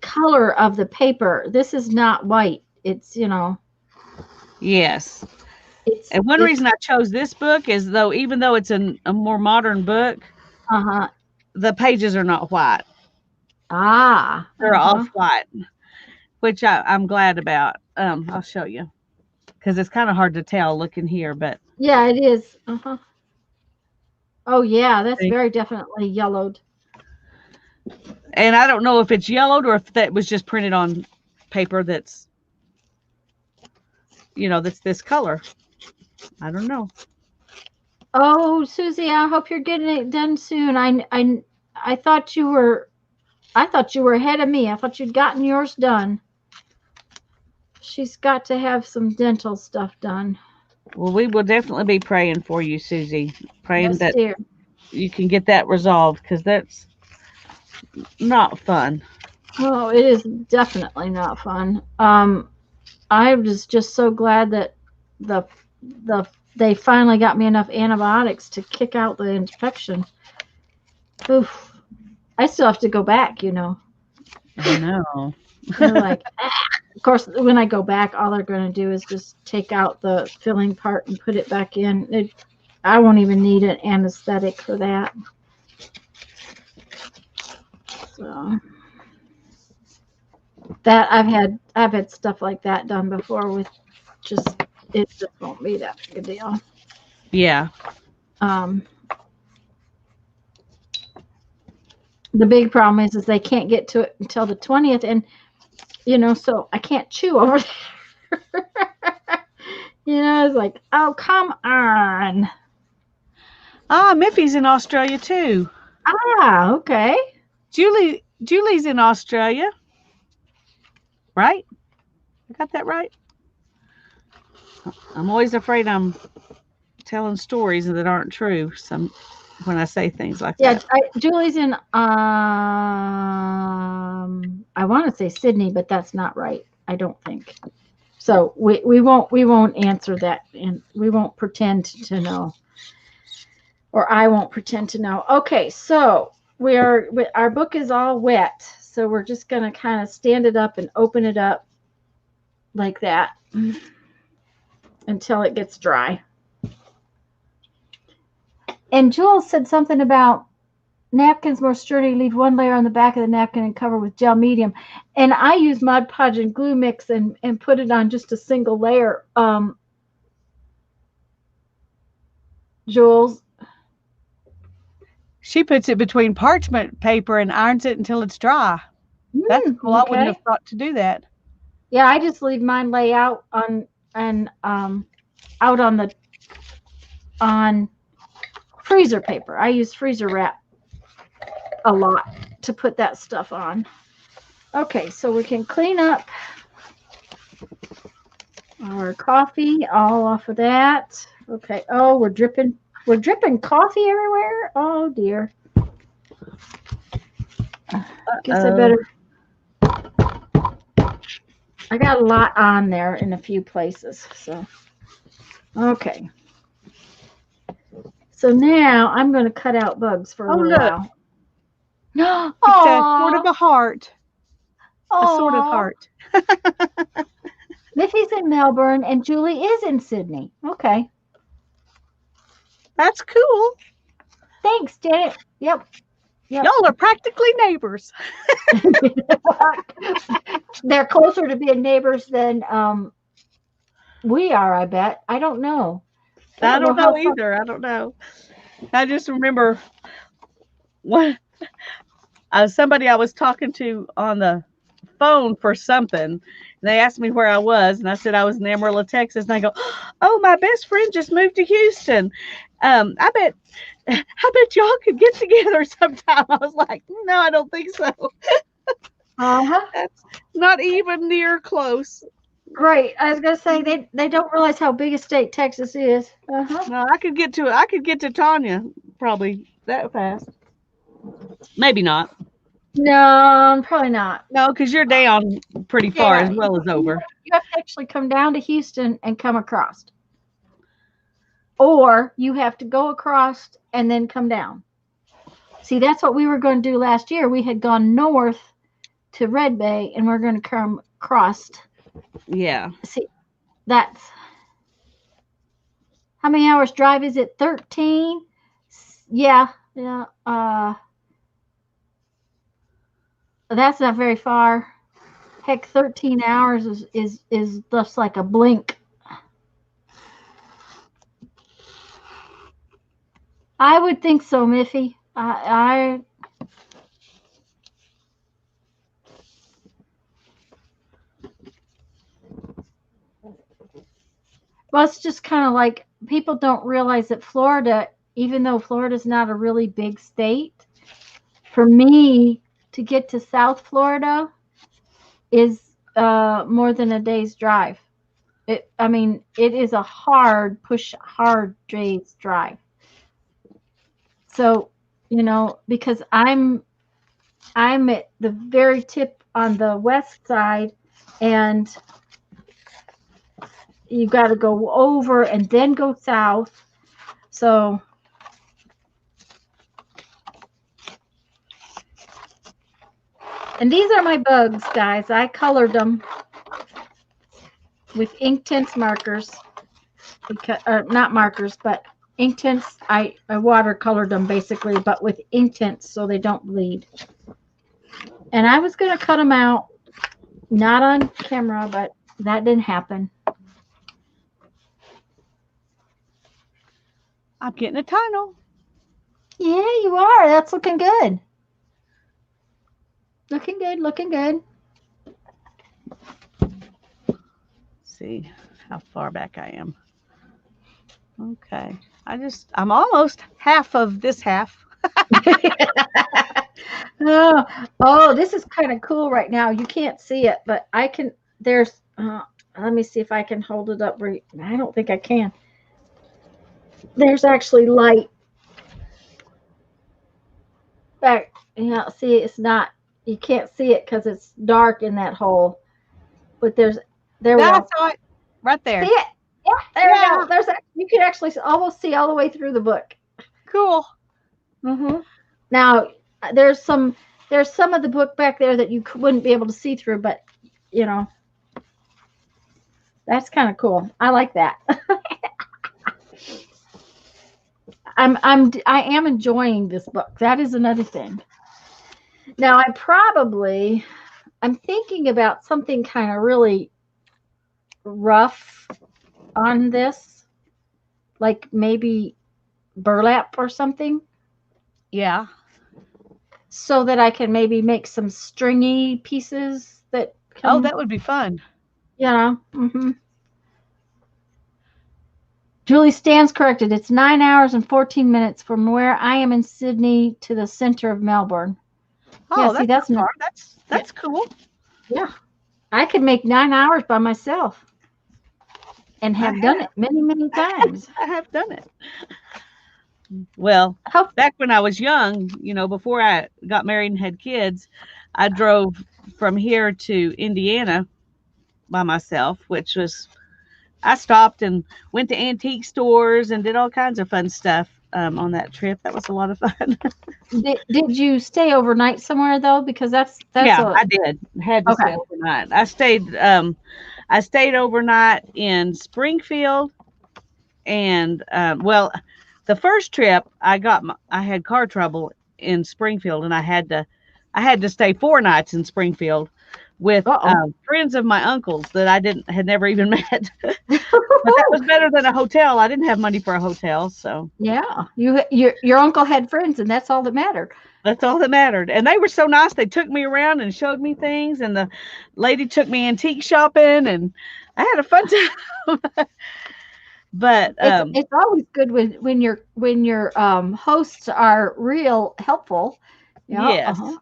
color of the paper. This is not white. It's Yes. it's And one reason I chose this book is even though it's a more modern book, uh-huh. the pages are not white. Ah. They're Uh-huh. off white, which I'm glad about. I'll show you because it's kind of hard to tell looking here, but Yeah, it is. Uh-huh. Oh yeah, that's see? very definitely yellowed. And I don't know if it's yellowed or if that was just printed on paper that's that's this color. I don't know. Oh, Susie, I hope you're getting it done soon. I thought you were ahead of me. I thought you'd gotten yours done. She's got to have some dental stuff done. Well, we will definitely be praying for you, Susie. Praying Yes, that dear. you can get that resolved because that's not fun. Oh, it is definitely not fun. I was just so glad that the they finally got me enough antibiotics to kick out the infection. Oof. I still have to go back, I know. They're like, of course, when I go back, all they're going to do is just take out the filling part and put it back in. I won't even need an anesthetic for that. So that I've had stuff like that done before with it just won't be that big a deal. Yeah. The big problem is they can't get to it until the 20th, and so I can't chew over there. It's like, oh, come on. Miffy's in Australia too. Ah, okay. Julie's in Australia. Right? I got that right? I'm always afraid I'm telling stories that aren't true when I say things like that. Julie's in I want to say Sydney, but that's not right. I don't think. So we won't answer that, and we won't pretend to know. Or I won't pretend to know. Okay, so our book is all wet, so we're just going to kind of stand it up and open it up like that until it gets dry. And Jules said something about napkins more sturdy, leave one layer on the back of the napkin and cover with gel medium. And I use Mod Podge and glue mix and put it on just a single layer. Jules? She puts it between parchment paper and irons it until it's dry. That's cool. I wouldn't have thought to do that. Yeah, I just leave mine lay out on freezer paper. I use freezer wrap a lot to put that stuff on. Okay, so we can clean up our coffee all off of that. Okay. Oh, we're dripping coffee everywhere. Oh dear. Guess I better. I got a lot on there in a few places. So, okay. So now I'm going to cut out bugs for a little while. No, it's a sort of a heart. Aww. A sort of heart. Miffy's in Melbourne and Julie is in Sydney. Okay. That's cool. Thanks, Janet. Yep. Yep. Y'all are practically neighbors. They're closer to being neighbors than we are, I bet. I don't know. I don't how know either. I don't know. I just remember when somebody I was talking to on the phone for something. And they asked me where I was, and I said I was in Amarillo, Texas. And they go, "Oh, my best friend just moved to Houston. I bet y'all could get together sometime." I was like, "No, I don't think so. Uh-huh. That's not even near close." Right. I was gonna say they don't realize how big a state Texas is. Uh-huh. No, I could get to Tanya probably that fast. Maybe not. No, probably not. No, because you're down pretty far Yeah, as well as over. you have to actually come down to Houston and come across. Or you have to go across and then come down. See, that's what we were going to do last year. We had gone north to Red Bay and we're going to come across. Yeah. See, that's how many hours drive is it? 13? Yeah. That's not very far. Heck, 13 hours is just like a blink. I would think so, Miffy. Well, it's just kind of like people don't realize that Florida, even though Florida's not a really big state, for me to get to South Florida is more than a day's drive. It is a hard day's drive. So, because I'm at the very tip on the west side, and you got to go over and then go south. So, and these are my bugs, guys. I colored them with Inktense markers, because not markers, but Inktense. I watercolored them basically, but with Inktense so they don't bleed. And I was going to cut them out, not on camera, but that didn't happen. I'm getting a tunnel. Yeah, you are. That's looking good. Looking good, looking good. Let's see how far back I am. Okay. I'm almost half of this half. Oh, this is kind of cool right now. You can't see it, but I can. Let me see if I can hold it up. I don't think I can. There's actually light back. See, it's not. You can't see it because it's dark in that hole. But there we I go. saw it right there. See it? Yeah, there we go. You can actually almost see all the way through the book. Cool. Mm-hmm. Now there's some of the book back there that you wouldn't be able to see through, but that's kind of cool. I like that. I am enjoying this book. That is another thing. Now I'm thinking about something kind of really rough on this, like maybe burlap or something. Yeah. So that I can maybe make some stringy pieces that come. Oh, that would be fun. Mm-hmm. Julie stands corrected. It's 9 hours and 14 minutes from where I am in Sydney to the center of Melbourne. Oh, yeah, that's far. That's cool. Yeah. I could make 9 hours by myself and have done it many, many times. I have done it. Well, back when I was young, before I got married and had kids, I drove from here to Indiana by myself, I stopped and went to antique stores and did all kinds of fun stuff on that trip. That was a lot of fun. Did you stay overnight somewhere though? Because that's I did. Had to stay overnight. I I stayed overnight in Springfield, and well, the first trip I had car trouble in Springfield, and I had to stay 4 nights in Springfield with Uh-oh. friends of my uncles that I didn't had never even met. But that was better than a hotel. I didn't have money for a hotel, so Yeah, your uncle had friends, and that's all that mattered. that's all that mattered. And they were so nice. They took me around and showed me things, and the lady took me antique shopping, and I had a fun time. But It's always good when your hosts are real helpful. Yeah. yes, Uh-huh.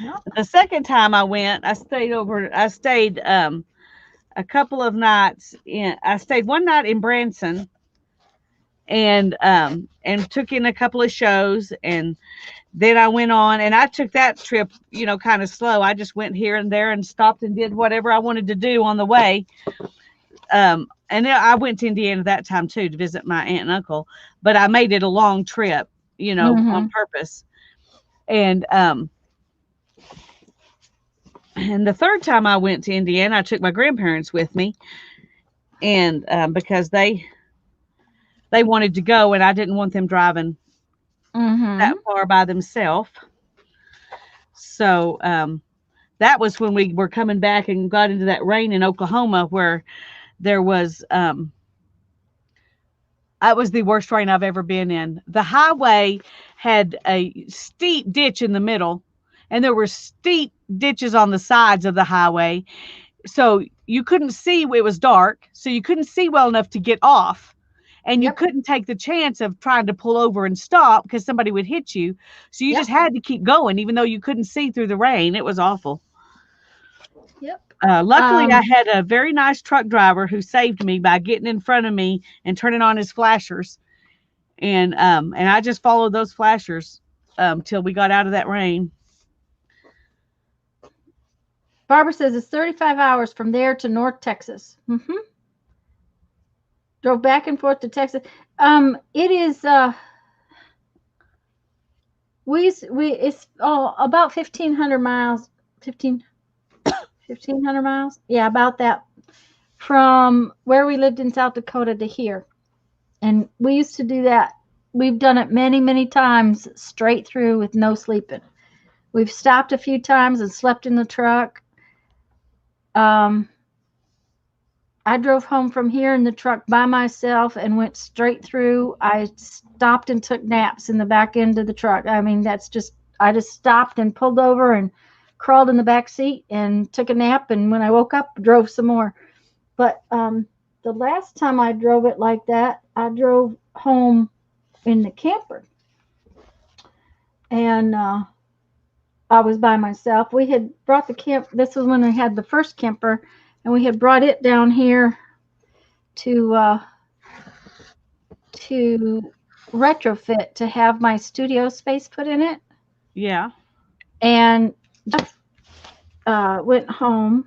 Yeah. the second time I went, I stayed a couple of nights in. I stayed one night in Branson, and took in a couple of shows, and then I went on, and I took that trip, kind of slow. I just went here and there and stopped and did whatever I wanted to do on the way. And then I went to Indiana that time too to visit my aunt and uncle, but I made it a long trip, on Mm-hmm. purpose. And the third time I went to Indiana, I took my grandparents with me, and because they wanted to go, and I didn't want them driving that Mm-hmm. far by themselves. So that was when we were coming back and got into that rain in Oklahoma, where there was that was the worst rain I've ever been in. The highway had a steep ditch in the middle, and there were steep ditches on the sides of the highway. So you couldn't see, it was dark, so you couldn't see well enough to get off. And you Yep. couldn't take the chance of trying to pull over and stop because somebody would hit you. So you Yep. just had to keep going, even though you couldn't see through the rain. It was awful. Yep. Luckily, I Um, had a very nice truck driver who saved me by getting in front of me and turning on his flashers, and I just followed those flashers till we got out of that rain. Barbara says it's 35 hours from there to North Texas. Drove back and forth to Texas. It is we it's about 1,500 miles. 1,500 miles. Yeah, about that from where we lived in South Dakota to here. And we used to do that. We've done it many, many times straight through with no sleeping. We've stopped a few times and slept in the truck. Um, I drove home from here in the truck by myself and went straight through. I stopped and took naps in the back end of the truck. I mean, I just stopped and pulled over and crawled in the back seat and took a nap. And when I woke up, drove some more. But the last time I drove it like that, I drove home in the camper. And I was by myself. We had brought the camp. This was when we had the first camper, and we had brought it down here to retrofit to have my studio space put in it. Yeah. And Jeff went home,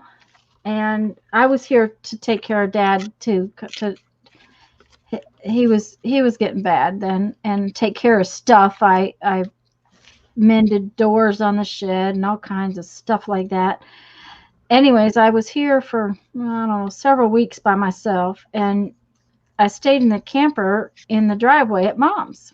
and I was here to take care of Dad too. He was getting bad then, and take care of stuff. I mended doors on the shed and all kinds of stuff like that. Anyways, I was here for, I don't know, several weeks by myself, and I stayed in the camper in the driveway at Mom's.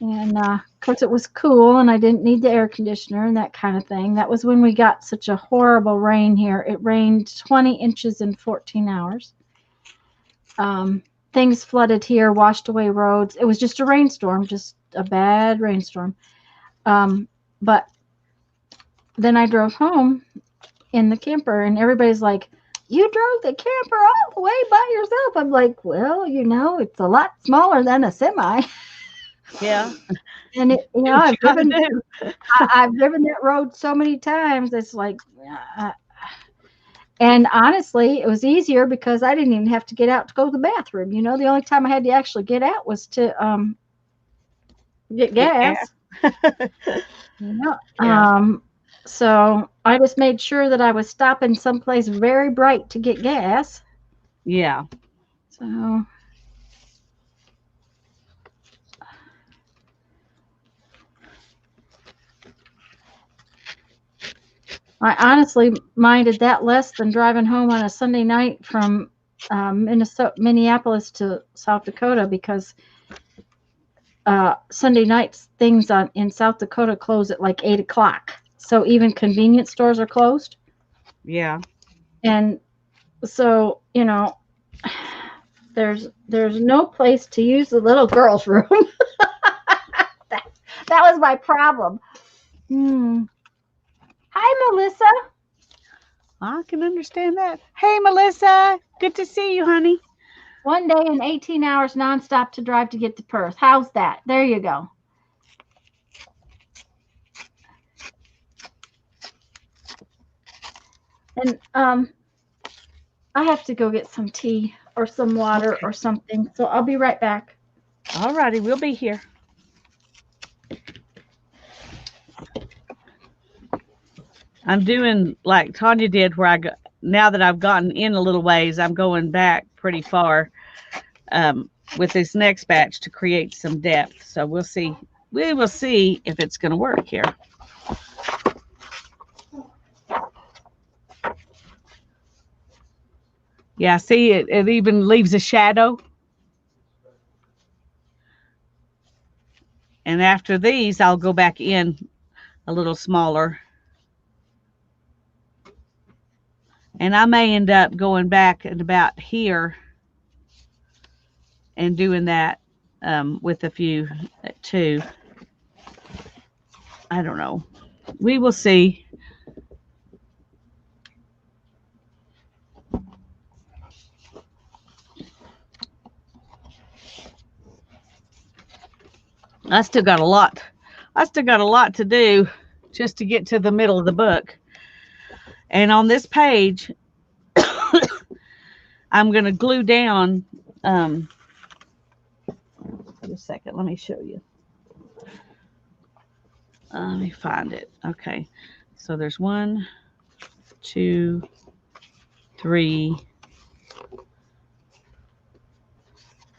And of course, it was cool, and I didn't need the air conditioner and that kind of thing. That was when we got such a horrible rain here. It rained 20 inches in 14 hours. Things flooded here, washed away roads. It was just a rainstorm, just a bad rainstorm. But then I drove home in the camper, and everybody's like, "You drove the camper all the way by yourself?" I'm like, "Well, it's a lot smaller than a semi." Yeah. And Do what you gotta do. I've driven that road so many times. It's like, and honestly, it was easier because I didn't even have to get out to go to the bathroom. The only time I had to actually get out was to get Yeah. gas. Yeah. Yeah. So I just made sure that I was stopping someplace very bright to get gas. Yeah. So I honestly minded that less than driving home on a Sunday night from Minneapolis to South Dakota, because Sunday nights things in South Dakota close at like 8 o'clock. So even convenience stores are closed. Yeah. And so, there's no place to use the little girl's room. that was my problem. Hi, Melissa. I can understand that. Hey, Melissa. Good to see you, honey. 1 day and 18 hours nonstop to drive to get to Perth. How's that? There you go. And I have to go get some tea or some water or something. So I'll be right back. All righty, we'll be here. I'm doing like Tanya did, where now that I've gotten in a little ways, I'm going back pretty far with this next batch to create some depth. So we'll see. We will see if it's going to work here. Yeah, see, it even leaves a shadow. And after these, I'll go back in a little smaller. And I may end up going back at about here and doing that with a few too. I don't know. We will see. I still got a lot. I still got a lot to do just to get to the middle of the book. And on this page, I'm going to glue down. Wait a second. Let me show you. Let me find it. Okay. So there's 1, 2, 3,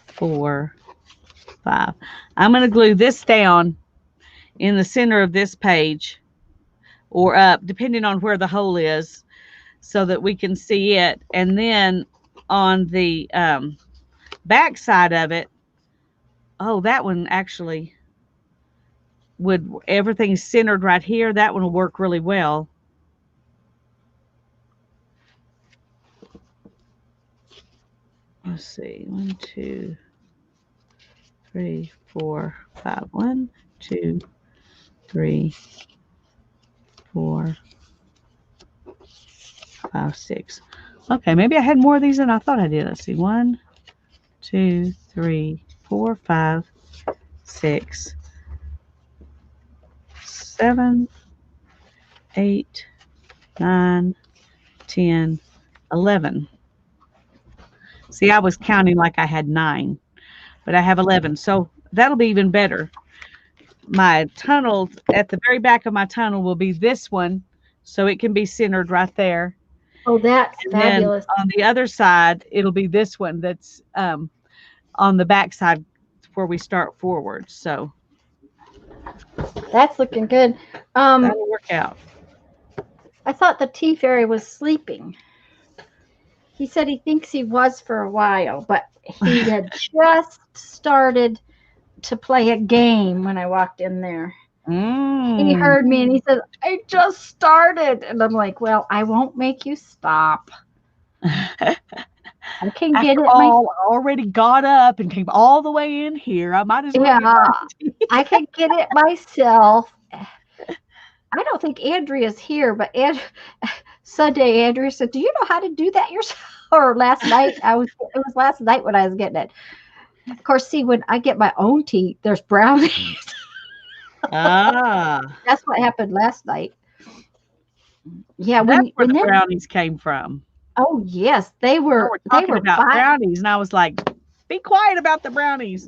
4, 5. I'm going to glue this down in the center of this page, or up, depending on where the hole is, so that we can see it. And then on the back side of it, oh, that one actually would, everything's centered right here. That one will work really well. Let's see, 1, 2, 3, 4, 5. 1, 2, 3, 4, 5, 6. Okay, maybe I had more of these than I thought I did. Let's see, 1, 2, 3, 4, 5, 6, 7, 8, 9, 10, 11. See, I was counting like I had 9, but I have 11. So that'll be even better. My tunnel, at the very back of my tunnel, will be this one, so it can be centered right there. Oh, that's And fabulous. then on the other side, it'll be this one that's on the back side where we start forward. So that's looking good. that'll work out. I thought the tea fairy was sleeping. He said he thinks he was for a while, but he had just started to play a game when I walked in there. He heard me and he said, I just started. And I'm like, well, I won't make you stop. I can get it myself. I already got up and came all the way in here. I might as well. Yeah, I can get it myself. I don't think Andrea's here, but Sunday Andrea said, "Do you know how to do that yourself?" Or last night, it was last night when I was getting it. Of course, see, when I get my own tea, there's brownies. That's what happened last night. Yeah, that's where the brownies came from. Oh yes, they were talking about brownies, and I was like, "Be quiet about the brownies."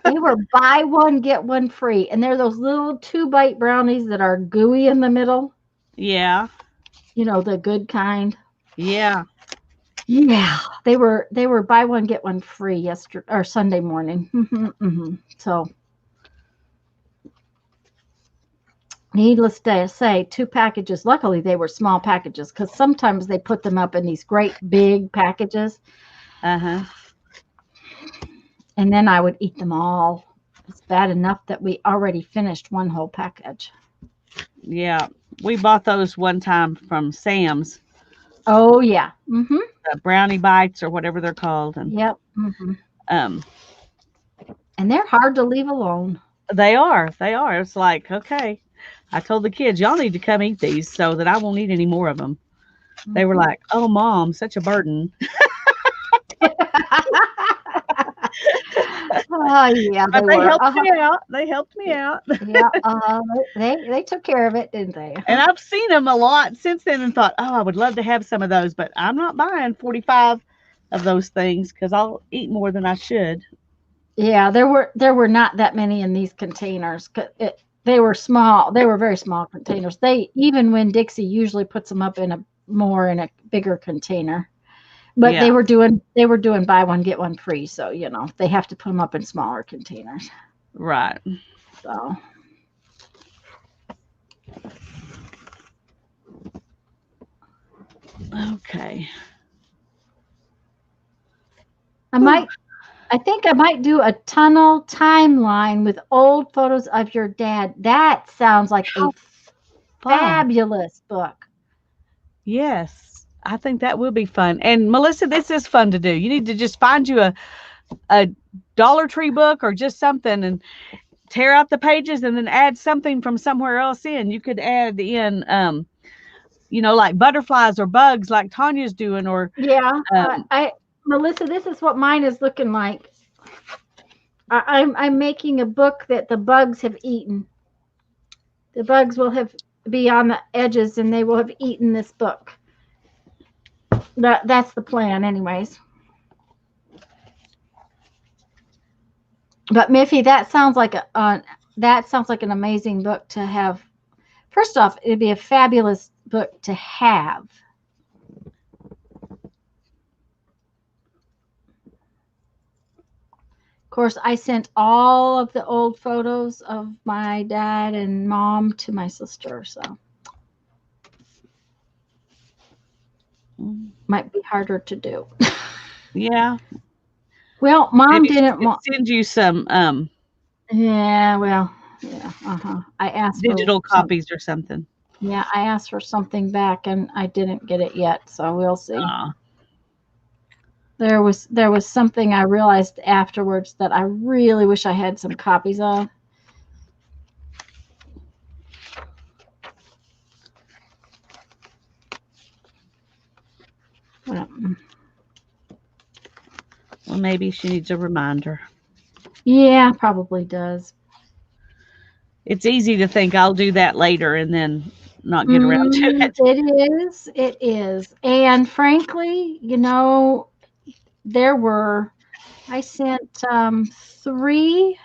They were buy one get one free, and they're those little 2-bite brownies that are gooey in the middle. Yeah, you know, the good kind. Yeah. Yeah, they were buy one get one free yesterday or Sunday morning. So Needless to say, 2 packages. Luckily, they were small packages because sometimes they put them up in these great big packages, Uh-huh. and then I would eat them all. It's bad enough that we already finished one whole package. Yeah. We bought those one time from Sam's, Oh yeah. Mhm. brownie bites or whatever they're called. And Yep. Mhm. um And they're hard to leave alone. they are. They are. It's like, okay. I told the kids, y'all need to come eat these so that I won't eat any more of them. They were Mhm. like, "Oh, mom, such a burden." Oh yeah, But they they were. helped Uh-huh. me out. They helped me out. Yeah. They took care of it, didn't they? And I've seen them a lot since then and thought, oh, I would love to have some of those, but I'm not buying 45 of those things because I'll eat more than I should. Yeah, there were not that many in these containers. They were small. They were very small containers. They even when Dixie usually puts them up in a bigger container. But Yeah, they were doing buy one get one free, so they have to put them up in smaller containers. right. So Okay. I Whew. might I think I might do a tunnel timeline with old photos of your dad. That sounds like a How fun. fabulous book. Yes. I think that will be fun. And Melissa, this is fun to do. You need to just find you a Dollar Tree book or just something and tear out the pages and then add something from somewhere else in. You could add in like butterflies or bugs like Tanya's doing or Yeah, um Melissa, this is what mine is looking like. I'm making a book that the bugs have eaten. The bugs will have be on the edges, and they will have eaten this book. That's the plan, anyways. But Miffy, that sounds like an amazing book to have. First off, it'd be a fabulous book to have. Of course, I sent all of the old photos of my dad and mom to my sister, so might be harder to do. yeah. Well, mom Maybe she didn't could want. send you some Yeah, well, yeah, uh-huh. I asked for digital some. copies or something. Yeah, I asked for something back, and I didn't get it yet, so we'll see. Aw. There was something I realized afterwards that I really wish I had some copies of. Well, Well, maybe she needs a reminder. yeah, probably does. It's easy to think I'll do that later and then not get around to Mm, it. it is. It is. And frankly, there were, I sent 3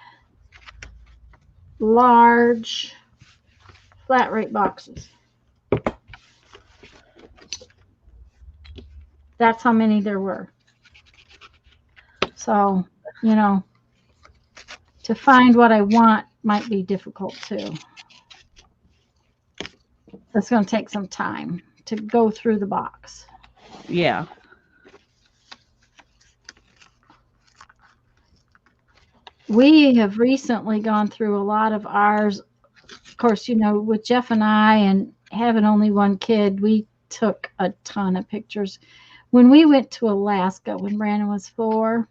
large flat rate boxes. That's how many there were. So, you know, to find what I want might be difficult too. That's going to take some time to go through the box. Yeah. We have recently gone through a lot of ours. Of course, with Jeff and I and having only one kid, we took a ton of pictures. When we went to Alaska, when Brandon was 4,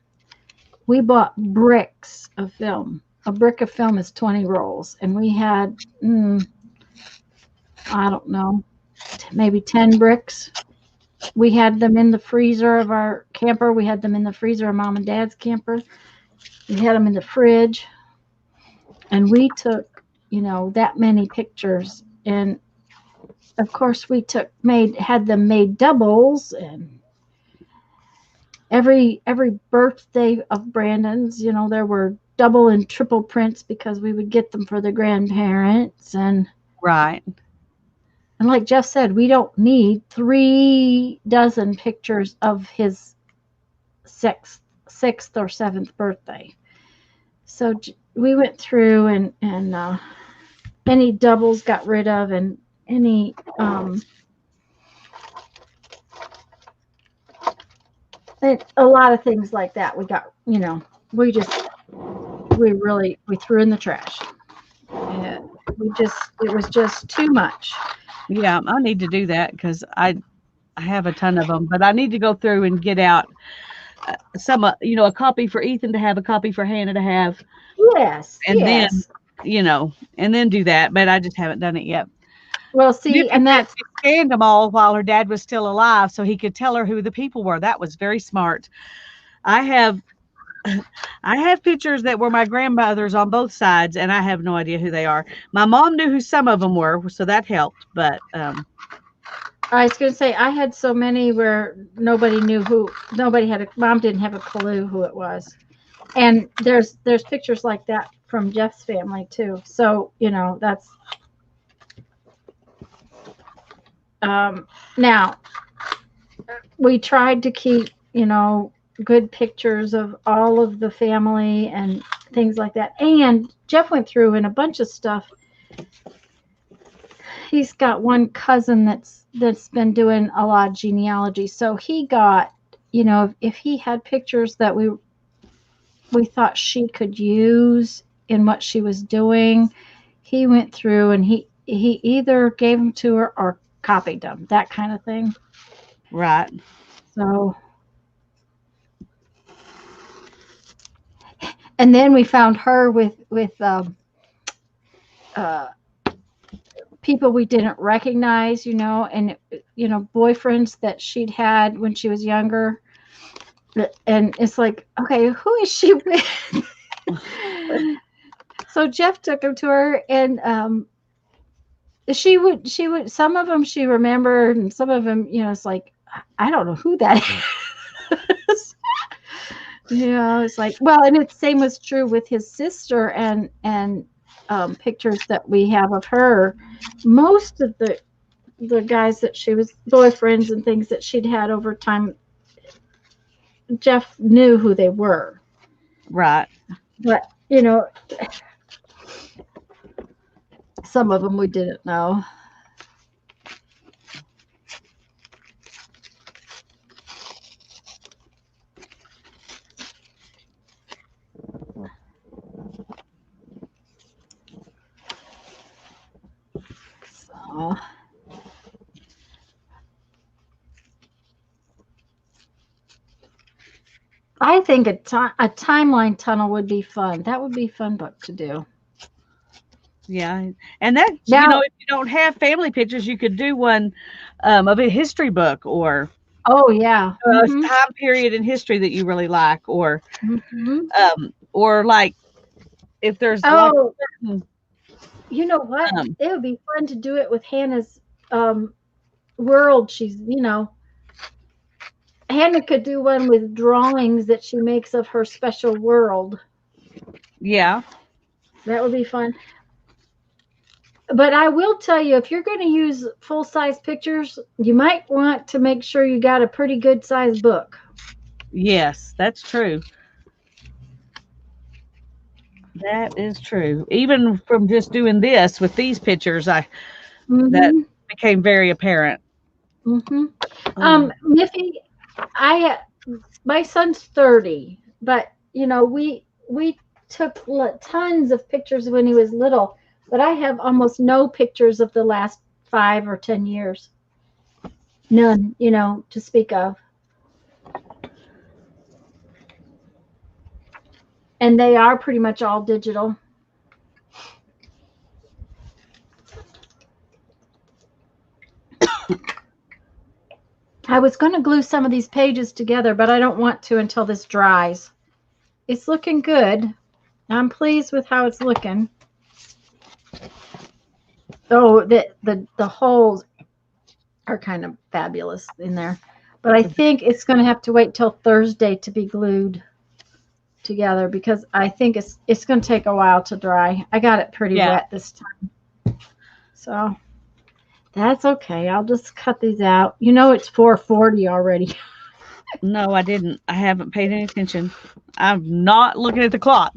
we bought bricks of film. A brick of film is 20 rolls, and we had, I don't know, maybe 10 bricks. We had them in the freezer of our camper. We had them in the freezer of Mom and Dad's camper. We had them in the fridge, and we took, that many pictures. And of course, had them made doubles, and every birthday of Brandon's, there were double and triple prints because we would get them for the grandparents. Right. And like Jeff said, we don't need 3 dozen pictures of his sixth or seventh birthday. So we went through and any doubles got rid of, and any and a lot of things like that we got, we just we threw in the trash. And it was just too much. Yeah, I need to do that because I have a ton of them, but I need to go through and get out some, a copy for Ethan to have, a copy for Hannah to have, Yes, and then, yes. and then do that. But I just haven't done it yet. Well, see, Nippy and said that's she scanned them all while her dad was still alive, so he could tell her who the people were. That was very smart. I have I have pictures that were my grandmothers on both sides, and I have no idea who they are. My mom knew who some of them were, so that helped. But I was going to say I had so many where mom didn't have a clue who it was. And there's pictures like that from Jeff's family too. So, that's now we tried to keep, good pictures of all of the family and things like that. And Jeff went through in a bunch of stuff. He's got one cousin that's been doing a lot of genealogy. So he got, if he had pictures that we thought she could use in what she was doing, he went through and he either gave them to her or copied them, that kind of thing. right, So, and then we found her with people we didn't recognize, and boyfriends that she'd had when she was younger. And it's like, okay, who is she with? So Jeff took him to her, and she would some of them she remembered, and some of them, it's like, I don't know who that is. It's like, well, and it's same was true with his sister, and pictures that we have of her. Most of the guys that she was boyfriends and things that she'd had over time, Jeff knew who they were. right. But, some of them we didn't know. So, I think a timeline tunnel would be fun. That would be a fun book to do. Yeah, and that Now, if you don't have family pictures, you could do one of a history book or oh yeah. a Hmm. time period in history that you really like, Hmm. or like if there's like Oh, certain, you know what? um, It would be fun to do it with Hannah's world. Hannah could do one with drawings that she makes of her special world. yeah, That would be fun. But I will tell you, if you're going to use full-size pictures, you might want to make sure you got a pretty good size book. yes, that's true. That is true. Even from just doing this with these pictures, that Mm-hmm. became very apparent. Mm-hmm. Um, Niffy, I my son's 30, but we took tons of pictures when he was little, but I have almost no pictures of the last 5 or 10 years. None, to speak of. And they are pretty much all digital. I was going to glue some of these pages together, but I don't want to until this dries. It's looking good. I'm pleased with how it's looking. Oh, the holes are kind of fabulous in there. But I think it's going to have to wait till Thursday to be glued together because I think it's going to take a while to dry. I got it pretty wet this time. So that's okay. I'll just cut these out. It's 4:40 already. no, I didn't. I haven't paid any attention. I'm not looking at the clock.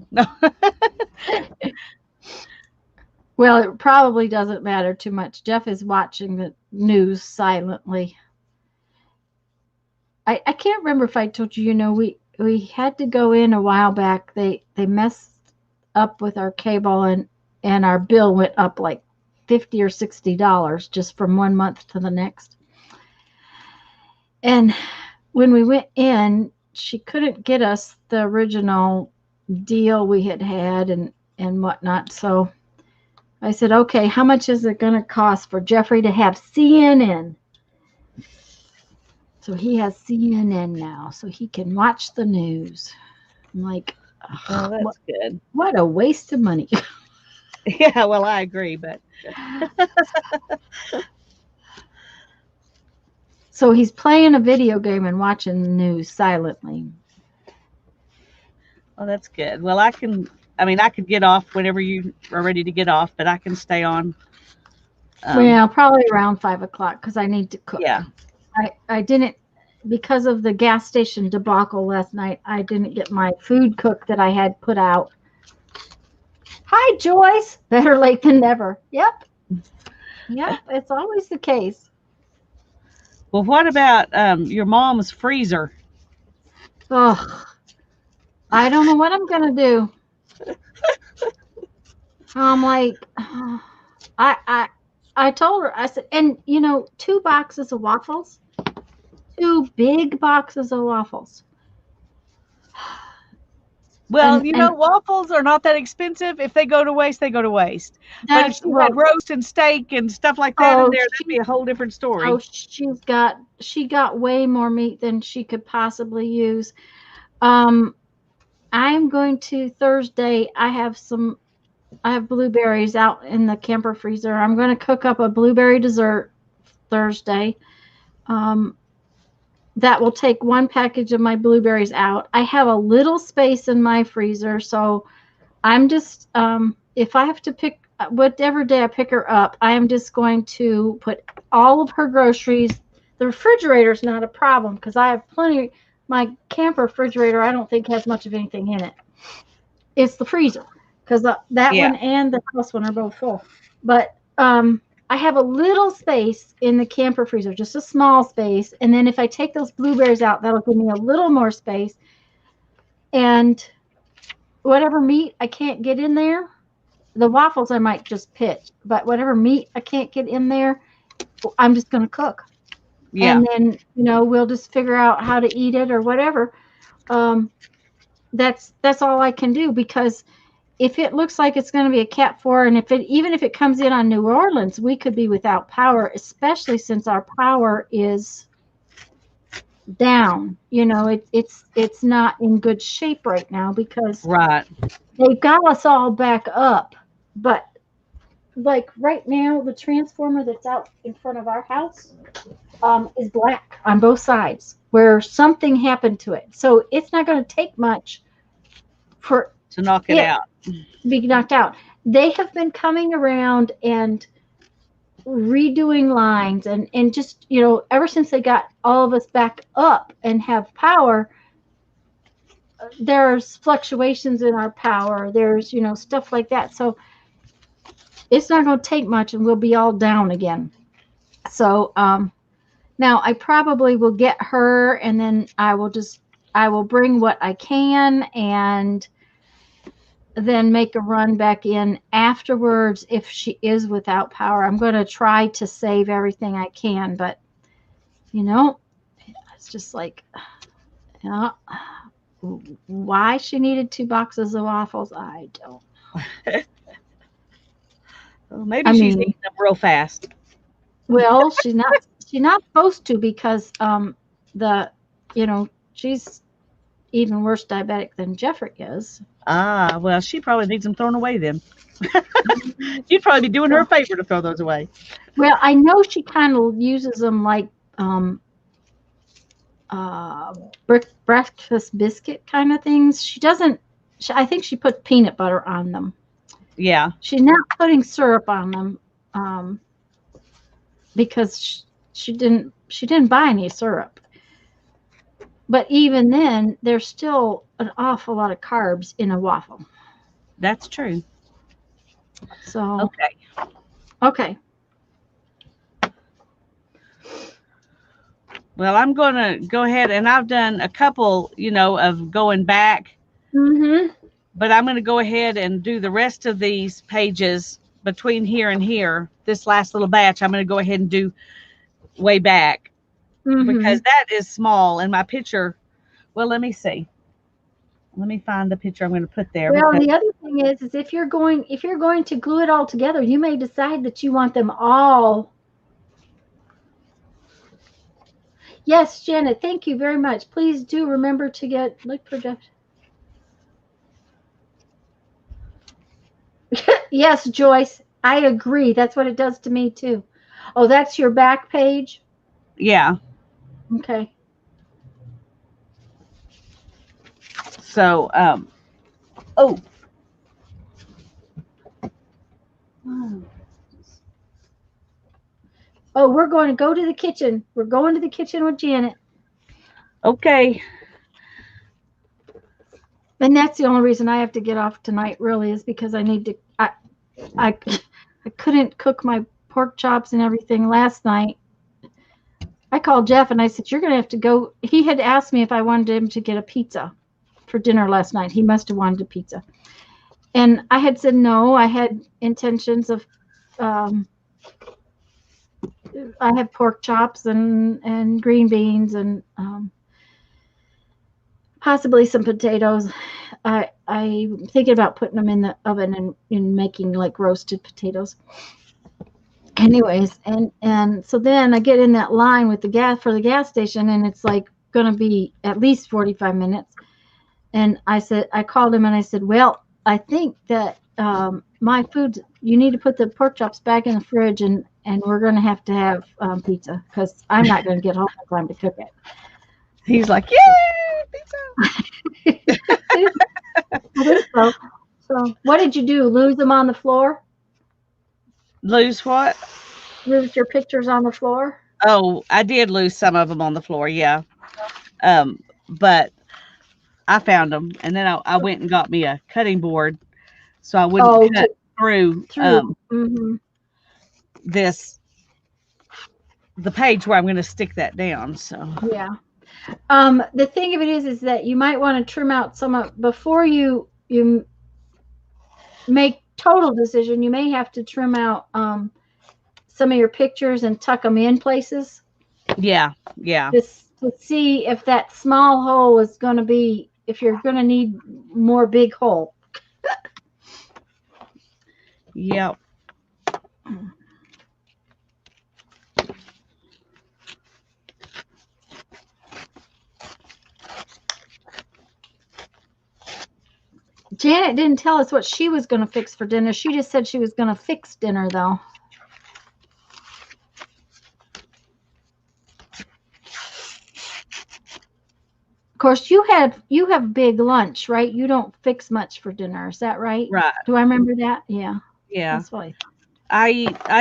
Well, it probably doesn't matter too much. Jeff is watching the news silently. I can't remember if I told you, we had to go in a while back. They messed up with our cable, and our bill went up like $50 or $60 just from one month to the next. And when we went in, she couldn't get us the original deal we had had and whatnot. So I said, okay, how much is it going to cost for Jeffrey to have CNN? So he has CNN now, so he can watch the news. I'm like, Oh, what, that's good. what a waste of money. Yeah, well, I agree, but So he's playing a video game and watching the news silently. well, that's good. Well, I could get off whenever you are ready to get off, but I can stay on. Well, probably around 5 o'clock because I need to cook. Yeah. I didn't, because of the gas station debacle last night, I didn't get my food cooked that I had put out. Hi, Joyce. Better late than never. Yep. Yep. It's always the case. Well, what about your mom's freezer? Oh, I don't know what I'm going to do. I'm like, I told her, I said, and 2 boxes of waffles, 2 big boxes of waffles. Well, And waffles are not that expensive. If they go to waste, they go to waste. But if that's, she had roast and steak and stuff like that in oh, there, that'd be a whole different oh, story. she got way more meat than she could possibly use. Um, I'm going to Thursday. I have blueberries out in the camper freezer. I'm going to cook up a blueberry dessert Thursday. Um, that will take 1 package of my blueberries out. I have a little space in my freezer, so I'm just, if I have to pick, whatever day I pick her up, I am just going to put all of her groceries. The refrigerator is not a problem because I have plenty. My camper refrigerator, I don't think has much of anything in it. It's the freezer because that Yeah. one and the house one are both full. But I have a little space in the camper freezer, just a small space. And then if I take those blueberries out, that'll give me a little more space. And whatever meat I can't get in there, the waffles I might just pitch. But whatever meat I can't get in there, I'm just going to cook. Yeah. And then, we'll just figure out how to eat it or whatever. That's all I can do because if it looks like it's going to be a Cat 4, and even if it comes in on New Orleans, we could be without power, especially since our power is down. It's not in good shape right now because Right. they've got us all back up. But like right now, the transformer that's out in front of our house is black on both sides where something happened to it. So it's not going to take much for To knock it out. be knocked out. They have been coming around and redoing lines and just, ever since they got all of us back up and have power, there's fluctuations in our power. There's, stuff like that. So it's not going to take much and we'll be all down again. So now I probably will get her and then I will bring what I can and then make a run back in afterwards if she is without power. I'm going to try to save everything I can, but it's just like, why she needed 2 boxes of waffles, I don't know. Well, maybe she's eating them real fast. Well, she's not supposed to because she's even worse diabetic than Jeffrey is. Ah, well, she probably needs them thrown away then. You'd probably be doing her a favor to throw those away. Well, I know she kind of uses them like breakfast biscuit kind of things. She doesn't. I think she put peanut butter on them. Yeah. She's not putting syrup on them because she didn't buy any syrup. But even then, there's still an awful lot of carbs in a waffle. That's true. So, Okay. okay. Well, I'm going to go ahead, and I've done a couple, of going back, Mm-hmm. but I'm going to go ahead and do the rest of these pages between here and here. This last little batch, I'm going to go ahead and do way back Mm-hmm. because that is small, and my picture. Well, let me see. Let me find the picture I'm going to put there Well, and because the other thing is if you're going to glue it all together, you may decide that you want them all. Yes, Janet, thank you very much. Please do remember to look project. Yes, Joyce, I agree. That's what it does to me too. Oh, that's your back page. yeah. Okay. So oh. Oh, we're going to go to the kitchen. We're going to the kitchen with Janet. Okay. And that's the only reason I have to get off tonight, really, is because I need to. I couldn't cook my pork chops and everything last night. I called Jeff and I said, "You're going to have to go." He had asked me if I wanted him to get a pizza for dinner last night. He must have wanted a pizza, and I had said no. I had intentions of. I have pork chops and green beans and possibly some potatoes. I'm thinking about putting them in the oven and making like roasted potatoes. Anyways, and so then I get in that line with the gas for the gas station, and it's like going to be at least 45 minutes. And I called him and I said, well, I think that my food, you need to put the pork chops back in the fridge, and we're going to have pizza because I'm not going to get home in time to cook it. He's like, yay, pizza. I think so. So what did you do? Lose them on the floor? Lose what? Lose your pictures on the floor? Oh, I did lose some of them on the floor, yeah. But I found them, and then I went and got me a cutting board so I wouldn't Oh, cut through through. Mm-hmm. this the page where I'm going to stick that down. So Yeah. The thing of it is that you might want to trim out some of before you make total decision. You may have to trim out some of your pictures and tuck them in places. yeah. Just to see if that small hole is going to be, if you're going to need more big hole. Yep. Janet didn't tell us what she was going to fix for dinner. She just said she was going to fix dinner, though. Of course, you have big lunch, right? You don't fix much for dinner. Is that right? Right. Do I remember that? Yeah. Yeah. That's why. I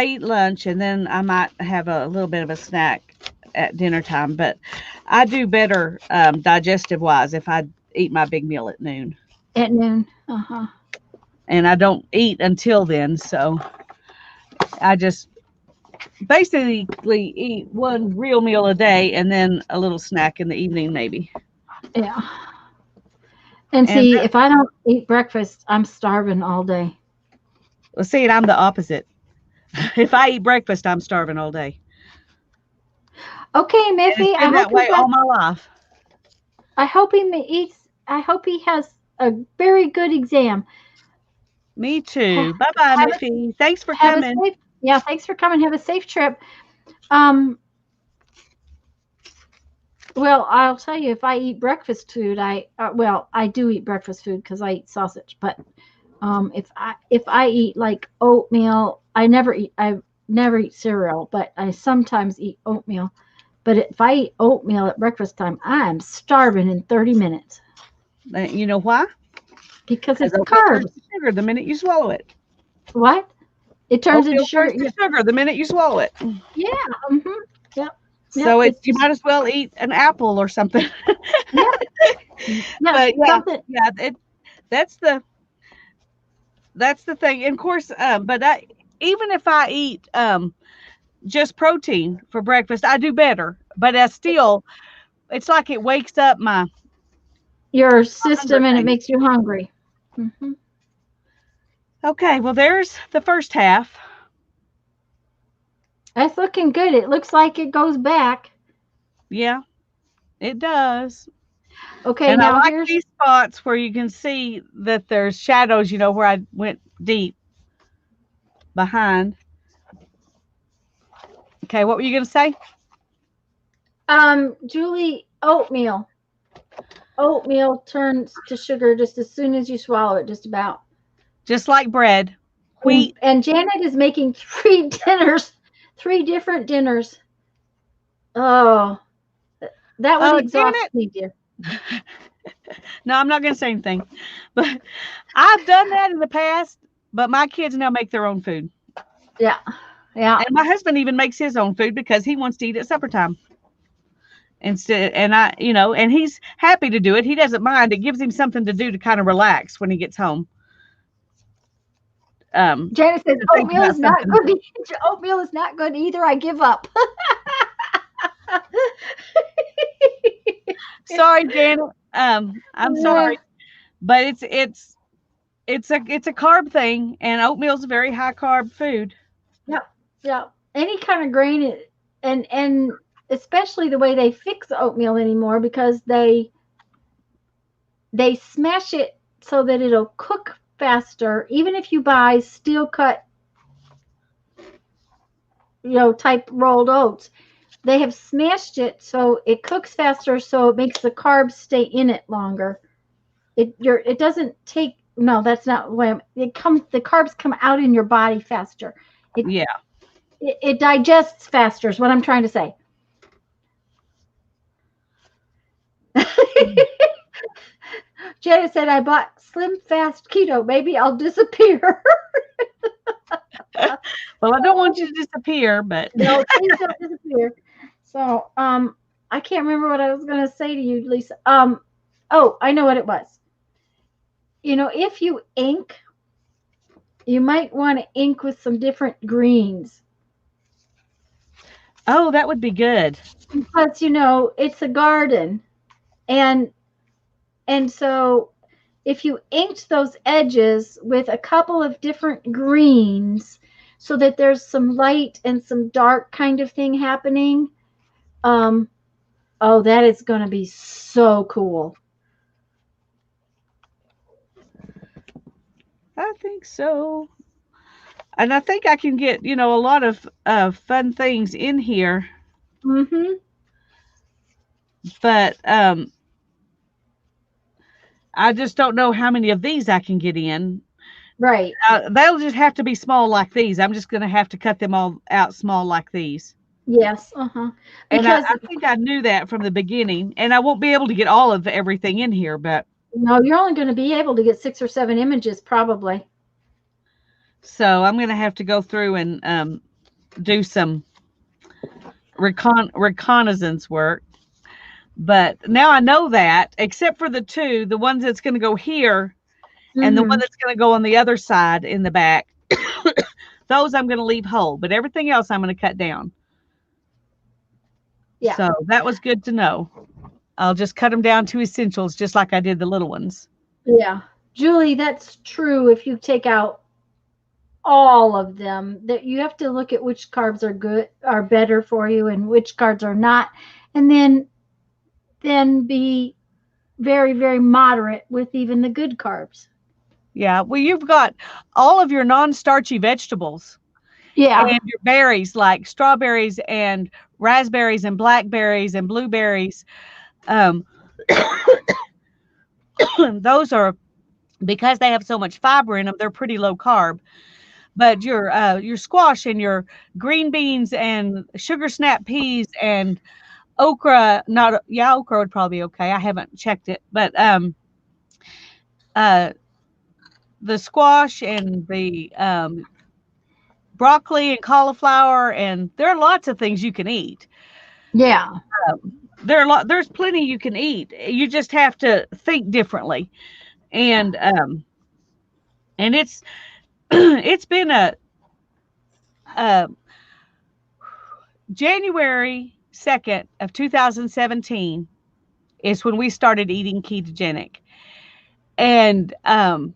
eat lunch, and then I might have a little bit of a snack at dinner time, but I do better digestive wise if I eat my big meal at noon. At noon. Uh-huh. And I don't eat until then, so I just basically eat one real meal a day and then a little snack in the evening maybe. Yeah. And And see, if I don't eat breakfast, I'm starving all day. well, see, and I'm the opposite. If I eat breakfast, I'm starving all day. Okay, And Miffy, it's been that way all my life. I hope he eats. I hope he has a very good exam. Me too. Bye bye, Have Miffy. Thanks for have a coming. safe. Yeah, thanks for coming. Have a safe trip. Um. Well, I'll tell you, if I eat breakfast food, I do eat breakfast food because I eat sausage. But if I eat like oatmeal, I never eat cereal, but I sometimes eat oatmeal. But if I eat oatmeal at breakfast time, I'm starving in 30 minutes. You know why? Because it's Oatmeal turns carbs. to sugar the minute you swallow it. What? It turns into Oatmeal sugar. turns to sugar the minute you swallow it. Yeah. Mm-hmm. Yep. So Yep. you might as well eat an apple or something. Yeah. Yeah. But yeah, Something. yeah, that's the that's the thing. And of course, even if I eat just protein for breakfast, I do better. But I still, it's like it wakes up my Your hunger system and it thing. makes you hungry. Hmm. Okay, well, there's the first half. That's looking good. It looks like it goes back. Yeah, it does. Okay, And I now like here's these spots where you can see that there's shadows, where I went deep behind. Okay, what were you going to say? Julie, oatmeal. Oatmeal turns to sugar just as soon as you swallow it, just about. Just like bread, And, wheat. and Janet is making 3 dinners, 3 different dinners. Oh, that would Oh, exhaust Janet. me, dear. No, I'm not going to say anything. But I've done that in the past, but my kids now make their own food. Yeah, yeah. And my husband even makes his own food because he wants to eat at supper time instead. And and he's happy to do it. He doesn't mind. It gives him something to do to kind of relax when he gets home. Janet says To think oatmeal about is not something. good. Oatmeal is not good either. I give up. Sorry, Janet. I'm sorry, but it's a carb thing, and oatmeal's a very high carb food. Yeah, yeah. Any kind of grain, and especially the way they fix oatmeal anymore because they smash it so that it'll cook faster. Even if you buy steel cut, type rolled oats, they have smashed it so it cooks faster, so it makes the carbs stay in it longer. It doesn't take. No, that's not the way it comes. The carbs come out in your body faster. It Yeah. it digests faster. Is what I'm trying to say. Janet said, I bought Slim Fast Keto. Maybe I'll disappear. Well, I don't want you to disappear, but No, please don't disappear. So, I can't remember what I was going to say to you, Lisa. Oh, I know what it was. If you ink, you might want to ink with some different greens oh, that would be good. because, it's a garden. And, and so if you inked those edges with a couple of different greens so that there's some light and some dark kind of thing happening, um, oh, that is going to be so cool. I think so. And I think I can get, a lot of fun things in here, Mm-hmm. but I just don't know how many of these I can get in. Right. They'll just have to be small like these. I'm just going to have to cut them all out small like these. Yes. Uh-huh. And I, Because I think I knew that from the beginning. And I won't be able to get all of everything in here, but no, you're only going to be able to get 6 or 7 images probably. so I'm going to have to go through and do some reconnaissance work. But now I know that, except for the ones that's going to go here and the one Mm-hmm. that's going to go on the other side in the back, those I'm going to leave whole. But everything else I'm going to cut down. Yeah. So that was good to know. I'll just cut them down to essentials, just like I did the little ones. Yeah. Julie, that's true if you take out all of them. That you have to look at which carbs are better for you and which carbs are not. And then be very, very moderate with even the good carbs. Yeah. Well, you've got all of your non-starchy vegetables Yeah. and your berries like strawberries and raspberries and blackberries and blueberries. Um, those are because they have so much fiber in them. They're pretty low carb. But your squash and your green beans and sugar snap peas and okra, not yeah, okra would probably be okay. I haven't checked it, but uh, the squash and the broccoli and cauliflower, and there are lots of things you can eat. Yeah. There's plenty you can eat. You just have to think differently. And And it's it's been a January 2nd of 2017 is when we started eating ketogenic. And on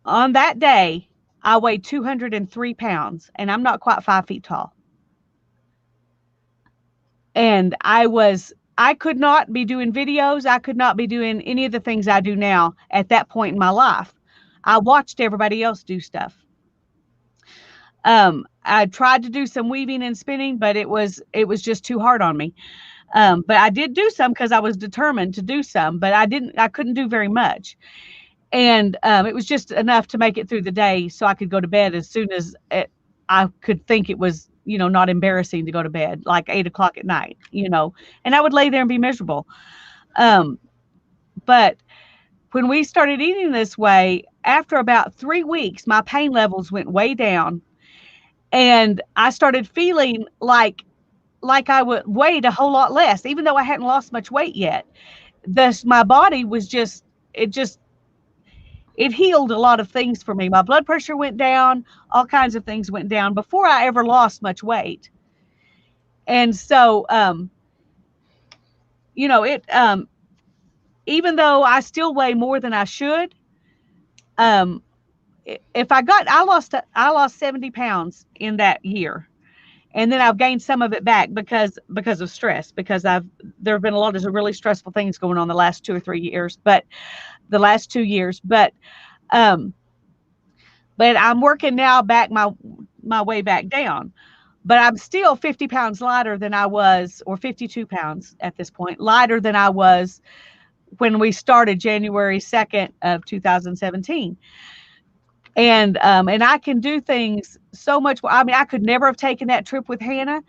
that day, I weighed 203 pounds, and I'm not quite 5 feet tall. And I could not be doing videos. I could not be doing any of the things I do now at that point in my life. I watched everybody else do stuff. I tried to do some weaving and spinning, but it was just too hard on me. But I did do some because I was determined to do some, but I couldn't do very much. And it was just enough to make it through the day so I could go to bed as soon as I could think it was, not embarrassing to go to bed, like 8 o'clock at night, and I would lay there and be miserable. But when we started eating this way, after about 3 weeks, my pain levels went way down, and I started feeling like I would weighed a whole lot less, even though I hadn't lost much weight yet. My body was it healed a lot of things for me. My blood pressure went down, all kinds of things went down before I ever lost much weight. And so, even though I still weigh more than I should, if I lost 70 pounds in that year. And then I've gained some of it back because of stress, because there have been a lot of really stressful things going on the last 2 or 3 years, but the last 2 years, but I'm working now back my way back down, but I'm still 50 pounds lighter than I was, or 52 pounds at this point, lighter than I was when we started January 2nd of 2017. And I can do things so much. I mean, I could never have taken that trip with Hannah.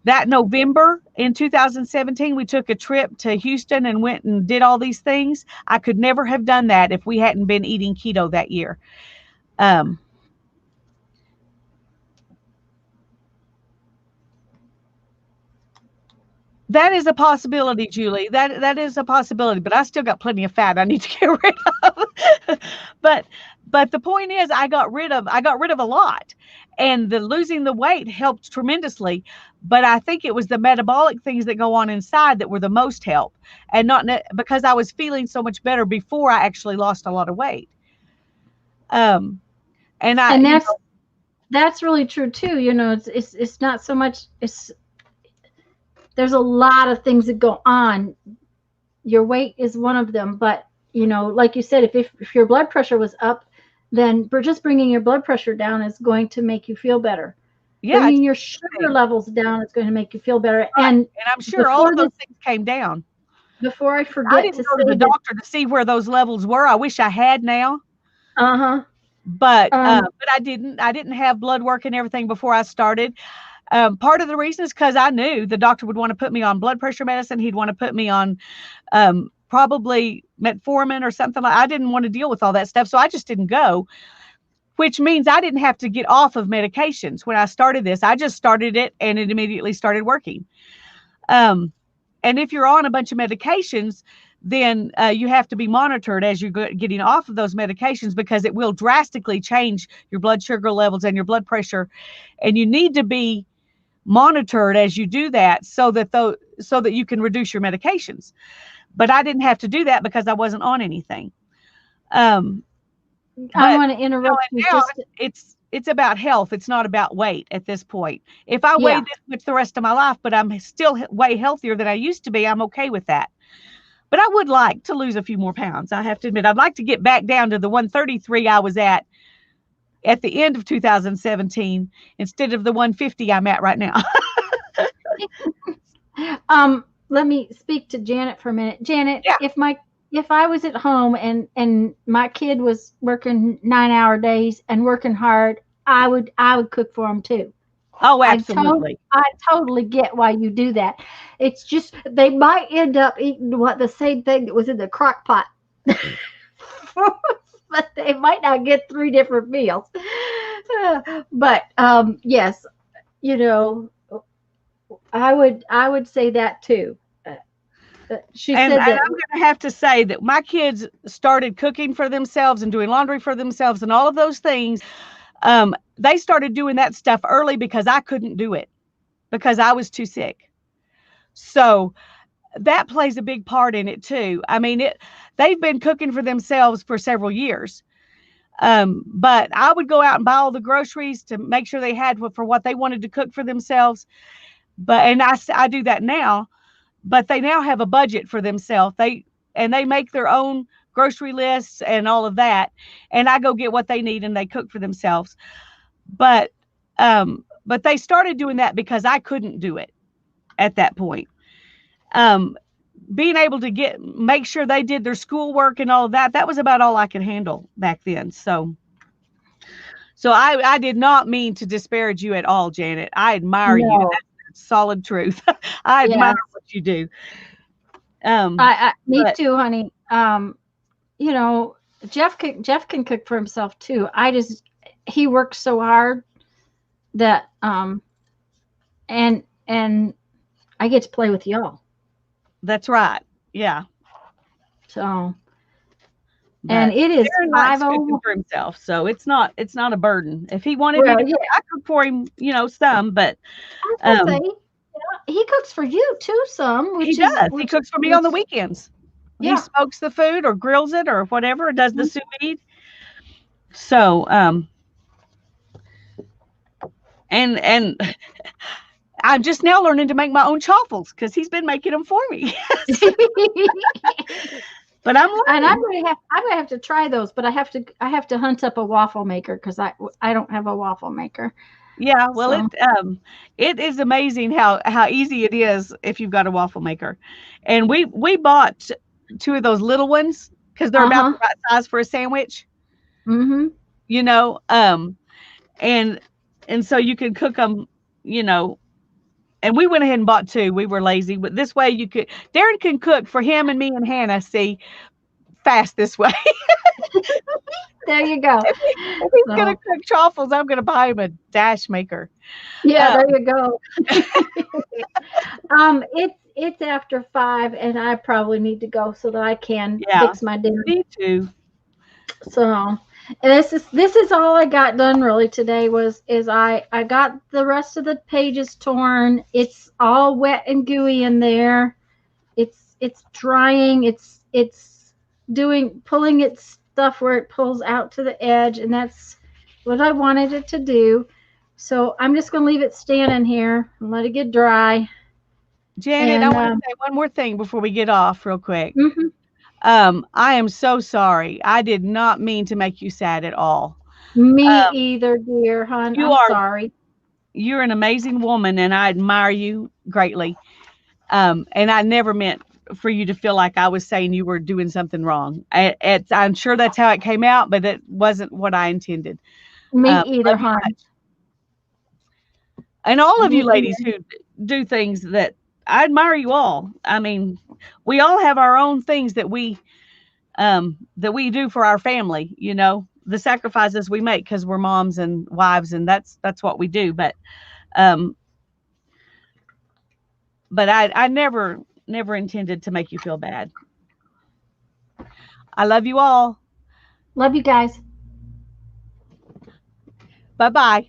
That November in 2017, we took a trip to Houston and went and did all these things. I could never have done that if we hadn't been eating keto that year. That is a possibility, Julie. That is a possibility, but I still got plenty of fat I need to get rid of. But the point is, I got rid of a lot, and losing the weight helped tremendously. But I think it was the metabolic things that go on inside that were the most help, and not because I was feeling so much better before I actually lost a lot of weight. And that's really true too. It's not so much. There's a lot of things that go on. Your weight is one of them, but like you said, if your blood pressure was up, then just bringing your blood pressure down is going to make you feel better. Yeah, bringing your sugar levels down is going to make you feel better. Right. And I'm sure all of those things came down. Before I forget, I didn't go to the doctor to see where those levels were. I wish I had now. But I didn't have blood work and everything before I started. Part of the reason is because I knew the doctor would want to put me on blood pressure medicine. He'd want to put me on probably metformin or something. I didn't want to deal with all that stuff, so I just didn't go, which means I didn't have to get off of medications. When I started this, I just started it and it immediately started working. And if you're on a bunch of medications, then you have to be monitored as you're getting off of those medications, because it will drastically change your blood sugar levels and your blood pressure. And you need to be monitored as you do that so that you can reduce your medications. But I didn't have to do that because I wasn't on anything. I want to interrupt you. It's about health. It's not about weight at this point. If I weigh this much the rest of my life, but I'm still way healthier than I used to be, I'm okay with that. But I would like to lose a few more pounds. I have to admit, I'd like to get back down to the 133 I was at the end of 2017 instead of the 150 I'm at right now. Let me speak to Janet for a minute. Janet, if I was at home and my kid was working 9-hour days and working hard, I would cook for him too. Oh, absolutely. I totally get why you do that. It's just they might end up eating the same thing that was in the crock pot. But they might not get 3 different meals. But yes, I would say that too. She And, said and that. I'm going to have to say that my kids started cooking for themselves and doing laundry for themselves and all of those things. They started doing that stuff early because I couldn't do it because I was too sick. So that plays a big part in it too. I mean, they've been cooking for themselves for several years. But I would go out and buy all the groceries to make sure they had for what they wanted to cook for themselves. And I do that now, but they now have a budget for themselves. They make their own grocery lists and all of that. And I go get what they need and they cook for themselves. But they started doing that because I couldn't do it at that point. Being able to make sure they did their schoolwork and all of that, that was about all I could handle back then. So I did not mean to disparage you at all, Janet. I admire you. No. That's solid truth. I admire what you do. Me but- too, honey. You know, Jeff can cook for himself too. He works so hard that and I get to play with y'all. That's right. Yeah. So But and it is Darren likes 5:01. cooking for himself, so it's not a burden. If he wanted Well, me to cook, I cook for him, some, but I was gonna say, he cooks for you too, some. Which he does. He cooks for me on the weekends. Yeah. He smokes the food or grills it or whatever, does the sous vide. So, and I'm just now learning to make my own chaffles because he's been making them for me. But I'm learning. And I'm gonna have to try those, but I have to hunt up a waffle maker because I don't have a waffle maker. Yeah, well, So. it is amazing how easy it is if you've got a waffle maker. And we bought 2 of those little ones because they're about the right size for a sandwich. Mm-hmm. And so you can cook them, and we went ahead and bought 2. We were lazy, but this way Darren can cook for him and me and Hannah, fast this way. There you go. If he's going to cook truffles, I'm going to buy him a dash maker. Yeah, there you go. It's after 5 and I probably need to go so that I can fix my dinner. Me too. So, and this is all I got done really today is I got the rest of the pages torn. It's all wet and gooey in there. It's drying. It's pulling its stuff where it pulls out to the edge, and that's what I wanted it to do. So I'm just going to leave it standing here and let it get dry. Janet, I want to say one more thing before we get off real quick. Mm-hmm. I am so sorry. I did not mean to make you sad at all. Me either, dear hon. I'm sorry. You're an amazing woman, and I admire you greatly. And I never meant for you to feel like I was saying you were doing something wrong. I'm sure that's how it came out, but it wasn't what I intended. Me either, hon. And all of you ladies who do things that I admire you all. I mean, we all have our own things that we do for our family, the sacrifices we make because we're moms and wives, and that's what we do. But I never intended to make you feel bad. I love you all. Love you guys. Bye-bye.